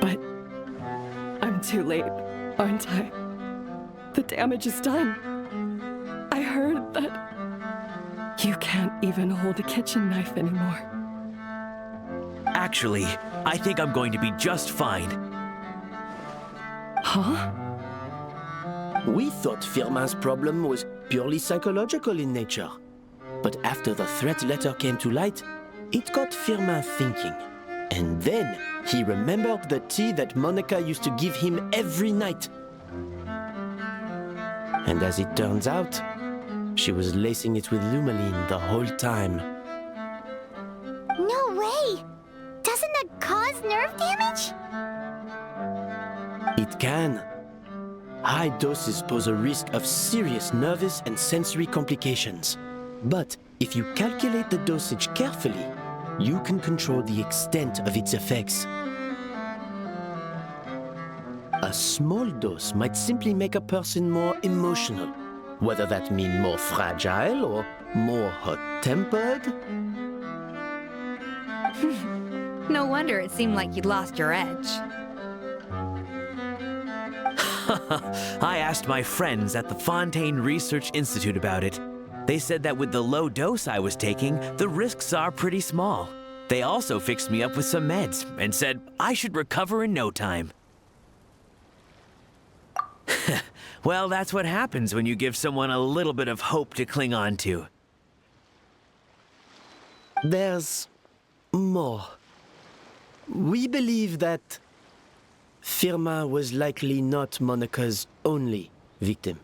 [SPEAKER 1] But I'm too late, aren't I? The damage is done. I heard that you can't even hold a kitchen knife anymore.
[SPEAKER 17] Actually, I think I'm going to be just fine.
[SPEAKER 1] Huh?
[SPEAKER 5] We thought Firmin's problem was purely psychological in nature. But after the threat letter came to light, it got Firmin thinking. And then he remembered the tea that Monica used to give him every night. And as it turns out, she was lacing it with Lumaline the whole time.
[SPEAKER 3] No way! Doesn't that cause nerve damage?
[SPEAKER 5] It can. High doses pose a risk of serious nervous and sensory complications. But if you calculate the dosage carefully, you can control the extent of its effects. A small dose might simply make a person more emotional, whether that means more fragile or more hot-tempered.
[SPEAKER 6] No wonder it seemed like you'd lost your edge.
[SPEAKER 17] I asked my friends at the Fontaine Research Institute about it. They said that with the low dose I was taking, the risks are pretty small. They also fixed me up with some meds and said I should recover in no time. Well, that's what happens when you give someone a little bit of hope to cling on to.
[SPEAKER 5] There's more. We believe that Firmin was likely not Monica's only victim.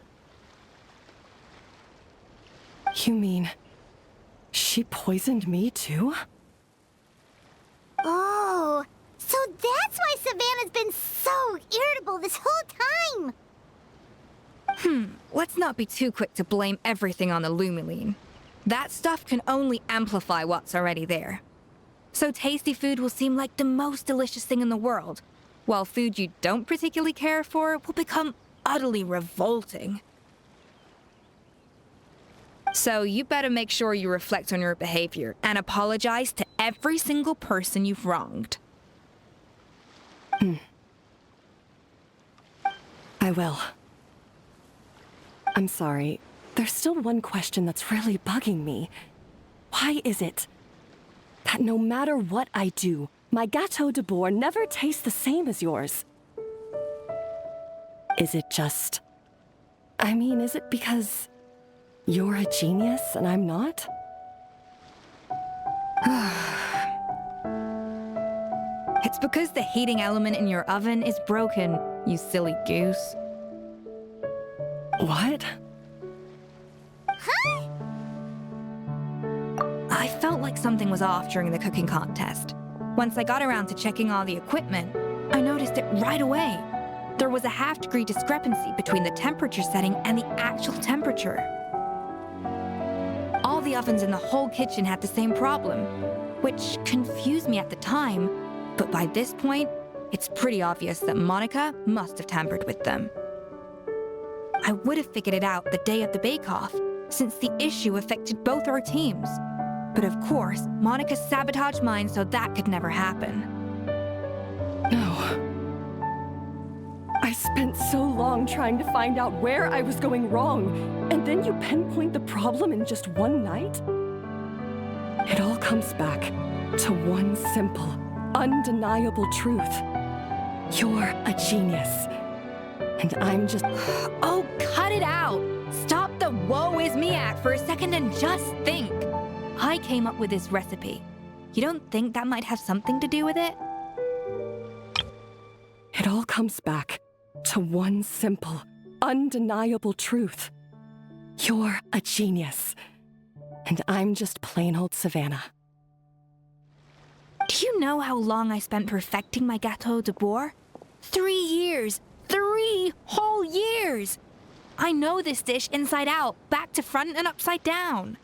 [SPEAKER 1] You mean she poisoned me too?
[SPEAKER 3] Oh, so that's why Savannah's been so irritable this whole time!
[SPEAKER 6] Let's not be too quick to blame everything on the Lumaline. That stuff can only amplify what's already there. So tasty food will seem like the most delicious thing in the world, while food you don't particularly care for will become utterly revolting. So you better make sure you reflect on your behavior and apologize to every single person you've wronged.
[SPEAKER 1] I will. I'm sorry. There's still one question that's really bugging me. Why is it that no matter what I do, my Gâteau Debord never tastes the same as yours? Is it just... I mean, is it because you're a genius and I'm not?
[SPEAKER 6] It's because the heating element in your oven is broken, you silly goose.
[SPEAKER 1] What?
[SPEAKER 3] Huh?
[SPEAKER 6] I felt like something was off during the cooking contest. Once I got around to checking all the equipment, I noticed it right away. There was a half-degree discrepancy between the temperature setting and the actual temperature. All the ovens in the whole kitchen had the same problem, which confused me at the time, but by this point, it's pretty obvious that Monica must have tampered with them. I would have figured it out the day of the bake-off, since the issue affected both our teams. But of course, Monica sabotaged mine so that could never happen.
[SPEAKER 1] No. I spent so long trying to find out where I was going wrong, and then you pinpoint the problem in just one night? It all comes back to one simple, undeniable truth. You're a genius. And I'm just...
[SPEAKER 6] Oh, cut it out! Stop the woe is me act for a second and just think. I came up with this recipe. You don't think that might have something to do with it?
[SPEAKER 1] It all comes back to one simple, undeniable truth. You're a genius. And I'm just plain old Savannah.
[SPEAKER 6] Do you know how long I spent perfecting my Gâteau de Bourg? 3 years! 3 whole years! I know this dish inside out, back to front and upside down.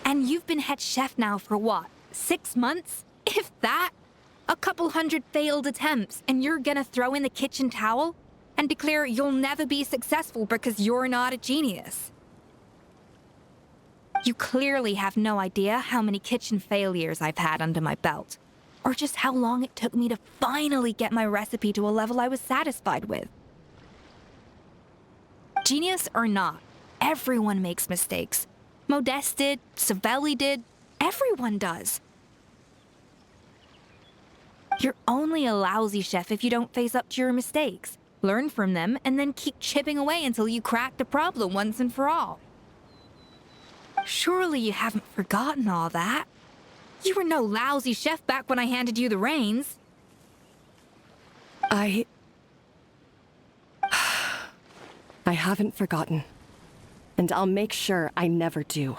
[SPEAKER 6] And you've been head chef now for what, 6 months? If that? A couple hundred failed attempts, and you're gonna throw in the kitchen towel and declare you'll never be successful because you're not a genius. You clearly have no idea how many kitchen failures I've had under my belt, or just how long it took me to finally get my recipe to a level I was satisfied with. Genius or not, everyone makes mistakes. Modeste did, Savelli did, everyone does. You're only a lousy chef if you don't face up to your mistakes, learn from them, and then keep chipping away until you crack the problem once and for all. Surely you haven't forgotten all that. You were no lousy chef back when I handed you the reins.
[SPEAKER 1] I haven't forgotten. And I'll make sure I never do.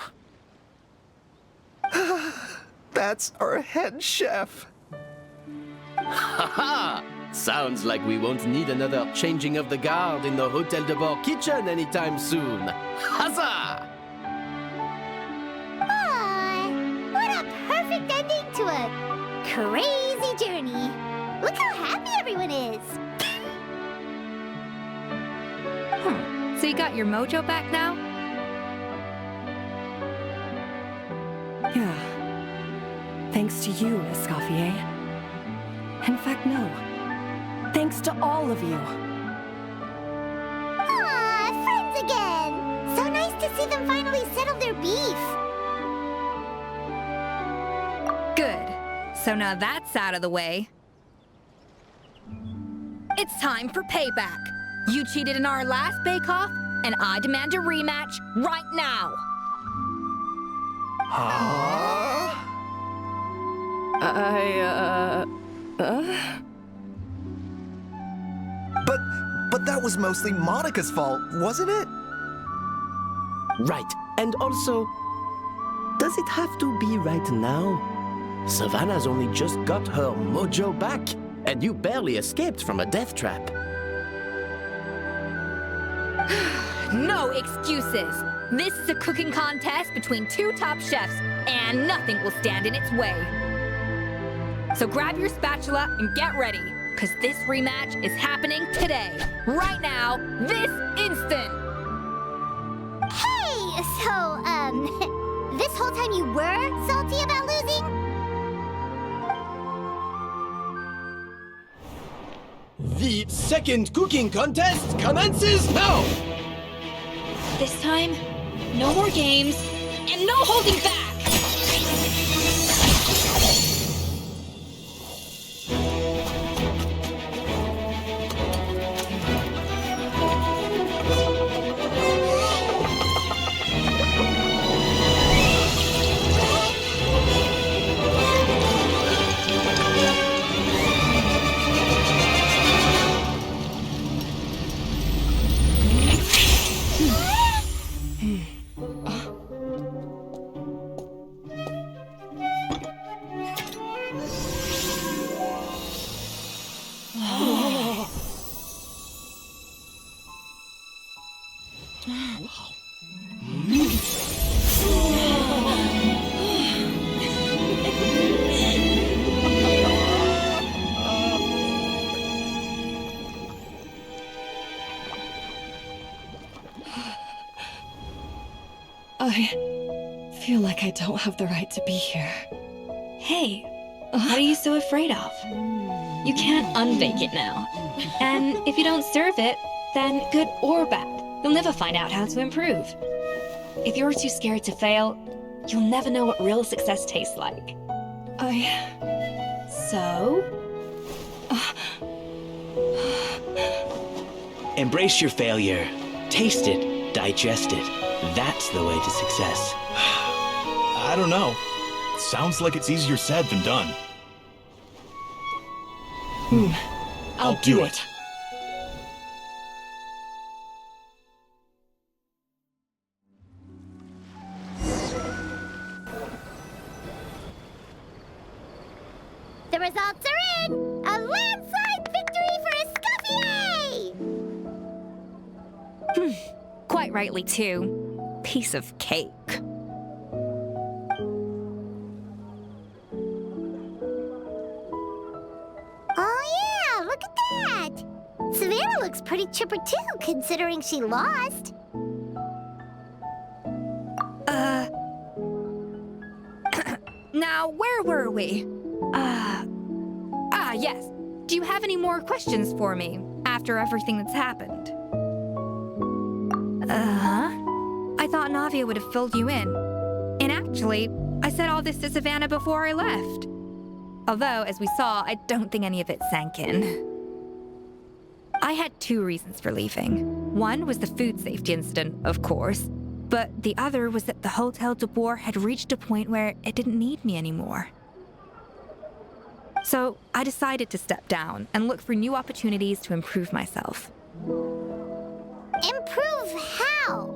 [SPEAKER 15] That's our head chef.
[SPEAKER 5] Haha! Sounds like we won't need another changing of the guard in the Hôtel Debord kitchen anytime soon. Huzzah!
[SPEAKER 3] What a perfect ending to a crazy journey. Look how happy everyone is.
[SPEAKER 6] So you got your mojo back now?
[SPEAKER 1] Yeah. Thanks to you, Escoffier. In fact, no. Thanks to all of you.
[SPEAKER 3] Aw, friends again. So nice to see them finally settle their beef.
[SPEAKER 6] Good. So now that's out of the way. It's time for payback. You cheated in our last bake-off, and I demand a rematch right now.
[SPEAKER 15] Huh? But that was mostly Monica's fault, wasn't it?
[SPEAKER 5] Right. And also, does it have to be right now? Savannah's only just got her mojo back, and you barely escaped from a death trap.
[SPEAKER 6] No excuses. This is a cooking contest between 2 top chefs, and nothing will stand in its way. So grab your spatula and get ready, because this rematch is happening today, right now, this instant.
[SPEAKER 3] Hey, so, this whole time you were salty about losing?
[SPEAKER 5] The second cooking contest commences now!
[SPEAKER 6] This time, no more games, and no holding back!
[SPEAKER 16] I feel like I don't have the right to be here.
[SPEAKER 11] Hey, what are you so afraid of? You can't unbake it now. And if you don't serve it, then good or bad, you'll never find out how to improve. If you're too scared to fail, you'll never know what real success tastes like. So?
[SPEAKER 17] Embrace your failure. Taste it. Digest it. That's the way to success.
[SPEAKER 19] I don't know. Sounds like it's easier said than done.
[SPEAKER 11] I'll do it.
[SPEAKER 3] The results are in! A landslide victory for Escoffier!
[SPEAKER 6] Quite rightly, too. Piece of cake.
[SPEAKER 3] Oh yeah, look at that! Savannah looks pretty chipper too, considering she lost.
[SPEAKER 6] Now, where were we? Yes. Do you have any more questions for me after everything that's happened? I thought Navia would have filled you in. And actually, I said all this to Savannah before I left. Although, as we saw, I don't think any of it sank in. I had 2 reasons for leaving. One was the food safety incident, of course, but the other was that the Hotel Debord had reached a point where it didn't need me anymore. So I decided to step down and look for new opportunities to improve myself.
[SPEAKER 3] Improve how?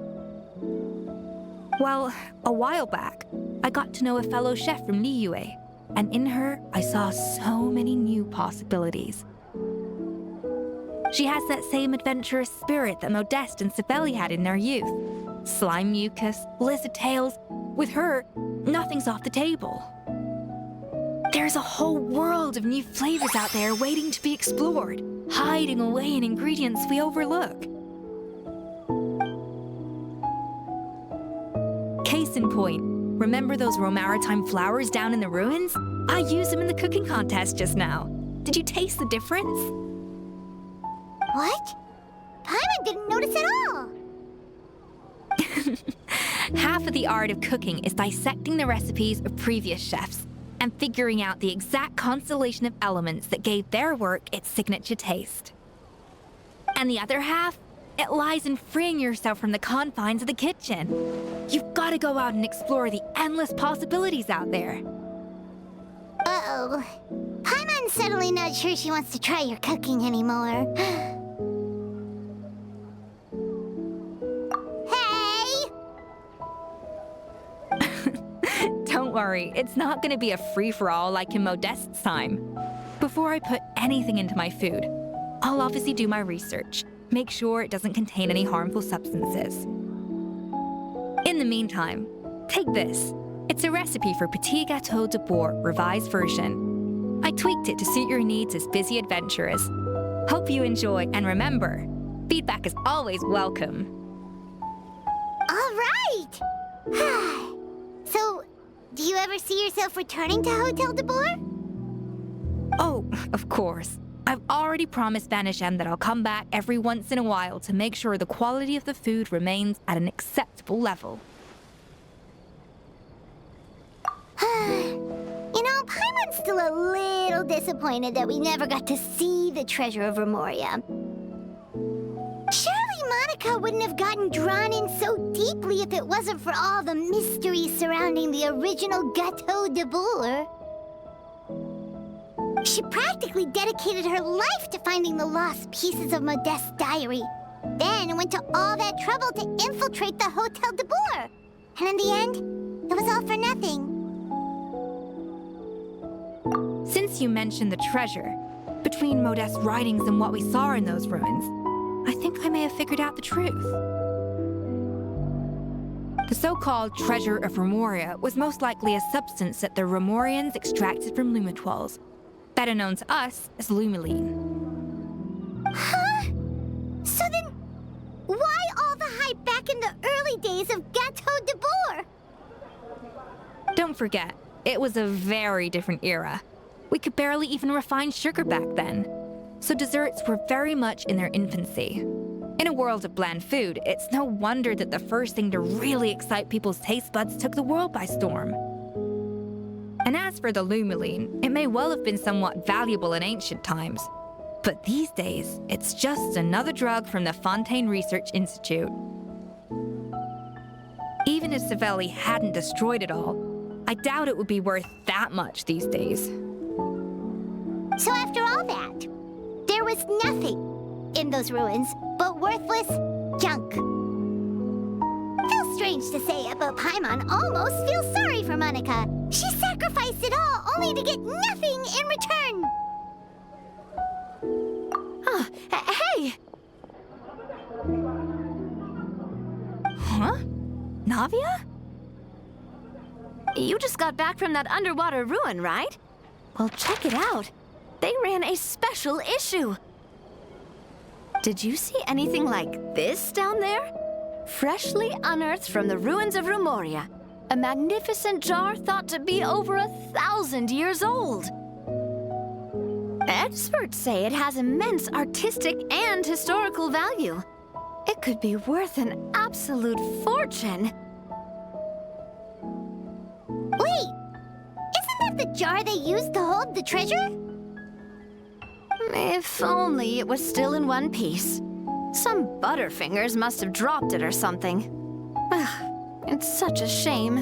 [SPEAKER 6] Well, a while back, I got to know a fellow chef from Liyue, and in her, I saw so many new possibilities. She has that same adventurous spirit that Modeste and Sibeli had in their youth. Slime mucus, lizard tails. With her, nothing's off the table. There's a whole world of new flavors out there waiting to be explored, hiding away in ingredients we overlook. Case in point, remember those Romaritime flowers down in the ruins? I used them in the cooking contest just now. Did you taste the difference?
[SPEAKER 3] What? Paimon didn't notice at all.
[SPEAKER 6] Half of the art of cooking is dissecting the recipes of previous chefs and figuring out the exact constellation of elements that gave their work its signature taste. And the other half, it lies in freeing yourself from the confines of the kitchen. You've got to go out and explore the endless possibilities out there.
[SPEAKER 3] Uh-oh. Paimon's suddenly not sure she wants to try your cooking anymore.
[SPEAKER 6] Don't worry, it's not gonna be a free-for-all like in Modeste's time. Before I put anything into my food, I'll obviously do my research, make sure it doesn't contain any harmful substances. In the meantime, take this. It's a recipe for Petit Gâteau de Bourg revised version. I tweaked it to suit your needs as busy adventurers. Hope you enjoy, and remember, feedback is always welcome.
[SPEAKER 3] All right! So, do you ever see yourself returning to Hotel Debord?
[SPEAKER 6] Oh, of course. I've already promised Vanishem that I'll come back every once in a while to make sure the quality of the food remains at an acceptable level.
[SPEAKER 3] You know, Paimon's still a little disappointed that we never got to see the treasure of Remoria. Surely Monica wouldn't have gotten drawn in so deeply if it wasn't for all the mysteries surrounding the original Gâteau de Bourg. She practically dedicated her life to finding the lost pieces of Modeste's diary, then went to all that trouble to infiltrate the Hotel de Bourg. And in the end, it was all for nothing.
[SPEAKER 6] Since you mentioned the treasure, between Modeste's writings and what we saw in those ruins, I think I may have figured out the truth. The so-called treasure of Remoria was most likely a substance that the Remorians extracted from Lumitoiles, better known to us as Lumiline.
[SPEAKER 3] Huh? So then, why all the hype back in the early days of Gâteau de Bourg?
[SPEAKER 6] Don't forget, it was a very different era. We could barely even refine sugar back then. So desserts were very much in their infancy. In a world of bland food, it's no wonder that the first thing to really excite people's taste buds took the world by storm. And as for the Lumiline, it may well have been somewhat valuable in ancient times. But these days, it's just another drug from the Fontaine Research Institute. Even if Savelli hadn't destroyed it all, I doubt it would be worth that much these days.
[SPEAKER 3] So after all that, there was nothing in those ruins but worthless junk. Feels strange to say it, but Paimon almost feels sorry for Monica. She sacrificed it all only to get nothing in return.
[SPEAKER 4] Oh, hey! Huh? Navia? You just got back from that underwater ruin, right? Well, check it out. They ran a special issue. Did you see anything like this down there? Freshly unearthed from the ruins of Rumoria. A magnificent jar thought to be over 1,000 years old. Experts say it has immense artistic and historical value. It could be worth an absolute fortune.
[SPEAKER 3] Wait! Isn't that the jar they used to hold the treasure?
[SPEAKER 4] If only it was still in one piece. Some butterfingers must have dropped it or something. Ugh, it's such a shame.